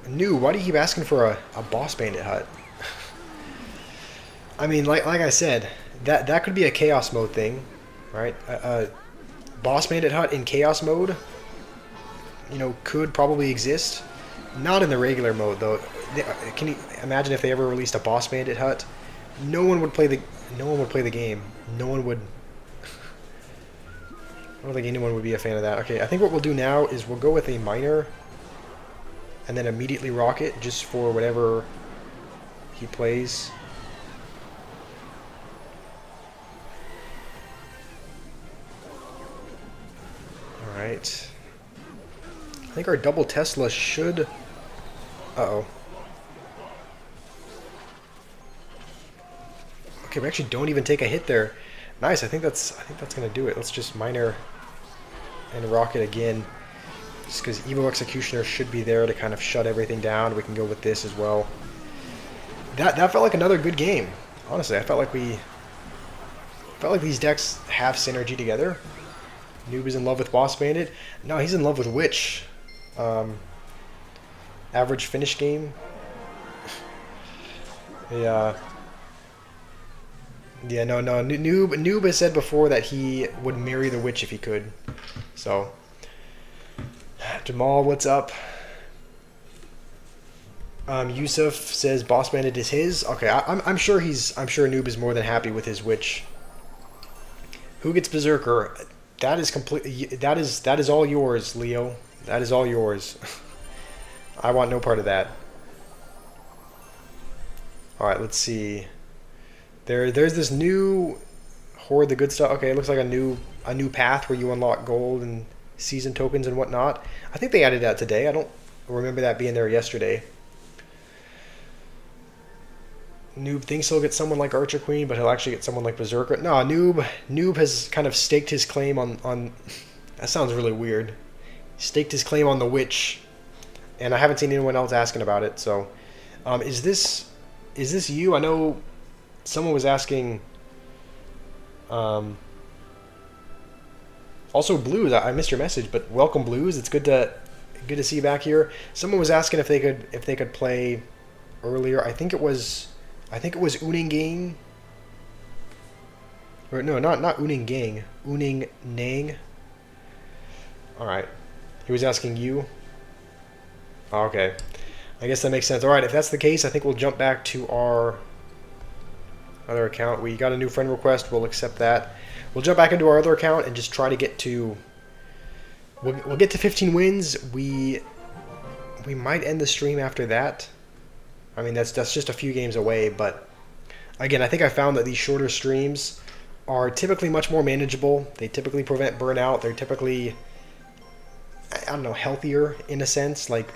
New, why do you keep asking for a boss bandit hut? I mean, like I said, that could be a chaos mode thing, right? Boss bandit hut in chaos mode, could probably exist. Not in the regular mode though. Can you imagine if they ever released a boss bandit hut? No one would play the game. No one would. I don't think anyone would be a fan of that. Okay, I think what we'll do now is we'll go with a miner and then immediately rocket just for whatever he plays. Alright. I think our double Tesla should... Uh-oh. Okay, we actually don't even take a hit there. Nice, I think that's gonna do it. Let's just miner and rocket again. Just because Evo Executioner should be there to kind of shut everything down. We can go with this as well. That felt like another good game. Honestly, I felt like these decks have synergy together. Noob is in love with Boss Bandit. No, he's in love with Witch. Average finish game. Yeah. Yeah, no. Noob has said before that he would marry the Witch if he could. So, Jamal, what's up? Yusuf says Boss Bandit is his. Okay, I'm sure Noob is more than happy with his Witch. Who gets Berserker? That is completely. That is all yours, Leo. That is all yours. I want no part of that. All right, let's see. There's this new hoard the good stuff. Okay, it looks like a new path where you unlock gold and season tokens and whatnot. I think they added that today. I don't remember that being there yesterday. Noob thinks he'll get someone like Archer Queen, but he'll actually get someone like Berserker. No, Noob has kind of staked his claim on that sounds really weird. Staked his claim on the Witch, and I haven't seen anyone else asking about it. So, is this you? I know someone was asking. Also, Blues. I missed your message, but welcome, Blues. It's good to see you back here. Someone was asking if they could play earlier. I think it was Uning Gang. Or no, not Uning Gang. Uning Nang. Alright. He was asking you. Oh, okay. I guess that makes sense. Alright, if that's the case, I think we'll jump back to our other account. We got a new friend request. We'll accept that. We'll jump back into our other account and just try to get to... We'll get to 15 wins. We might end the stream after that. I mean, that's just a few games away, but again, I think I found that these shorter streams are typically much more manageable. They typically prevent burnout. They're typically, I don't know, healthier in a sense. Like,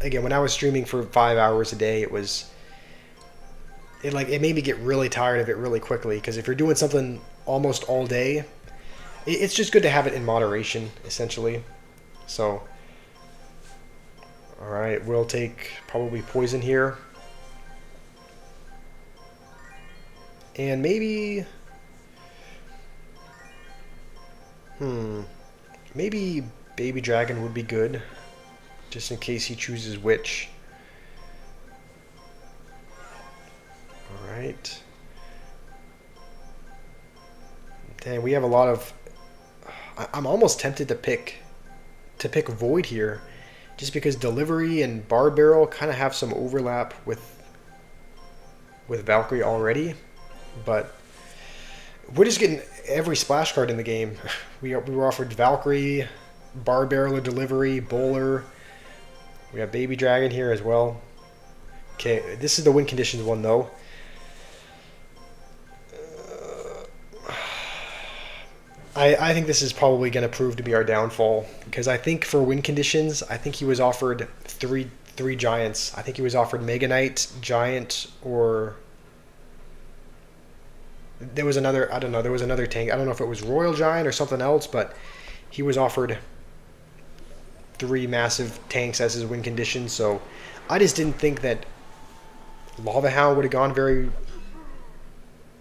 again, when I was streaming for 5 hours a day, it made me get really tired of it really quickly, because if you're doing something almost all day. It's just good to have it in moderation, essentially. So, all right, we'll take probably poison here. And maybe... Maybe Baby Dragon would be good, just in case he chooses Witch. Alright. Dang, we have a lot of... I'm almost tempted to pick Void here, just because Delivery and Bar Barrel kind of have some overlap with Valkyrie already, but we're just getting every splash card in the game. We were offered Valkyrie, Bar Barrel or Delivery, Bowler. We got Baby Dragon here as well. Okay, this is the win conditions one though. I think this is probably going to prove to be our downfall, because I think for win conditions, I think he was offered three giants. I think he was offered Mega Knight, Giant, or there was another, I don't know, there was another tank. I don't know if it was Royal Giant or something else, but he was offered 3 massive tanks as his win condition. So I just didn't think that Lava Hound would have gone very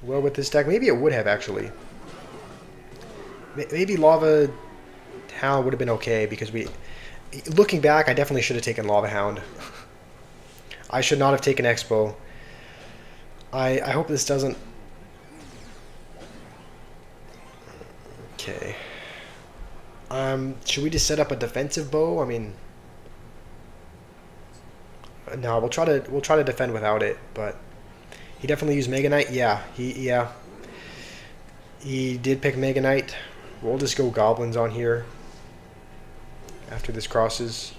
well with this deck. Maybe it would have, actually. Maybe Lava Hound would have been okay, because looking back, I definitely should have taken Lava Hound. I should not have taken Expo. I hope this doesn't... Okay. Should we just set up a defensive bow? I mean, no, we'll try to defend without it. But he definitely used Mega Knight. Yeah, he did pick Mega Knight. We'll just go Goblins on here after this crosses.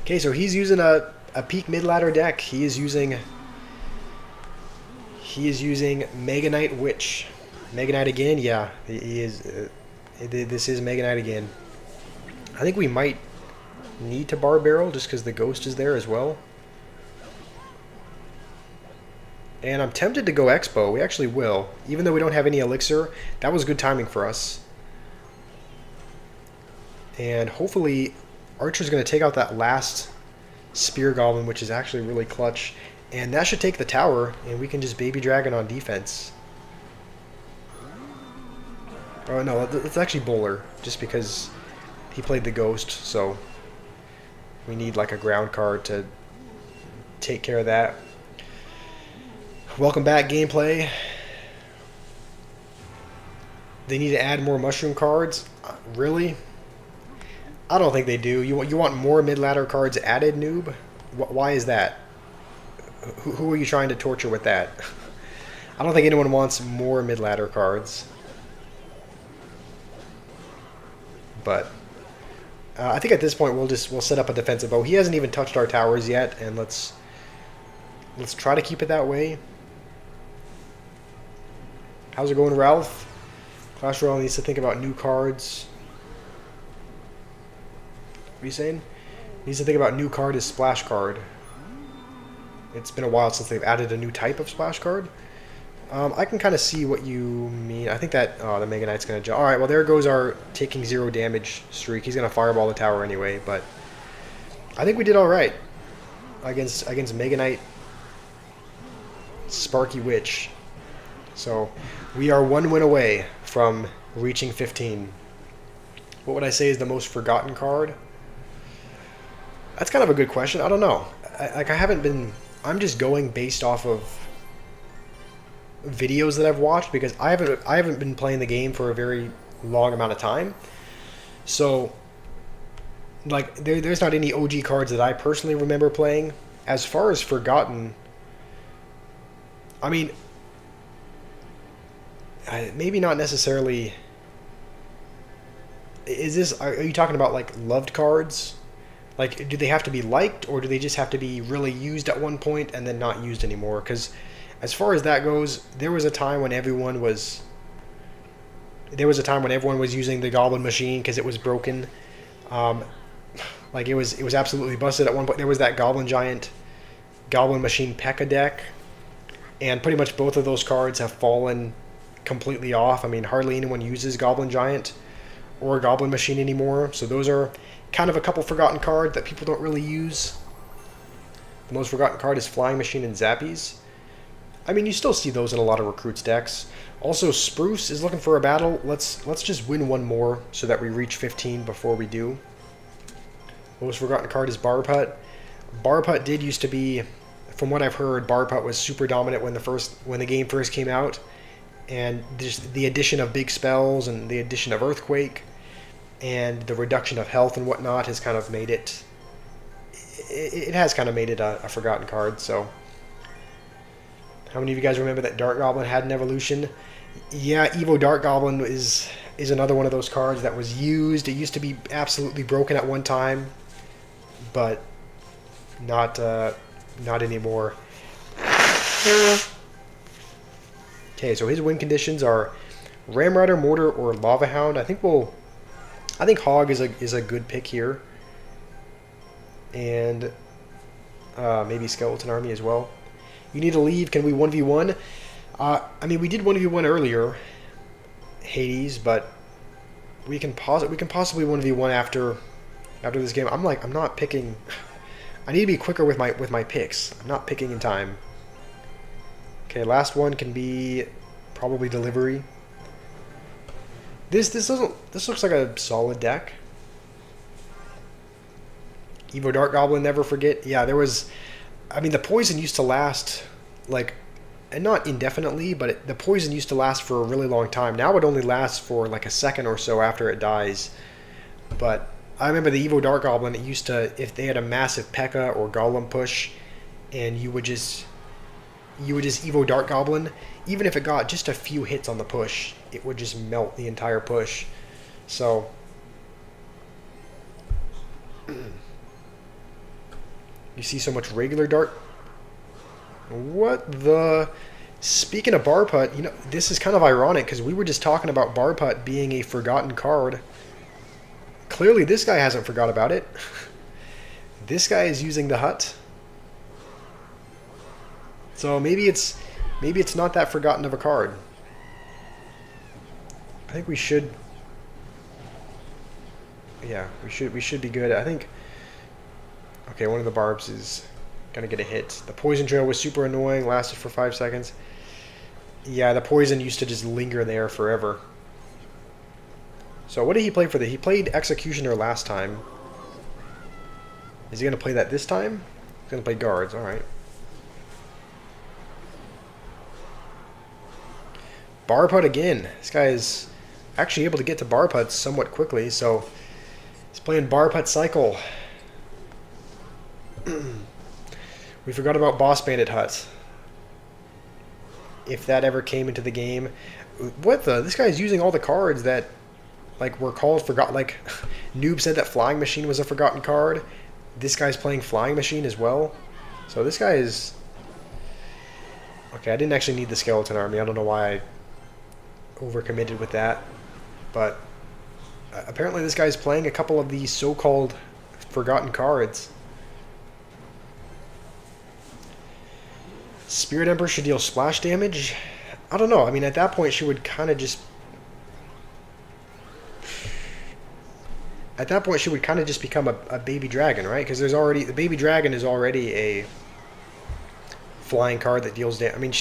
Okay, so he's using a peak mid ladder deck. He is using Mega Knight Witch. Mega Knight again? Yeah, he is. This is Mega Knight again. I think we might need to Bar Barrel just because the Ghost is there as well. And I'm tempted to go Expo. We actually will. Even though we don't have any Elixir, that was good timing for us. And hopefully Archer's going to take out that last Spear Goblin, which is actually really clutch. And that should take the tower, and we can just Baby Dragon on defense. Oh no, it's actually Bowler, just because he played the Ghost, so we need like a ground card to take care of that. Welcome back, gameplay. They need to add more mushroom cards? Really? I don't think they do. You want more mid-ladder cards added, noob? Why is that? Who are you trying to torture with that? I don't think anyone wants more mid-ladder cards. But I think at this point we'll set up a defensive bow. He hasn't even touched our towers yet, and let's try to keep it that way. How's it going, Ralph? Clash Royale needs to think about new cards. What are you saying? Needs to think about new card as splash card. It's been a while since they've added a new type of splash card. I can kind of see what you mean. I think that the Mega Knight's going to jump. Alright, well there goes our taking 0 damage streak. He's going to fireball the tower anyway, but I think we did alright against Mega Knight Sparky Witch. So we are 1 win away from reaching 15. What would I say is the most forgotten card? That's kind of a good question. I don't know. I'm just going based off of videos that I've watched, because I haven't been playing the game for a very long amount of time. So like there's not any OG cards that I personally remember playing. As far as forgotten, I mean, maybe not necessarily. Are you talking about like loved cards? Like, do they have to be liked, or do they just have to be really used at one point and then not used anymore? Because as far as that goes, there was a time when everyone was using the Goblin Machine because it was broken. Like it was absolutely busted at one point. There was that Goblin Giant, Goblin Machine P.E.K.K.A deck and pretty much both of those cards have fallen completely off. I mean, hardly anyone uses Goblin Giant or Goblin Machine anymore, so those are kind of a couple forgotten cards that people don't really use. The most forgotten card is Flying Machine and Zappies. I mean, you still see those in a lot of recruits decks. Also, Spruce is looking for a battle. Let's just win one more so that we reach 15 before we do. Most forgotten card is Barput. Barput did used to be, from what I've heard, Barput was super dominant when the game first came out, and just the addition of big spells and the addition of Earthquake and the reduction of health and whatnot has kind of made it. It has kind of made it a forgotten card. So, how many of you guys remember that Dark Goblin had an evolution? Yeah, Evo Dark Goblin is another one of those cards that was used. It used to be absolutely broken at one time, but not anymore. Okay, so his win conditions are Ramrider, Mortar, or Lava Hound. I think Hog is a good pick here, and maybe Skeleton Army as well. You need to leave. Can we 1v1? I mean, we did 1v1 earlier, Hades, but we can possibly 1v1 after this game. I'm not picking. I need to be quicker with my picks. I'm not picking in time. Okay, last one can be probably Delivery. This looks like a solid deck. Evo Dark Goblin, never forget. Yeah, there was. I mean, the poison used to last like, and not indefinitely, but the poison used to last for a really long time. Now it only lasts for like a second or so after it dies. But I remember the Evo Dark Goblin. It used to, if they had a massive P.E.K.K.A. or Golem push, and you would just Evo Dark Goblin, even if it got just a few hits on the push, it would just melt the entire push. So you see so much regular Dark. What the? Speaking of Barput, you know, this is kind of ironic because we were just talking about Barput being a forgotten card. Clearly this guy hasn't forgot about it. This guy is using the hut. So maybe it's not that forgotten of a card. I think we should. Yeah, we should be good. I think. Okay, one of the barbs is gonna get a hit. The poison trail was super annoying. Lasted for 5 seconds. Yeah, the poison used to just linger there forever. So what did he play for He played Executioner last time. Is he gonna play that this time? He's gonna play guards. All right. Barput again. This guy is actually able to get to Barput somewhat quickly, so he's playing Barput Cycle. We forgot about Boss Bandit Hut. If that ever came into the game. What the? This guy's using all the cards that like were called forgot. Like Noob said that Flying Machine was a forgotten card. This guy's playing Flying Machine as well. So this guy is... Okay, I didn't actually need the Skeleton Army. I don't know why I overcommitted with that. But apparently this guy's playing a couple of these so-called forgotten cards. Spirit Emperor should deal splash damage. I don't know. I mean, at that point, she would kind of just... At that point, she would kind of just become a baby dragon, right? Because there's already... The baby dragon is already a flying card that deals damage. I mean,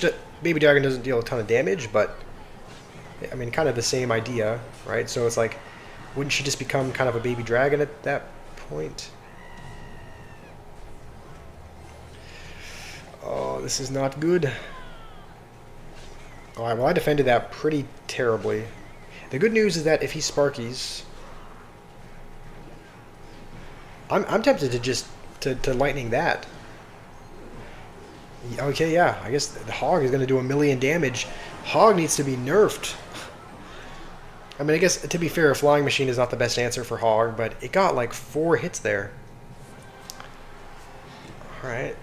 baby dragon doesn't deal a ton of damage, but... I mean, kind of the same idea, right? So it's like... Wouldn't she just become kind of a baby dragon at that point? Oh, this is not good. Alright, well I defended that pretty terribly. The good news is that if he Sparkies... I'm tempted to just... to lightning that. Okay, yeah. I guess the Hog is going to do 1,000,000 damage. Hog needs to be nerfed. I mean, I guess, to be fair, Flying Machine is not the best answer for Hog, but it got like 4 hits there. Alright.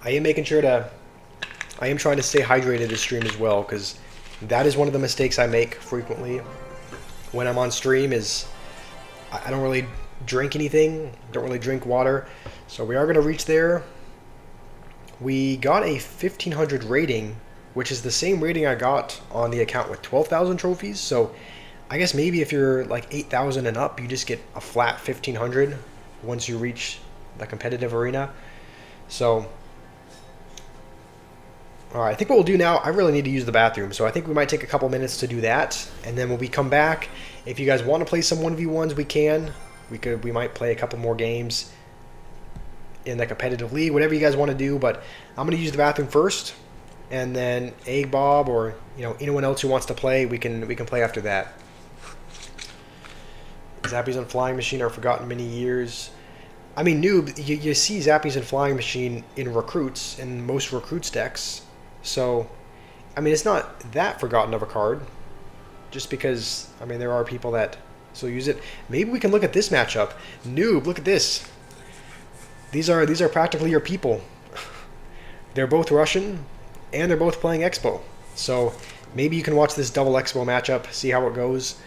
I am making sure to... I am trying to stay hydrated this stream as well, because that is one of the mistakes I make frequently when I'm on stream is I don't really drink anything. Don't really drink water. So we are going to reach there. We got a 1500 rating, which is the same rating I got on the account with 12,000 trophies. So I guess maybe if you're like 8,000 and up, you just get a flat 1500 once you reach the competitive arena. So, all right, I think what we'll do now, I really need to use the bathroom, so I think we might take a couple minutes to do that, and then when we come back, if you guys want to play some 1v1s, we can. We might play a couple more games in the competitive league, whatever you guys want to do, but I'm going to use the bathroom first, and then Egg Bob or anyone else who wants to play, we can play after that. Zappies and Flying Machine are forgotten many years. I mean, noob, you see Zappies and Flying Machine in recruits, in most recruits decks. So, I mean, it's not that forgotten of a card. Just because, I mean, there are people that still use it. Maybe we can look at this matchup. Noob, look at this. These are practically your people. They're both Russian, and they're both playing Expo. So, maybe you can watch this double Expo matchup, see how it goes.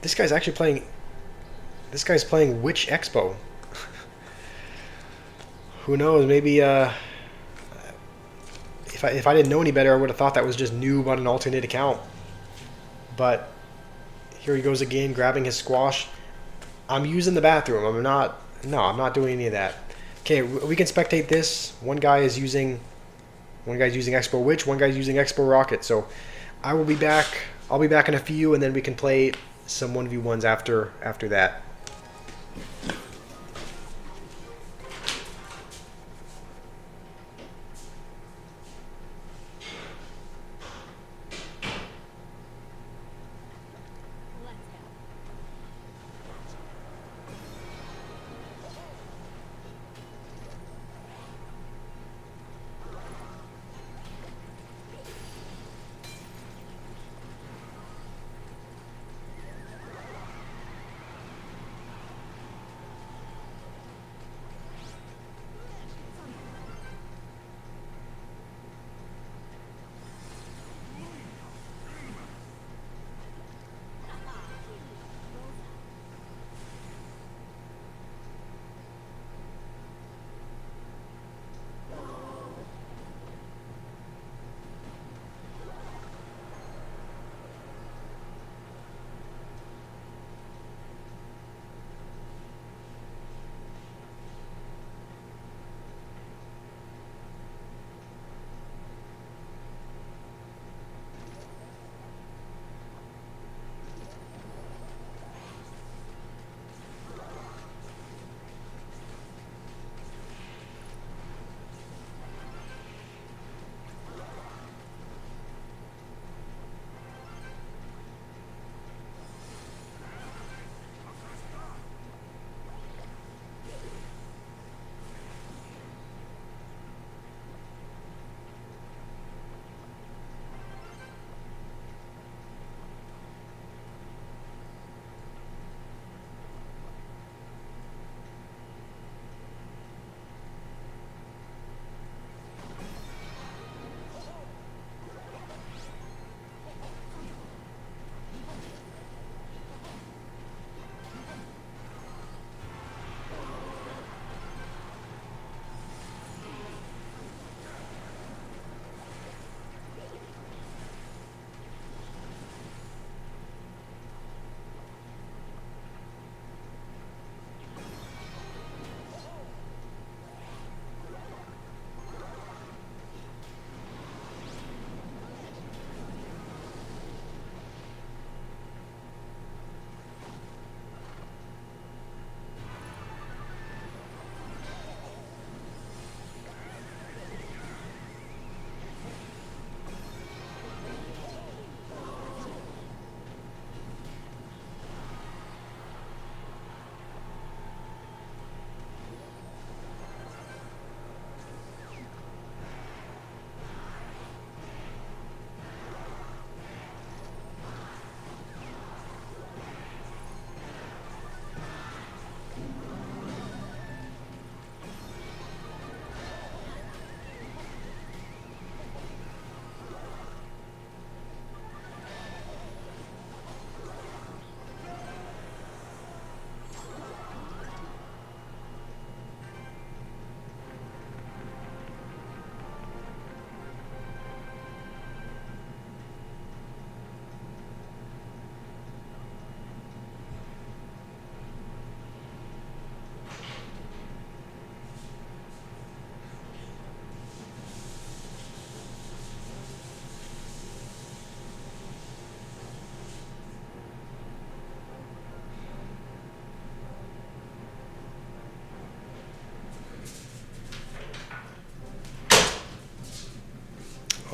This guy's actually playing... This guy's playing which Expo? Who knows? Maybe if I didn't know any better, I would have thought that was just noob on an alternate account. But here he goes again, grabbing his squash. I'm using the bathroom. I'm not doing any of that. Okay, we can spectate this. One guy's using Expo Witch. One guy's using Expo Rocket. So I will be back. I'll be back in a few, and then we can play some 1v1s after that.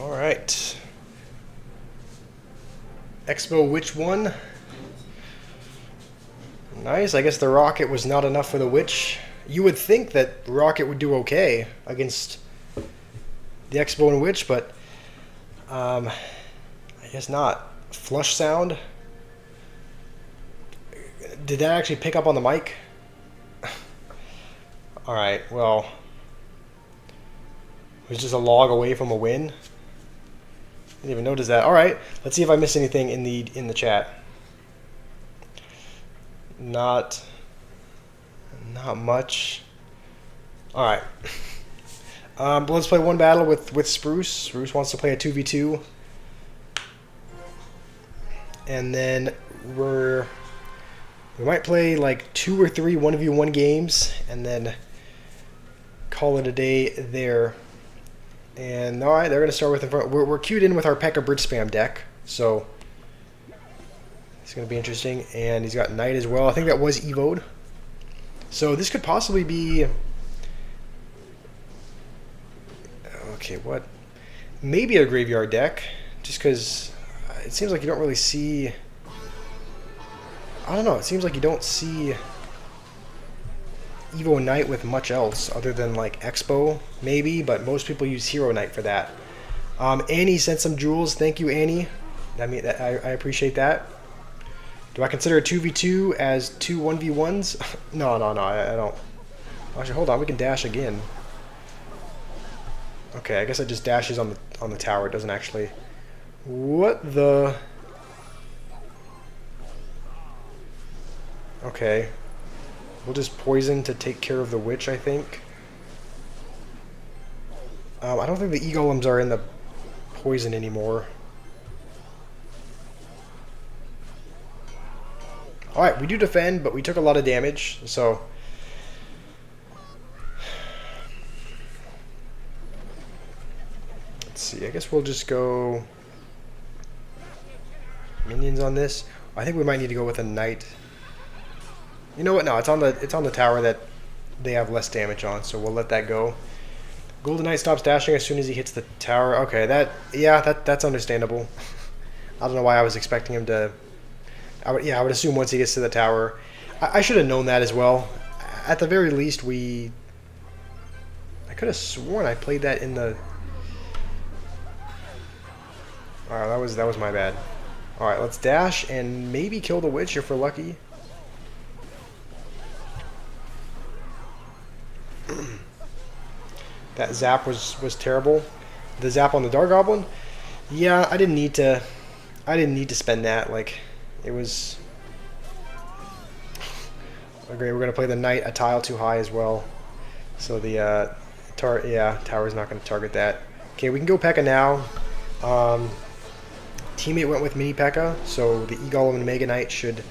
Alright. Expo, which one? Nice. I guess the rocket was not enough for the witch. You would think that the rocket would do okay against the Expo and witch, but I guess not. Flush sound. Did that actually pick up on the mic? Alright, well. It was just a log away from a win. Didn't even notice that. Alright, let's see if I missed anything in the chat. Not much. Alright. But let's play one battle with Spruce. Spruce wants to play a 2v2. And then we might play like 2 or 3 1v1 games and then call it a day there. And alright, they're going to start with we're queued in with our P.E.K.K.A. Bridge Spam deck, so it's going to be interesting. And he's got Knight as well. I think that was Evo'd. So this could possibly be... Okay, what? Maybe a graveyard deck, just because it seems like you don't really see... I don't know, it seems like you don't see Evo Knight with much else other than like Expo, maybe, but most people use Hero Knight for that. Annie sent some jewels. Thank you, Annie. I mean, I appreciate that. Do I consider a 2v2 as 2 1v1s? No, I don't. Actually, hold on, we can dash again. Okay, I guess it just dashes on the tower. It doesn't actually... What the... Okay. We'll just poison to take care of the witch, I think. I don't think the E-Golems are in the poison anymore. Alright, we do defend, but we took a lot of damage, so... Let's see, I guess we'll just go... Minions on this. I think we might need to go with a Knight. You know what? No, it's on the tower that they have less damage on, so we'll let that go. Golden Knight stops dashing as soon as he hits the tower. Okay, that's understandable. I don't know why I was expecting him to... I would assume once he gets to the tower. I should have known that as well. At the very least, I could have sworn I played that in the... Alright, that was my bad. Alright, let's dash and maybe kill the witch if we're lucky. That zap was terrible. The zap on the Dark Goblin? Yeah, I didn't need to spend that. Like, it was... Okay, we're going to play the Knight a tile too high as well. So the tower's not going to target that. Okay, we can go P.E.K.K.A. now. Teammate went with Mini P.E.K.K.A., so the E-Golem and Mega Knight shouldn't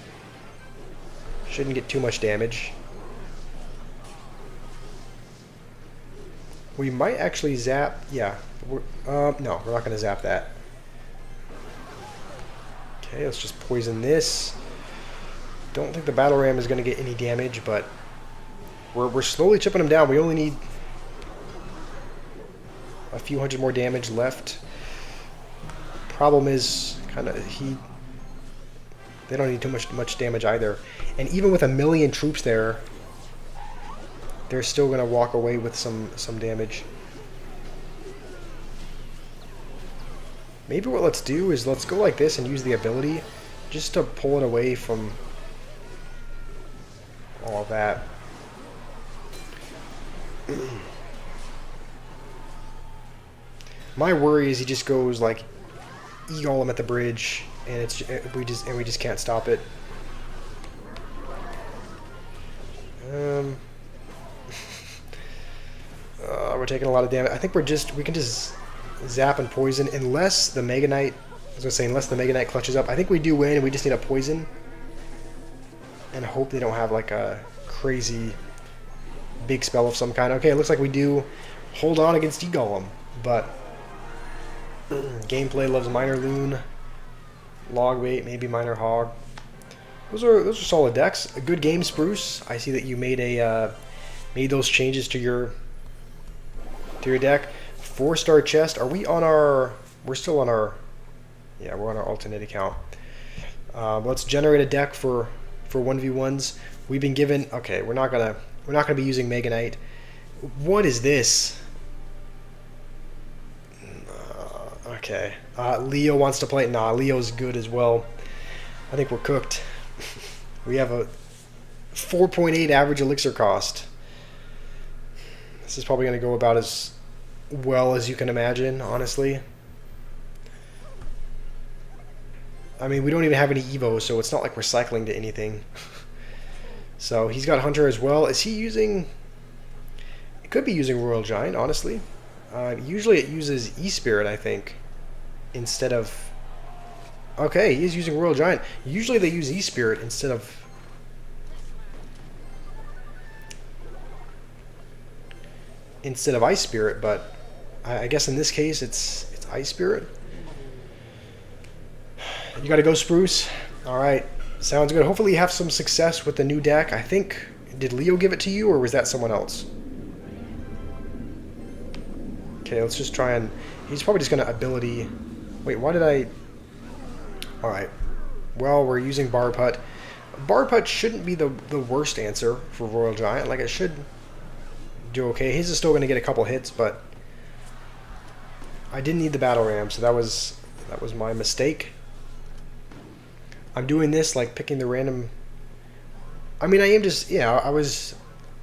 get too much damage. We might actually zap... Yeah. No, we're not going to zap that. Okay, let's just poison this. Don't think the Battle Ram is going to get any damage, but we're slowly chipping him down. We only need a few hundred more damage left. Problem is, they don't need too much damage either. And even with 1,000,000 troops there, they're still going to walk away with some damage. Maybe what let's do is let's go like this and use the ability just to pull it away from all that. My worry is he just goes like E-Golem at the bridge and we just can't stop it. We're taking a lot of damage. I think we can just zap and poison unless the Mega Knight, unless the Mega Knight clutches up. I think we do win and we just need a poison and hope they don't have like a crazy big spell of some kind. Okay, it looks like we do hold on against E-Golem, but gameplay loves Minor Loon, Log Bait, maybe Minor Hog. Those are solid decks. A good game, Spruce. I see that you made those changes to your deck. 4-star chest. Are we on our We're still on our, yeah, we're on our alternate account. Let's generate a deck for 1v1s. We've been given, okay, we're not gonna be using Mega Knight. What is this? Okay. Leo wants to play. Nah, Leo's good as well. I think we're cooked. We have a 4.8 average elixir cost. This is probably going to go about as well as you can imagine, honestly. I mean, we don't even have any Evo, so it's not like we're cycling to anything. So he's got Hunter as well. Is he using... It could be using Royal Giant, honestly. Usually it uses E-Spirit, I think, instead of... Okay, he is using Royal Giant. Usually they use E-Spirit instead of... Ice Spirit, but I guess in this case it's Ice Spirit. You gotta go, Spruce. Alright, sounds good. Hopefully you have some success with the new deck. I think... Did Leo give it to you, or was that someone else? Okay, let's just try and... He's probably just gonna ability... Wait, why did I... Alright. Well, we're using Bar Putt. Bar Putt shouldn't be the worst answer for Royal Giant. Like, it should do okay. His is still gonna get a couple hits, but... I didn't need the Battle Ram, so that was my mistake. I'm doing this, like, picking the random... I mean, I am just... Yeah,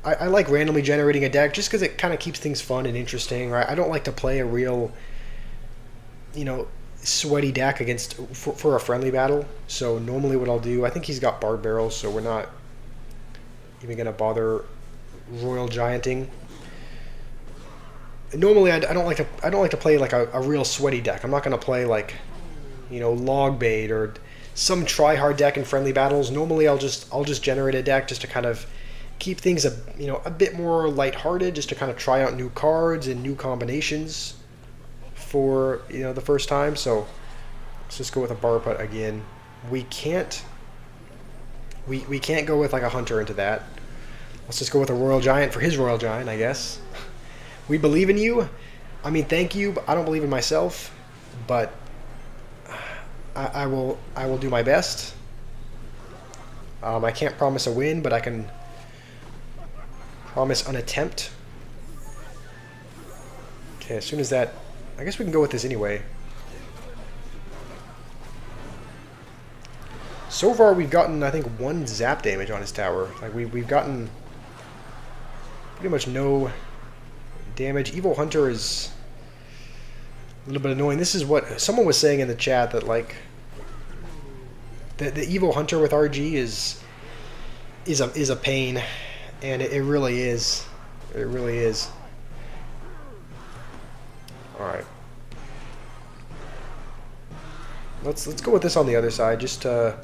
I like randomly generating a deck just because it kind of keeps things fun and interesting, right? I don't like to play a real, you know, sweaty deck against for a friendly battle. So normally what I'll do, I think he's got Bard Barrels, so we're not even going to bother Royal Gianting. Normally I don't like to play like a real sweaty deck. I'm not going to play like, you know, Log Bait or some try-hard deck in friendly battles. Normally I'll just generate a deck just to kind of keep things a bit more lighthearted, just to kind of try out new cards and new combinations for the first time. So let's just go with a Bar Putt again. We can't go with like a Hunter into that. Let's just go with a Royal Giant for his Royal Giant, I guess. We believe in you. I mean, thank you, but I don't believe in myself, but I will do my best. I can't promise a win, but I can promise an attempt. Okay, as soon as that... I guess we can go with this anyway. So far we've gotten, I think, 1 zap damage on his tower. Like, we've gotten pretty much no damage. Evil Hunter is a little bit annoying. This is what someone was saying in the chat, that, like, the Evil Hunter with RG is a pain. And it really is. It really is. Alright. Let's go with this on the other side, just to...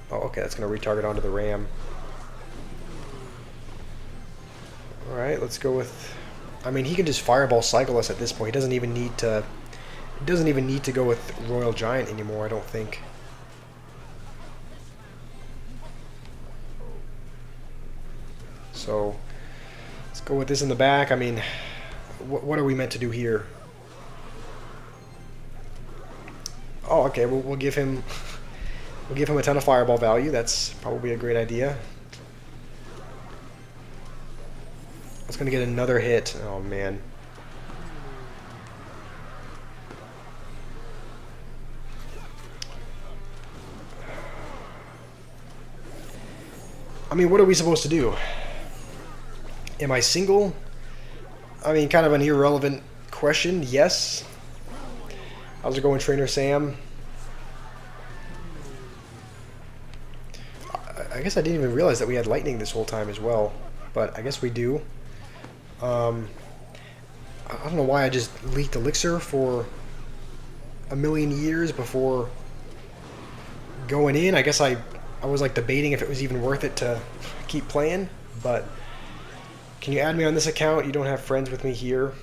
Oh, okay, that's going to retarget onto the Ram. Alright, let's go with... I mean, he can just Fireball cycle us at this point. He doesn't even need to... He doesn't even need to go with Royal Giant anymore, I don't think. So, let's go with this in the back. I mean, what are we meant to do here? Oh, okay. We'll give him a ton of Fireball value. That's probably a great idea. It's gonna get another hit. Oh man. I mean, what are we supposed to do? Am I single? I mean, kind of an irrelevant question. Yes. How's it going, Trainer Sam? I guess I didn't even realize that we had lightning this whole time as well, but I guess we do. I don't know why I just leaked Elixir for a million years before going in. I guess I was like debating if it was even worth it to keep playing, but can you add me on this account? You don't have friends with me here.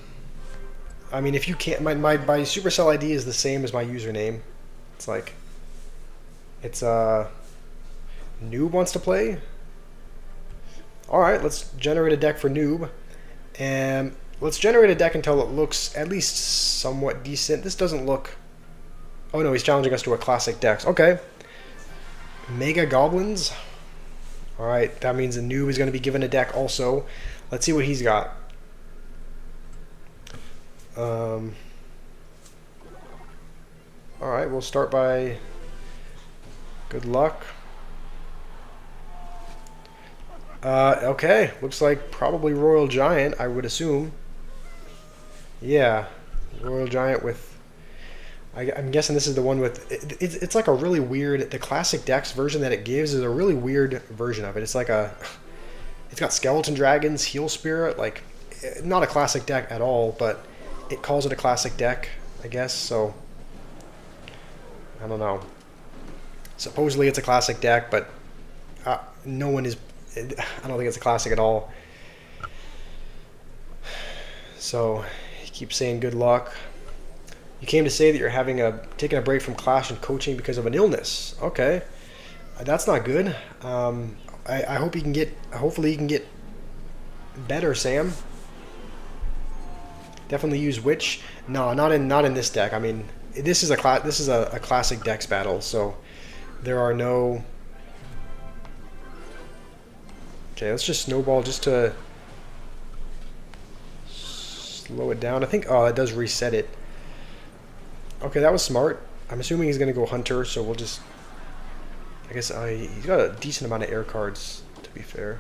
I mean, if you can't, my Supercell ID is the same as my username. It's like, it's Noob wants to play. All right, let's generate a deck for Noob, and Let's generate a deck until it looks at least somewhat decent. This doesn't look... Oh no, he's challenging us to a classic dex. Okay. Mega Goblins. Alright, that means a noob is going to be given a deck also. Let's see what he's got. Alright, we'll start by... Good luck. Okay, looks like probably Royal Giant, I would assume. Yeah, Royal Giant with... I'm guessing this is the one with... It's like a really weird... The classic dex version that it gives is a really weird version of it. It's like a... It's got Skeleton Dragons, Heal Spirit, like... Not a classic deck at all, but it calls it a classic deck, I guess, so... I don't know. Supposedly it's a classic deck, but no one is... I don't think it's a classic at all. So, he keeps saying good luck. You came to say that you're taking a break from Clash and coaching because of an illness. Okay, that's not good. I hope you can get. Hopefully, you can get better, Sam. Definitely use Witch. No, not in this deck. I mean, this is a classic dex battle, so there are no. Okay, let's just snowball just to slow it down. I think. Oh, it does reset it. Okay, that was smart. I'm assuming he's going to go Hunter, so we'll just... I guess he's got a decent amount of air cards, to be fair.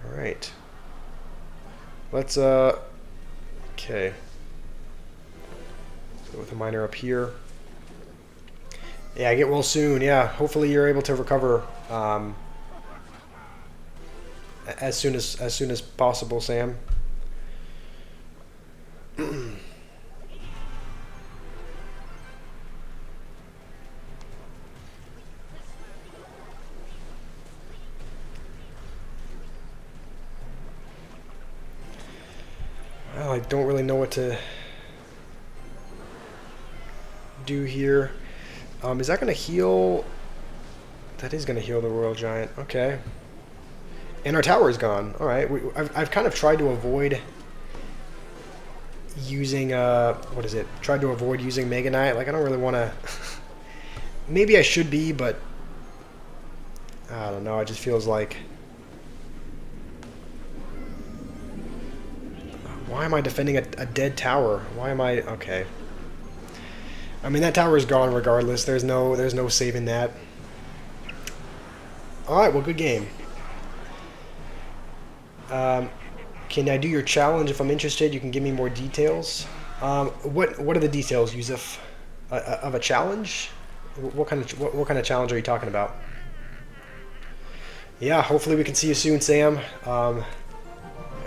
Alright. Let's, okay. Go with the miner up here. Yeah, get well soon. Yeah, hopefully you're able to recover as soon as possible, Sam. Well, I don't really know what to do here. Is that going to heal? That is going to heal the Royal Giant. Okay. And our tower is gone. All right. I've kind of tried to avoid using what is it? Tried to avoid using Mega Knight. Like I don't really want to. Maybe I should be, but I don't know. It just feels like. Why am I defending a dead tower? Why am I okay? I mean that tower is gone regardless. There's no saving that. All right. Well, good game. Can I do your challenge if I'm interested? You can give me more details. What are the details, Yusuf? Of a challenge? What kind of challenge are you talking about? Yeah, hopefully we can see you soon, Sam.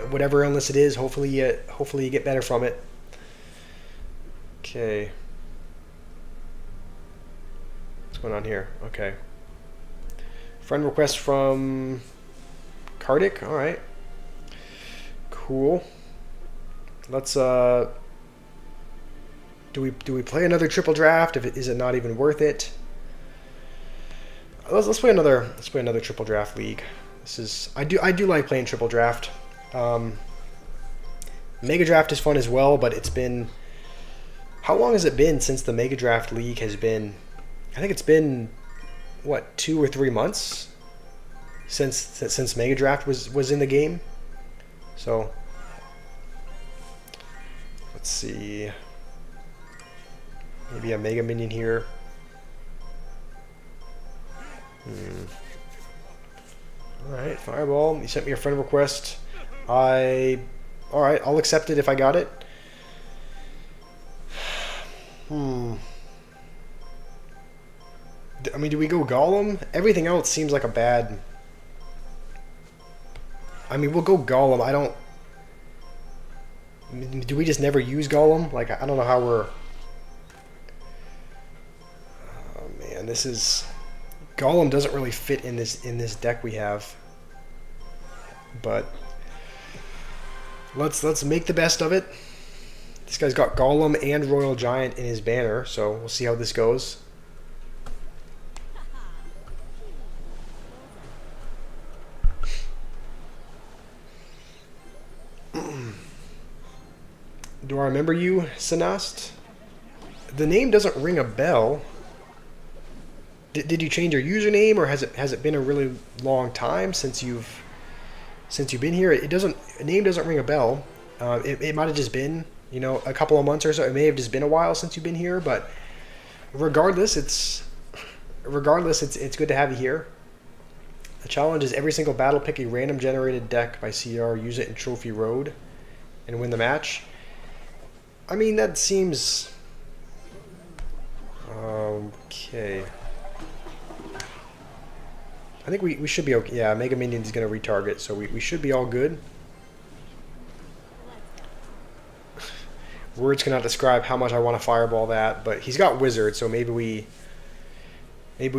Whatever illness it is, hopefully you get better from it. Okay. What's going on here? Okay. Friend request from Kardik. All right. Cool. Let's do we play another triple draft? Is it not even worth it? Let's play another triple draft league. I do like playing triple draft. Mega draft is fun as well, but it's been how long has it been since the Mega Draft League has been? I think it's been what 2 or 3 months since Mega Draft was in the game. So let's see. Maybe a Mega Minion here. Alright, Fireball. You sent me a friend request. Alright, I'll accept it if I got it. I mean, do we go Golem? Everything else seems like a bad... I mean, we'll go Golem. I don't... Do we just never use Golem? Like, I don't know how we're... Oh, man, this is... Golem doesn't really fit in this deck we have. But... Let's make the best of it. This guy's got Golem and Royal Giant in his banner, so we'll see how this goes. Do I remember you, Sinast? The name doesn't ring a bell. Did you change your username, or has it been a really long time since you've been here? It doesn't. A name doesn't ring a bell. It might have just been, you know, a couple of months or so. It may have just been a while since you've been here, but regardless, it's good to have you here. The challenge is every single battle pick a random generated deck by CR, use it in Trophy Road, and win the match. I mean, that seems okay. I think we should be okay. Yeah, Mega Minion's going to retarget, so we should be all good. Words cannot describe how much I want to fireball that, but he's got Wizard, so maybe we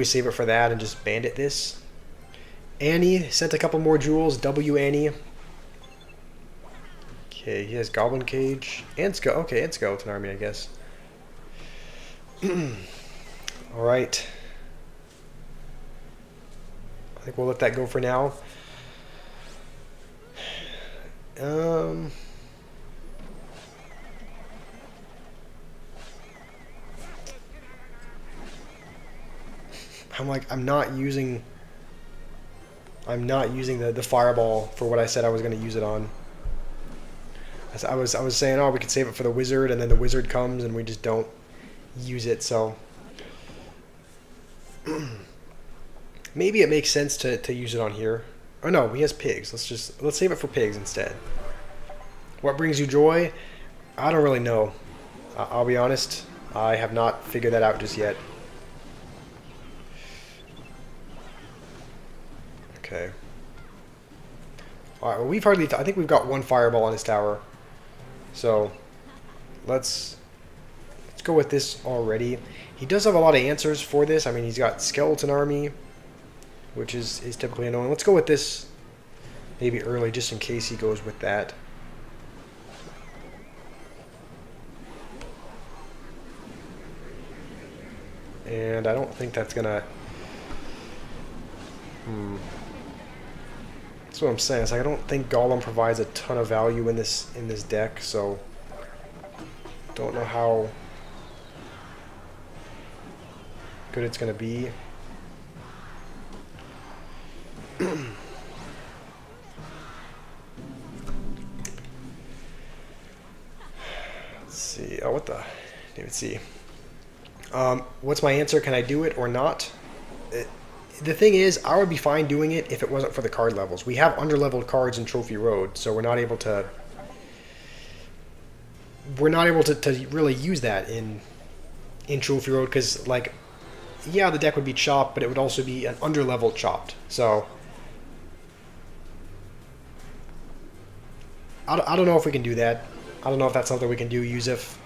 save it for that and just bandit this. Annie sent a couple more jewels. W Annie. Okay, he has Goblin Cage and and Skeleton Army, I guess. All right. I think we'll let that go for now. I'm not using the fireball for what I said I was going to use it on. I was saying, oh, we could save it for the wizard, and then the wizard comes and we just don't use it. So maybe it makes sense to use it on here. Oh no, he has pigs. Let's save it for pigs instead. What brings you joy? I don't really know. I'll be honest. I have not figured that out just yet. Okay. All right. Well, I think we've got one fireball on his tower. So let's go with this already. He does have a lot of answers for this. I mean, he's got Skeleton Army, which is typically annoying. Let's go with this maybe early, just in case he goes with that. And I don't think that's gonna... That's what I'm saying. It's like I don't think Golem provides a ton of value in this deck, so don't know how good it's gonna be. Let's see. Oh, what the? Didn't even see. What's my answer? Can I do it or not? The thing is, I would be fine doing it if it wasn't for the card levels. We have underleveled cards in Trophy Road, so we're not able to really use that in Trophy Road, because, like, yeah, the deck would be chopped, but it would also be an underleveled chopped. So I don't know if we can do that. I don't know if that's something we can do. Use if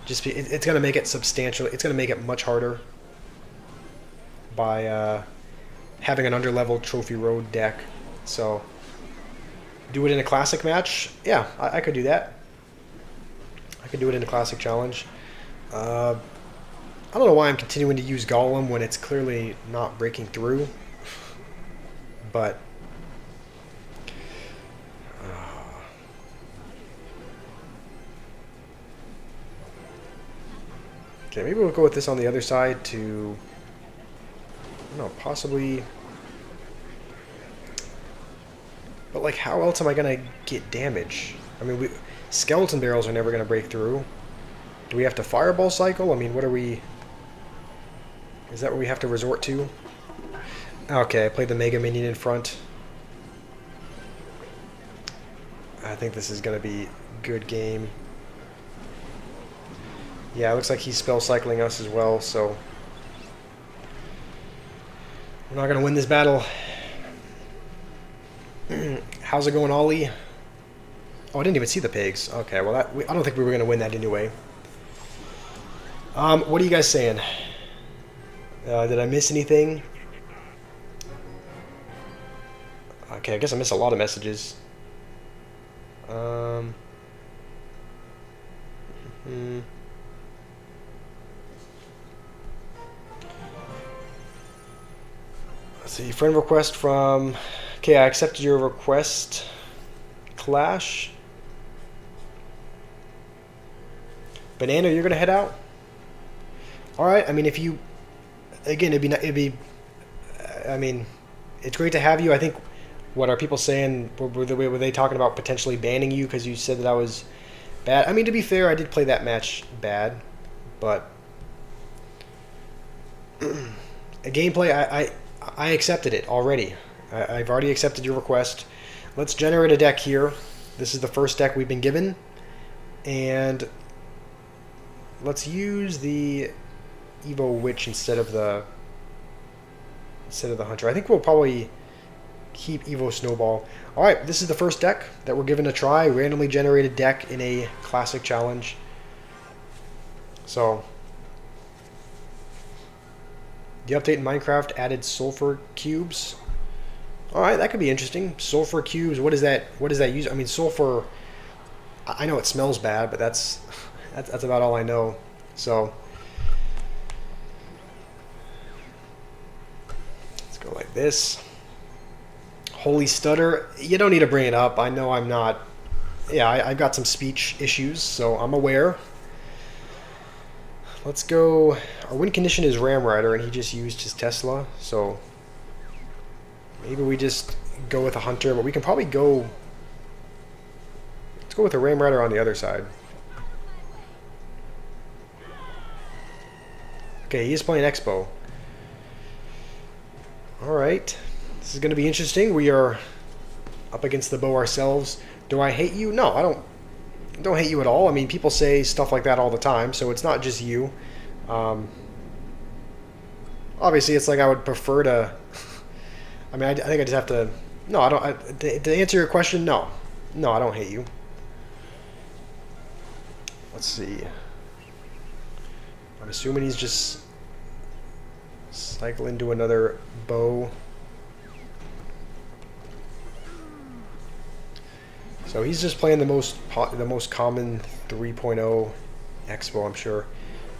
it's going to make it substantial. It's going to make it much harder by having an underleveled Trophy Road deck. So do it in a classic match. Yeah, I could do that. I could do it in a classic challenge. I don't know why I'm continuing to use Golem when it's clearly not breaking through, but okay, maybe we'll go with this on the other side to, I don't know, possibly. But, like, how else am I gonna get damage? I mean, skeleton barrels are never gonna break through. Do we have to fireball cycle? I mean, what are we? Is that what we have to resort to? Okay, I played the Mega Minion in front. I think this is gonna be a good game. Yeah, it looks like he's spell cycling us as well, so we're not gonna win this battle. How's it going, Ollie? Oh, I didn't even see the pigs. Okay, well, I don't think we were gonna win that anyway. What are you guys saying? Did I miss anything? Okay, I guess I missed a lot of messages. Let's see, friend request from... Okay, I accepted your request. Clash. Banana, you're gonna head out. All right. I mean, if you, again, I mean, it's great to have you. I think. What are people saying? Were they talking about potentially banning you because you said that I was bad? I mean, to be fair, I did play that match bad, but a gameplay, I accepted it already. I've already accepted your request. Let's generate a deck here. This is the first deck we've been given, and let's use the Evo Witch instead of the Hunter. I think we'll probably keep Evo Snowball. Alright, this is the first deck that we're given a try. Randomly generated deck in a classic challenge. So, the update in Minecraft added sulfur cubes. Alright, that could be interesting. Sulfur cubes, what does that use? I mean, sulfur, I know it smells bad, but that's about all I know. So, let's go like this. Holy stutter. You don't need to bring it up. I know I'm not... Yeah, I've got some speech issues, so I'm aware. Let's go... Our win condition is Ram Rider, and he just used his Tesla, so... Maybe we just go with a Hunter, but we can probably go... Let's go with a Ram Rider on the other side. Okay, he is playing Expo. Alright. This is going to be interesting. We are up against the bow ourselves. Do I hate you? No, I don't hate you at all. I mean, people say stuff like that all the time, so it's not just you. Obviously, it's like I would prefer to... I mean, I think I just have to... No, I don't... To answer your question, no. No, I don't hate you. Let's see. I'm assuming he's just cycling to another bow. So he's just playing the most common 3.0 Expo, I'm sure.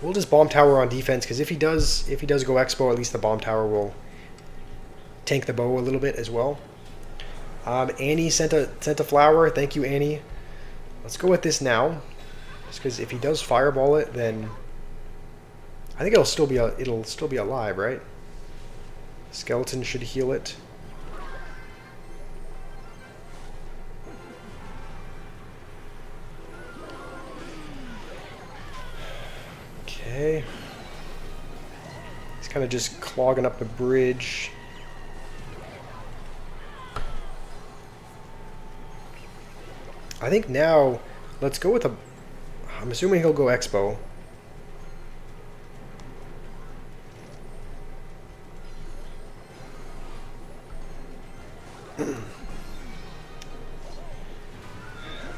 We'll just bomb tower on defense because if he does go Expo, at least the bomb tower will tank the bow a little bit as well. Annie sent a flower. Thank you, Annie. Let's go with this now, just because if he does fireball it, then I think it'll still be alive, right? Skeleton should heal it. Okay. He's kind of just clogging up the bridge. I think now, let's go with a... I'm assuming he'll go Expo.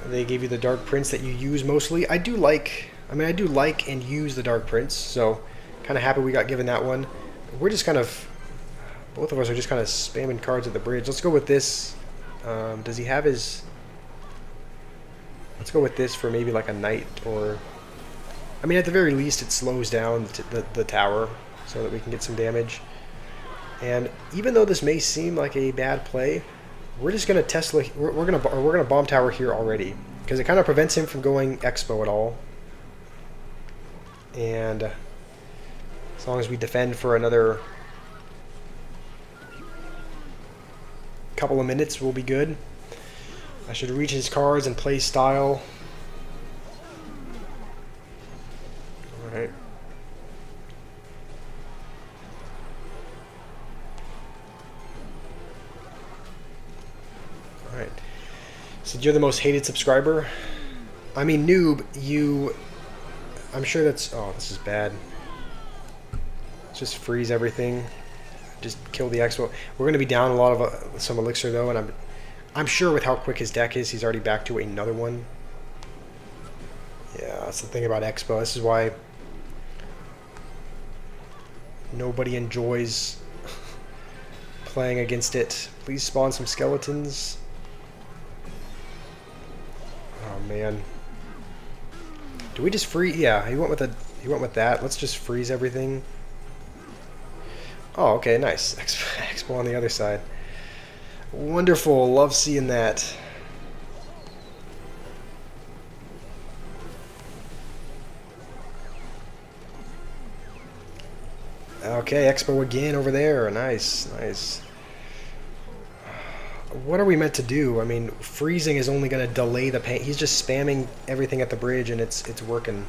They gave you the Dark Prince that you use mostly. I do like and use the Dark Prince, so kind of happy we got given that one. We're just kind of... Both of us are just kind of spamming cards at the bridge. Let's go with this. Does he have his... Let's go with this for maybe like a knight or... I mean, at the very least, it slows down the tower so that we can get some damage. And even though this may seem like a bad play, we're just gonna Tesla. We're gonna bomb tower here already because it kind of prevents him from going Expo at all. And as long as we defend for another couple of minutes, we'll be good. I should reach his cards and play style. Alright. Alright. So you're the most hated subscriber? I mean, noob, you... I'm sure that's... Oh, this is bad. Let's just freeze everything. Just kill the Expo. We're going to be down a lot of some elixir, though, and I'm sure with how quick his deck is, he's already back to another one. Yeah, that's the thing about Expo. This is why nobody enjoys playing against it. Please spawn some skeletons. Oh man. Do we just freeze? Yeah, he went with that. Let's just freeze everything. Oh, okay, nice. Expo on the other side. Wonderful. Love seeing that. Okay, Expo again over there. Nice, nice. What are we meant to do? I mean, freezing is only going to delay the paint. He's just spamming everything at the bridge, and it's working.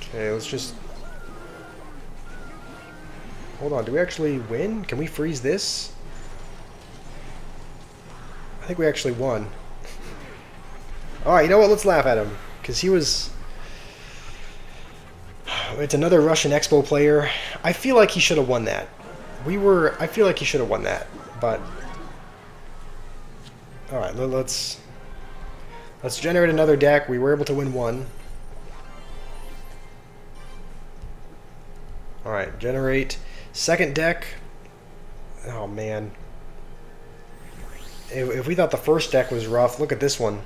Okay, let's just... Hold on, do we actually win? Can we freeze this? I think we actually won. Alright, you know what? Let's laugh at him. Because he was... It's another Russian Expo player. I feel like he should have won that. I feel like he should have won that. But... Alright, let's generate another deck. We were able to win one. Alright, generate second deck. Oh, man. If we thought the first deck was rough, look at this one.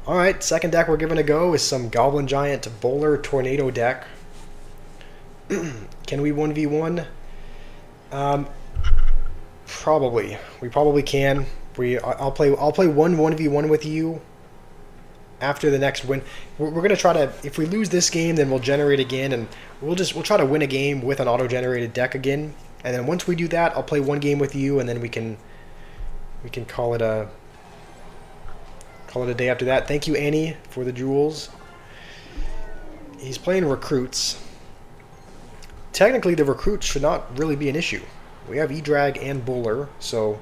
Alright, second deck we're giving a go is some Goblin Giant Bowler Tornado deck. Can we 1v1? Probably. We probably can. I'll play 1v1 with you after the next win. We're gonna try to, if we lose this game, then we'll generate again, and we'll try to win a game with an auto-generated deck again. And then once we do that, I'll play one game with you, and then we can call it a day after that. Thank you, Annie, for the jewels. He's playing recruits. Technically, the recruits should not really be an issue. We have E-Drag and Bowler, so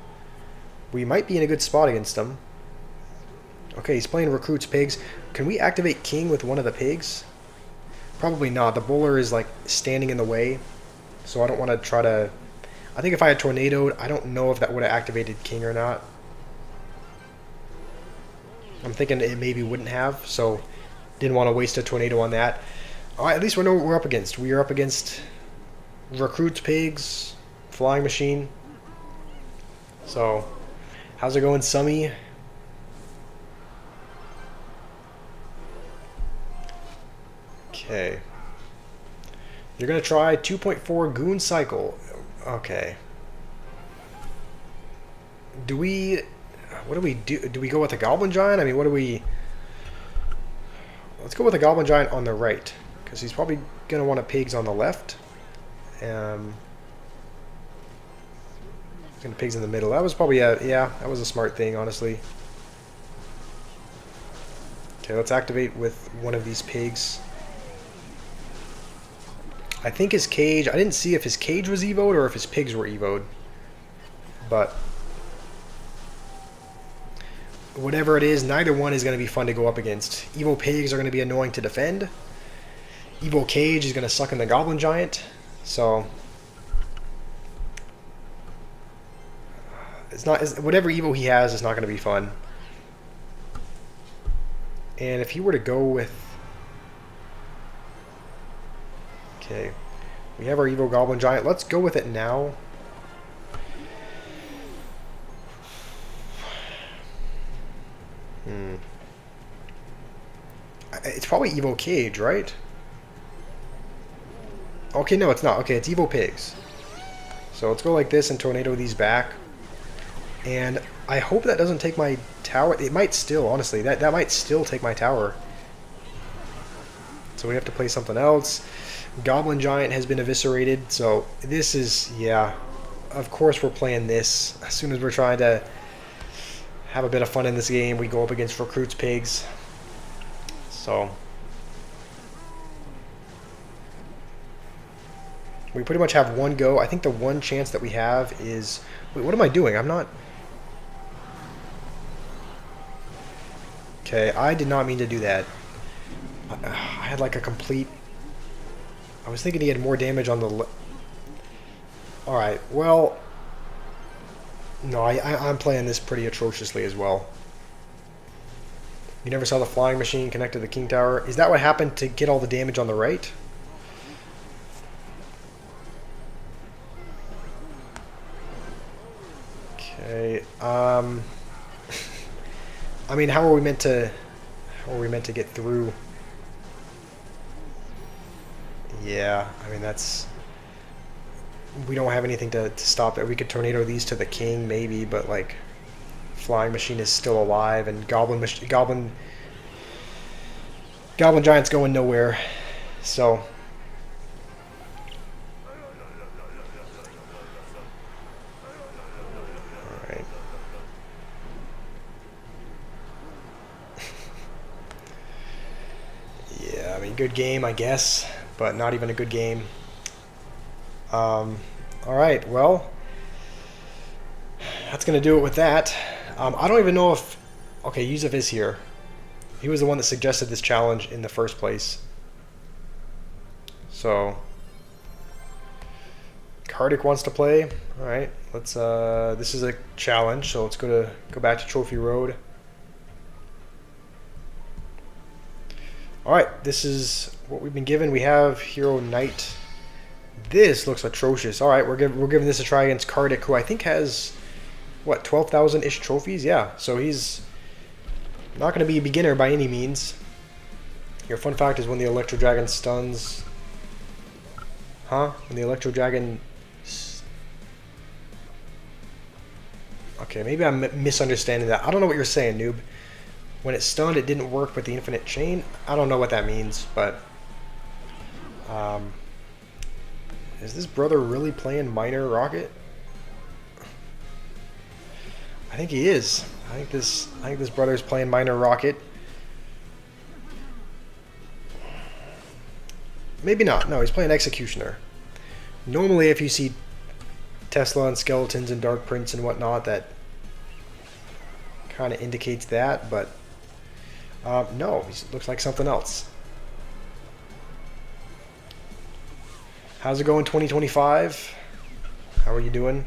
we might be in a good spot against them. Okay, he's playing recruits pigs. Can we activate King with one of the pigs? Probably not. The Bowler is like standing in the way, so I don't want to try to... I think if I had Tornadoed, I don't know if that would have activated King or not. I'm thinking it maybe wouldn't have, so didn't want to waste a Tornado on that. Alright, at least we know what we're up against. We are up against Recruits Pigs, Flying Machine. So, how's it going, Summy? Okay. You're going to try 2.4 Goon Cycle. Okay. Do we... What do we do? Do we go with the Goblin Giant? I mean, what do we... Let's go with the Goblin Giant on the right, because he's probably going to want a Pigs on the left. Going to Pigs in the middle. That was probably a... Yeah, that was a smart thing, honestly. Okay, let's activate with one of these Pigs. I think his cage... I didn't see if his cage was evoed or if his pigs were evoed. But... whatever it is, neither one is going to be fun to go up against. Evo Pigs are going to be annoying to defend. Evo Cage is going to suck in the Goblin Giant. So... it's not... whatever Evo he has is not going to be fun. And if he were to go with... Okay, we have our Evo Goblin Giant. Let's go with it now. It's probably Evo Cage, right? Okay, no, it's not. Okay, it's Evo Pigs. So let's go like this and tornado these back. And I hope that doesn't take my tower. It might still, honestly. That might still take my tower. So we have to play something else. Goblin Giant has been eviscerated, so this is, yeah, of course we're playing this. As soon as we're trying to have a bit of fun in this game, we go up against Recruits Pigs. So we pretty much have one go. I think the one chance that we have is... Wait, what am I doing? I'm not... Okay, I did not mean to do that. I had like a complete... I was thinking he had more damage on the... Alright, well... No, I'm playing this pretty atrociously as well. You never saw the Flying Machine connect to the King Tower? Is that what happened to get all the damage on the right? Okay, I mean, how are we meant to get through? Yeah, I mean, that's... we don't have anything to stop it. We could tornado these to the king, maybe, but like flying machine is still alive, and goblin giant's going nowhere. So all right. Yeah, I mean, good game, I guess, but not even a good game. All right, well, that's gonna do it with that. I don't even know if... Okay, Yusuf is here. He was the one that suggested this challenge in the first place. So... Kardik wants to play. Alright, let's... this is a challenge, so let's go back to Trophy Road. Alright, this is what we've been given. We have Hero Knight. This looks atrocious. Alright, we're giving this a try against Kardik, who I think has... What, 12,000-ish trophies? Yeah, so he's not going to be a beginner by any means. Your fun fact is when the Electro Dragon stuns... Huh? When the Electro Dragon... Okay, maybe I'm misunderstanding that. I don't know what you're saying, noob. When it stunned, it didn't work with the Infinite Chain? I don't know what that means, but... is this brother really playing Minor Rocket? I think he is. I think this brother is playing Minor Rocket. Maybe not. No, he's playing Executioner. Normally, if you see Tesla and Skeletons and Dark Prince and whatnot, that kind of indicates that, but no, he looks like something else. How's it going, 2025? How are you doing?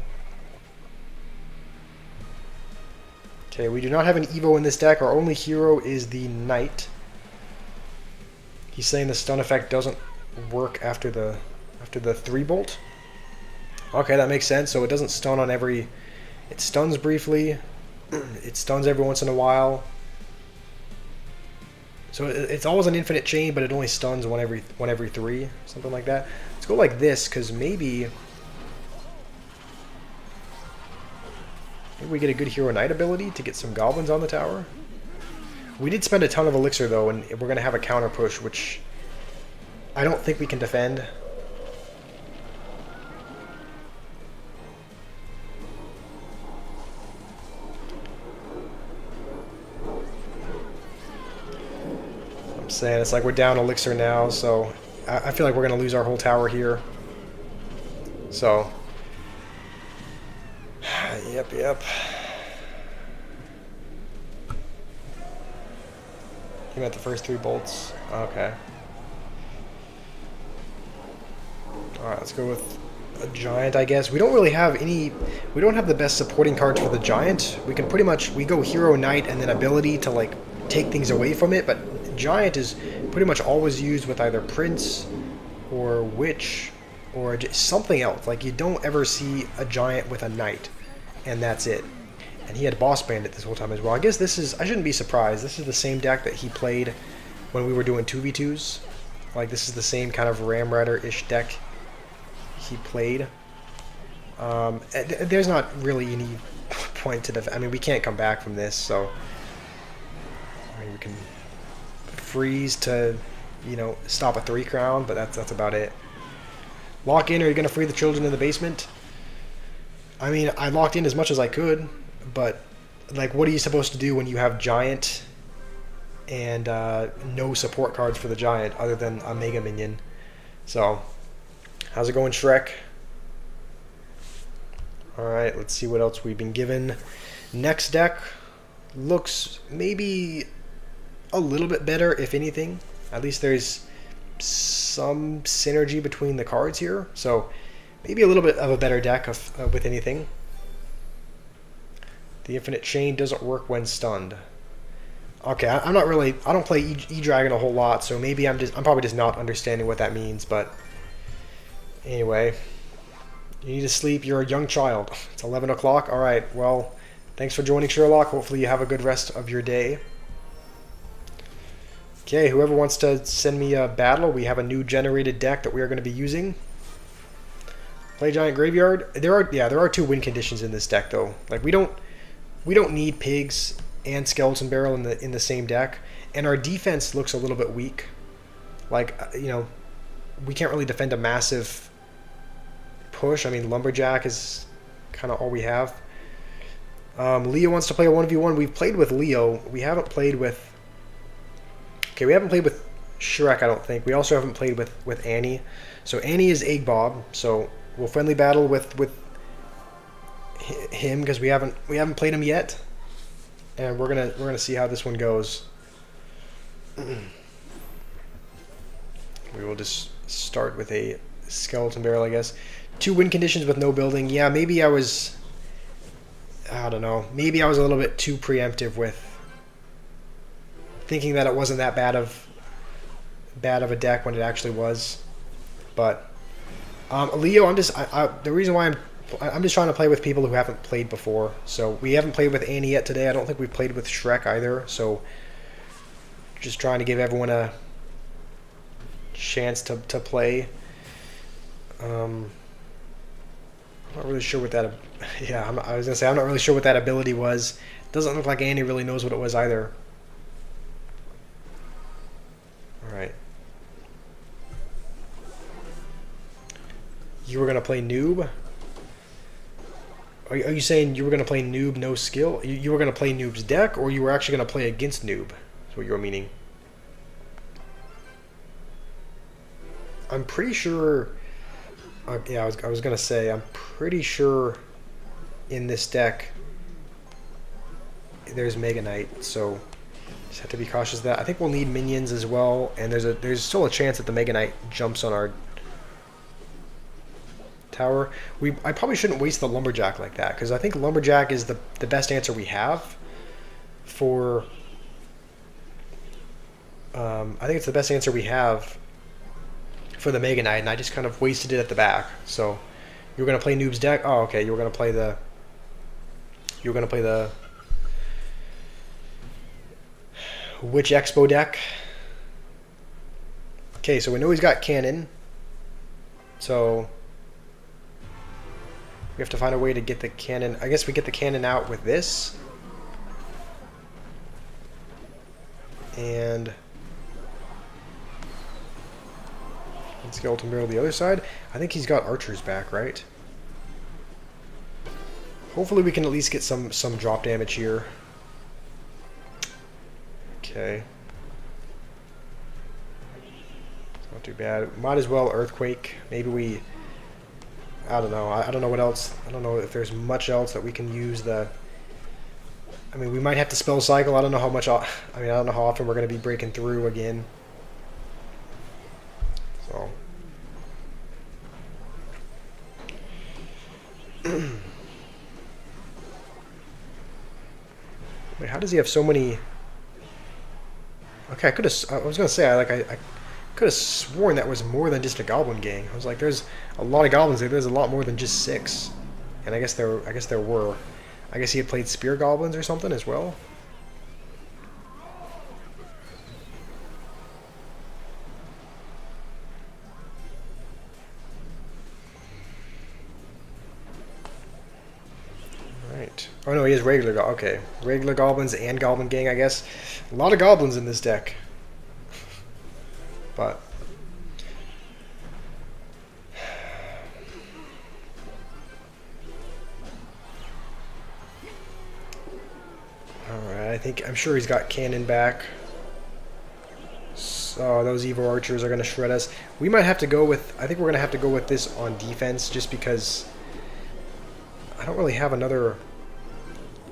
Okay, we do not have an Evo in this deck. Our only hero is the Knight. He's saying the stun effect doesn't work after the 3-bolt. Okay, that makes sense. So it doesn't stun on every... It stuns briefly. It stuns every once in a while. So it's always an infinite chain, but it only stuns one every 3, something like that. Let's go like this, because maybe we get a good Hero Knight ability to get some goblins on the tower. We did spend a ton of elixir, though, and we're going to have a counter push, which I don't think we can defend. I'm saying it's like we're down elixir now, so I feel like we're going to lose our whole tower here. So... Yep. You meant the first 3 bolts? Okay. Alright, let's go with a giant, I guess. We don't really have any... We don't have the best supporting cards for the giant. We can pretty much... We go Hero Knight and then ability to, like, take things away from it, but giant is pretty much always used with either Prince or Witch or something else. Like, you don't ever see a giant with a Knight. And that's it. And he had Boss Bandit this whole time as well. I guess this is... I shouldn't be surprised. This is the same deck that he played when we were doing 2v2s. Like, this is the same kind of Ram Rider-ish deck he played. There's not really any point to the... I mean, we can't come back from this, so... I mean, we can freeze to, you know, stop a 3-crown, but that's about it. Lock in, are you going to free the children in the basement? I mean, I locked in as much as I could, but, like, what are you supposed to do when you have Giant and no support cards for the Giant other than a Mega Minion? So, how's it going, Shrek? Alright, let's see what else we've been given. Next deck looks maybe a little bit better, if anything. At least there's some synergy between the cards here, so... Maybe a little bit of a better deck with anything. The Infinite Chain doesn't work when stunned. Okay, I'm not really... I don't play E-Dragon a whole lot, so maybe I'm probably just not understanding what that means, but... Anyway. You need to sleep, you're a young child. It's 11 o'clock? Alright, well, thanks for joining, Sherlock. Hopefully you have a good rest of your day. Okay, whoever wants to send me a battle, we have a new generated deck that we are going to be using. Play giant graveyard. There are two win conditions in this deck though. Like we don't need pigs and skeleton barrel in the same deck, and our defense looks a little bit weak. Like we can't really defend a massive push. I mean, lumberjack is kind of all we have. Leo wants to play a 1v1. We've played with Leo. We haven't played with. Okay, we haven't played with Shrek, I don't think. We also haven't played with Annie. So Annie is Egg Bob. So we'll friendly battle with him because we haven't played him yet, and we're gonna see how this one goes. We will just start with a skeleton barrel, I guess. 2 win conditions with no building. Yeah, maybe I don't know. Maybe I was a little bit too preemptive with thinking that it wasn't that bad of a deck when it actually was. But Leo, the reason why I'm just trying to play with people who haven't played before. So we haven't played with Annie yet today. I don't think we've played with Shrek either. So just trying to give everyone a chance to play. I'm not really sure what that. Yeah, I was gonna say I'm not really sure what that ability was. Doesn't look like Annie really knows what it was either. All right. You were gonna play noob. Are you saying you were gonna play noob no skill? You were gonna play noob's deck, or you were actually gonna play against noob? That's what you were meaning. I'm pretty sure. Yeah, I was gonna say I'm pretty sure in this deck there's Mega Knight, so just have to be cautious of that. I think we'll need minions as well, and there's still a chance that the Mega Knight jumps on our tower. I probably shouldn't waste the lumberjack like that, because I think lumberjack is the best answer we have for. I think it's the best answer we have for the Mega Knight, and I just kind of wasted it at the back. So you were gonna play Noob's deck. Oh, okay. You were gonna play the Witch Expo deck. Okay, so we know he's got cannon. So we have to find a way to get the cannon. I guess we get the cannon out with this. And skeleton barrel the other side. I think he's got archers back, right? Hopefully we can at least get some drop damage here. Okay. It's not too bad. Might as well earthquake. Maybe we. I don't know. I don't know what else. I don't know if there's much else that we can use. I mean, we might have to spell cycle. I don't know how much. I don't know how often we're going to be breaking through again. So. Wait, how does he have so many? Okay, I was gonna say I could have sworn that was more than just a goblin gang. I was like, there's a lot of goblins there. There's a lot more than just 6, and I guess there were. I guess he had played spear goblins or something as well. Right. Oh no, he has regular okay. Regular goblins and goblin gang, I guess. A lot of goblins in this deck. But alright, I'm sure he's got cannon back. So those evil archers are gonna shred us. We might have to go with I think we're gonna have to go with this on defense just because I don't really have another.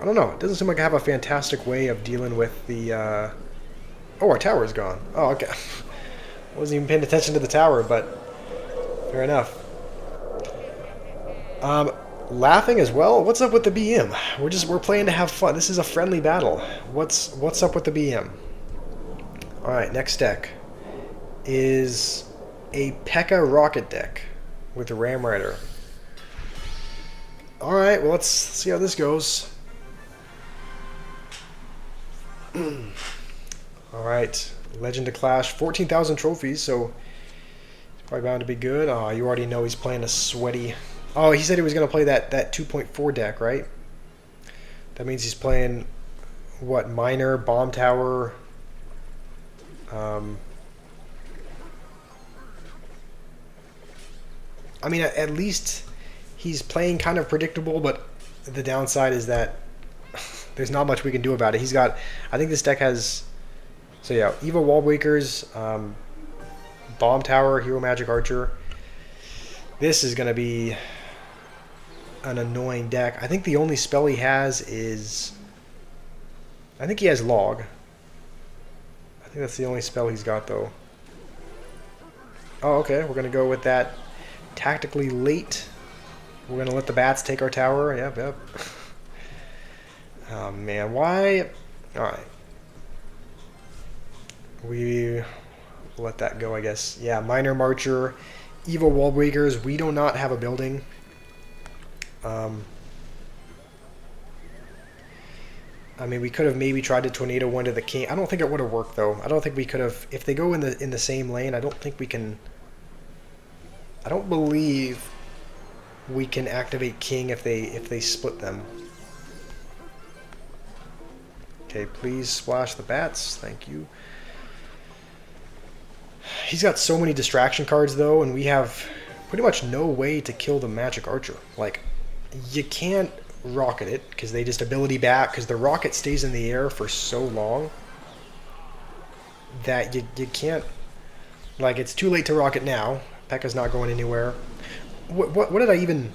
I don't know. It doesn't seem like I have a fantastic way of dealing with the. Oh, our tower is gone. Oh, okay. I wasn't even paying attention to the tower, but fair enough. Laughing as well. What's up with the BM? We're playing to have fun. This is a friendly battle. What's up with the BM? All right, next deck is a P.E.K.K.A. rocket deck with the Ram Rider. All right, well let's see how this goes. Alright, Legend of Clash, 14,000 trophies, so it's probably bound to be good. Oh, you already know he's playing a sweaty Oh, he said he was going to play that 2.4 deck, right? That means he's playing what? Miner, bomb tower. Um, I mean, at least he's playing kind of predictable, but the downside is that there's not much we can do about it. He's got, I think this deck has, so yeah, Evo Wall Breakers, Bomb Tower, Hero Magic Archer. This is going to be an annoying deck. I think the only spell he has is, I think he has Log. I think that's the only spell he's got though. Oh, okay, we're going to go with that tactically late. We're going to let the bats take our tower. Yep, yep. Oh man, why? Alright. We let that go, I guess. Yeah, Miner Marcher, Evo Wall Breakers. We do not have a building. I mean, we could have maybe tried to tornado one to the king. I don't think it would have worked though. I don't think we could have. If they go in the same lane, I don't think we can. I don't believe we can activate king if they split them. Okay, please splash the bats. Thank you. He's got so many distraction cards though, and we have pretty much no way to kill the Magic Archer. Like, you can't rocket it because they just ability back, because the rocket stays in the air for so long that you can't, like, it's too late to rocket now. P.E.K.K.A.'s not going anywhere. What did I even,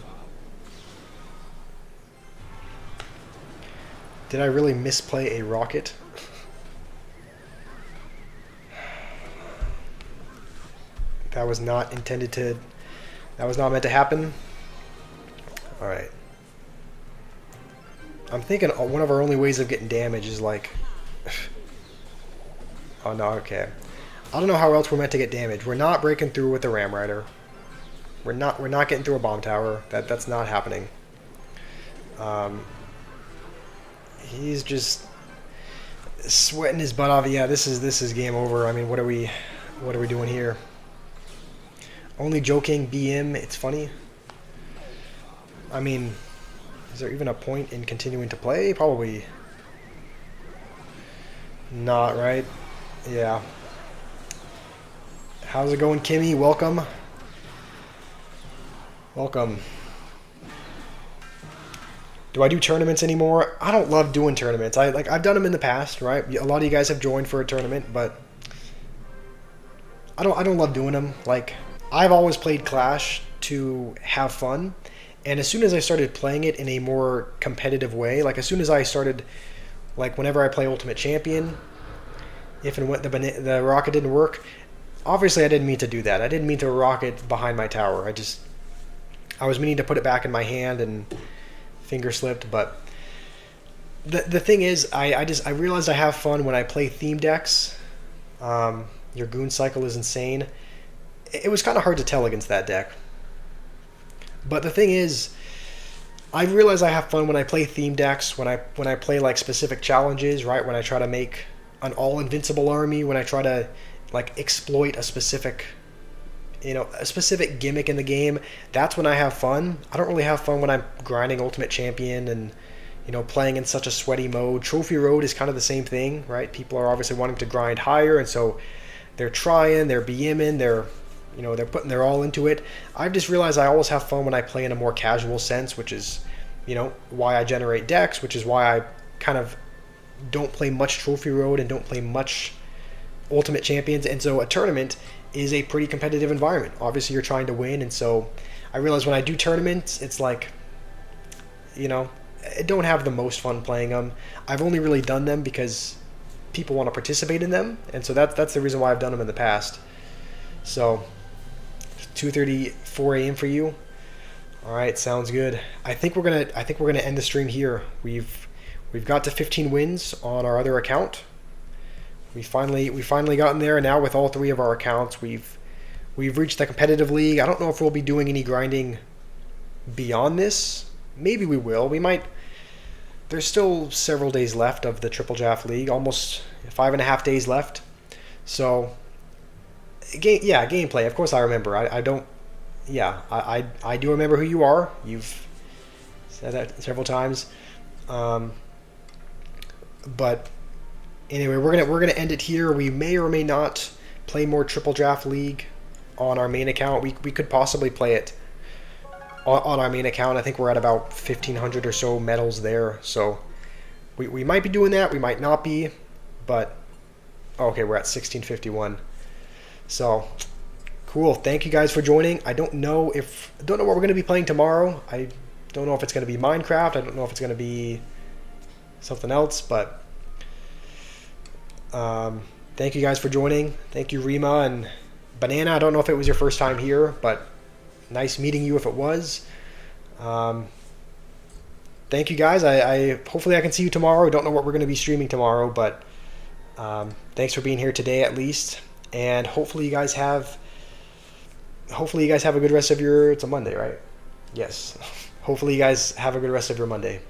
did I really misplay a rocket? That was not intended to, that was not meant to happen. Alright. I'm thinking one of our only ways of getting damage is like... Oh no, okay. I don't know how else we're meant to get damage. We're not breaking through with the Ram Rider. We're not getting through a bomb tower. That's not happening. He's just sweating his butt off. Yeah, this is game over. I mean, what are we doing here? Only joking, BM. It's funny. I mean, is there even a point in continuing to play? Probably not, right? Yeah. How's it going, Kimmy? Welcome. Welcome. Do I do tournaments anymore? I don't love doing tournaments. I've done them in the past, right? A lot of you guys have joined for a tournament, but I don't love doing them. Like, I've always played Clash to have fun, and as soon as I started playing it in a more competitive way, like as soon as I started, like whenever I play Ultimate Champion, if and when the rocket didn't work, obviously I didn't mean to do that. I didn't mean to rocket behind my tower. I was meaning to put it back in my hand and finger slipped, but the thing is, I realized I have fun when I play theme decks. Your Goon Cycle is insane. It was kind of hard to tell against that deck. But the thing is, I realize I have fun when I play theme decks, when I play like specific challenges, right? When I try to make an all-invincible army, when I try to like exploit a specific gimmick in the game. That's when I have fun. I don't really have fun when I'm grinding Ultimate Champion and playing in such a sweaty mode. Trophy Road is kind of the same thing, right? People are obviously wanting to grind higher, and so they're trying, they're BMing, they're putting their all into it. I've just realized I always have fun when I play in a more casual sense, which is, why I generate decks, which is why I kind of don't play much Trophy Road and don't play much Ultimate Champions. And so a tournament is a pretty competitive environment. Obviously, you're trying to win, and so I realize when I do tournaments, it's like, I don't have the most fun playing them. I've only really done them because people want to participate in them, and so that's the reason why I've done them in the past. So 2:34 a.m. for you. All right, sounds good. I think we're gonna end the stream here. We've got to 15 wins on our other account. We finally gotten there, and now with all three of our accounts, we've reached the competitive league. I don't know if we'll be doing any grinding beyond this. Maybe we will. We might. There's still several days left of the Triple Draft League, almost 5.5 days left. So, gameplay. Of course, I remember. I don't Yeah, I do remember who you are. You've said that several times. Um, but anyway, we're gonna end it here. We may or may not play more Triple Draft League on our main account. We could possibly play it on our main account. I think we're at about 1,500 or so medals there. So we might be doing that. We might not be. But okay, we're at 1651. So cool. Thank you guys for joining. I don't know what we're gonna be playing tomorrow. I don't know if it's gonna be Minecraft. I don't know if it's gonna be something else. But thank you guys for joining. Thank you, Rima and Banana. I don't know if it was your first time here, but nice meeting you if it was. Um, Thank you guys. I hopefully I can see you tomorrow. Don't know what we're going to be streaming tomorrow, but thanks for being here today at least. And hopefully you guys have a good rest of your. It's a Monday, right? Yes. Hopefully you guys have a good rest of your Monday.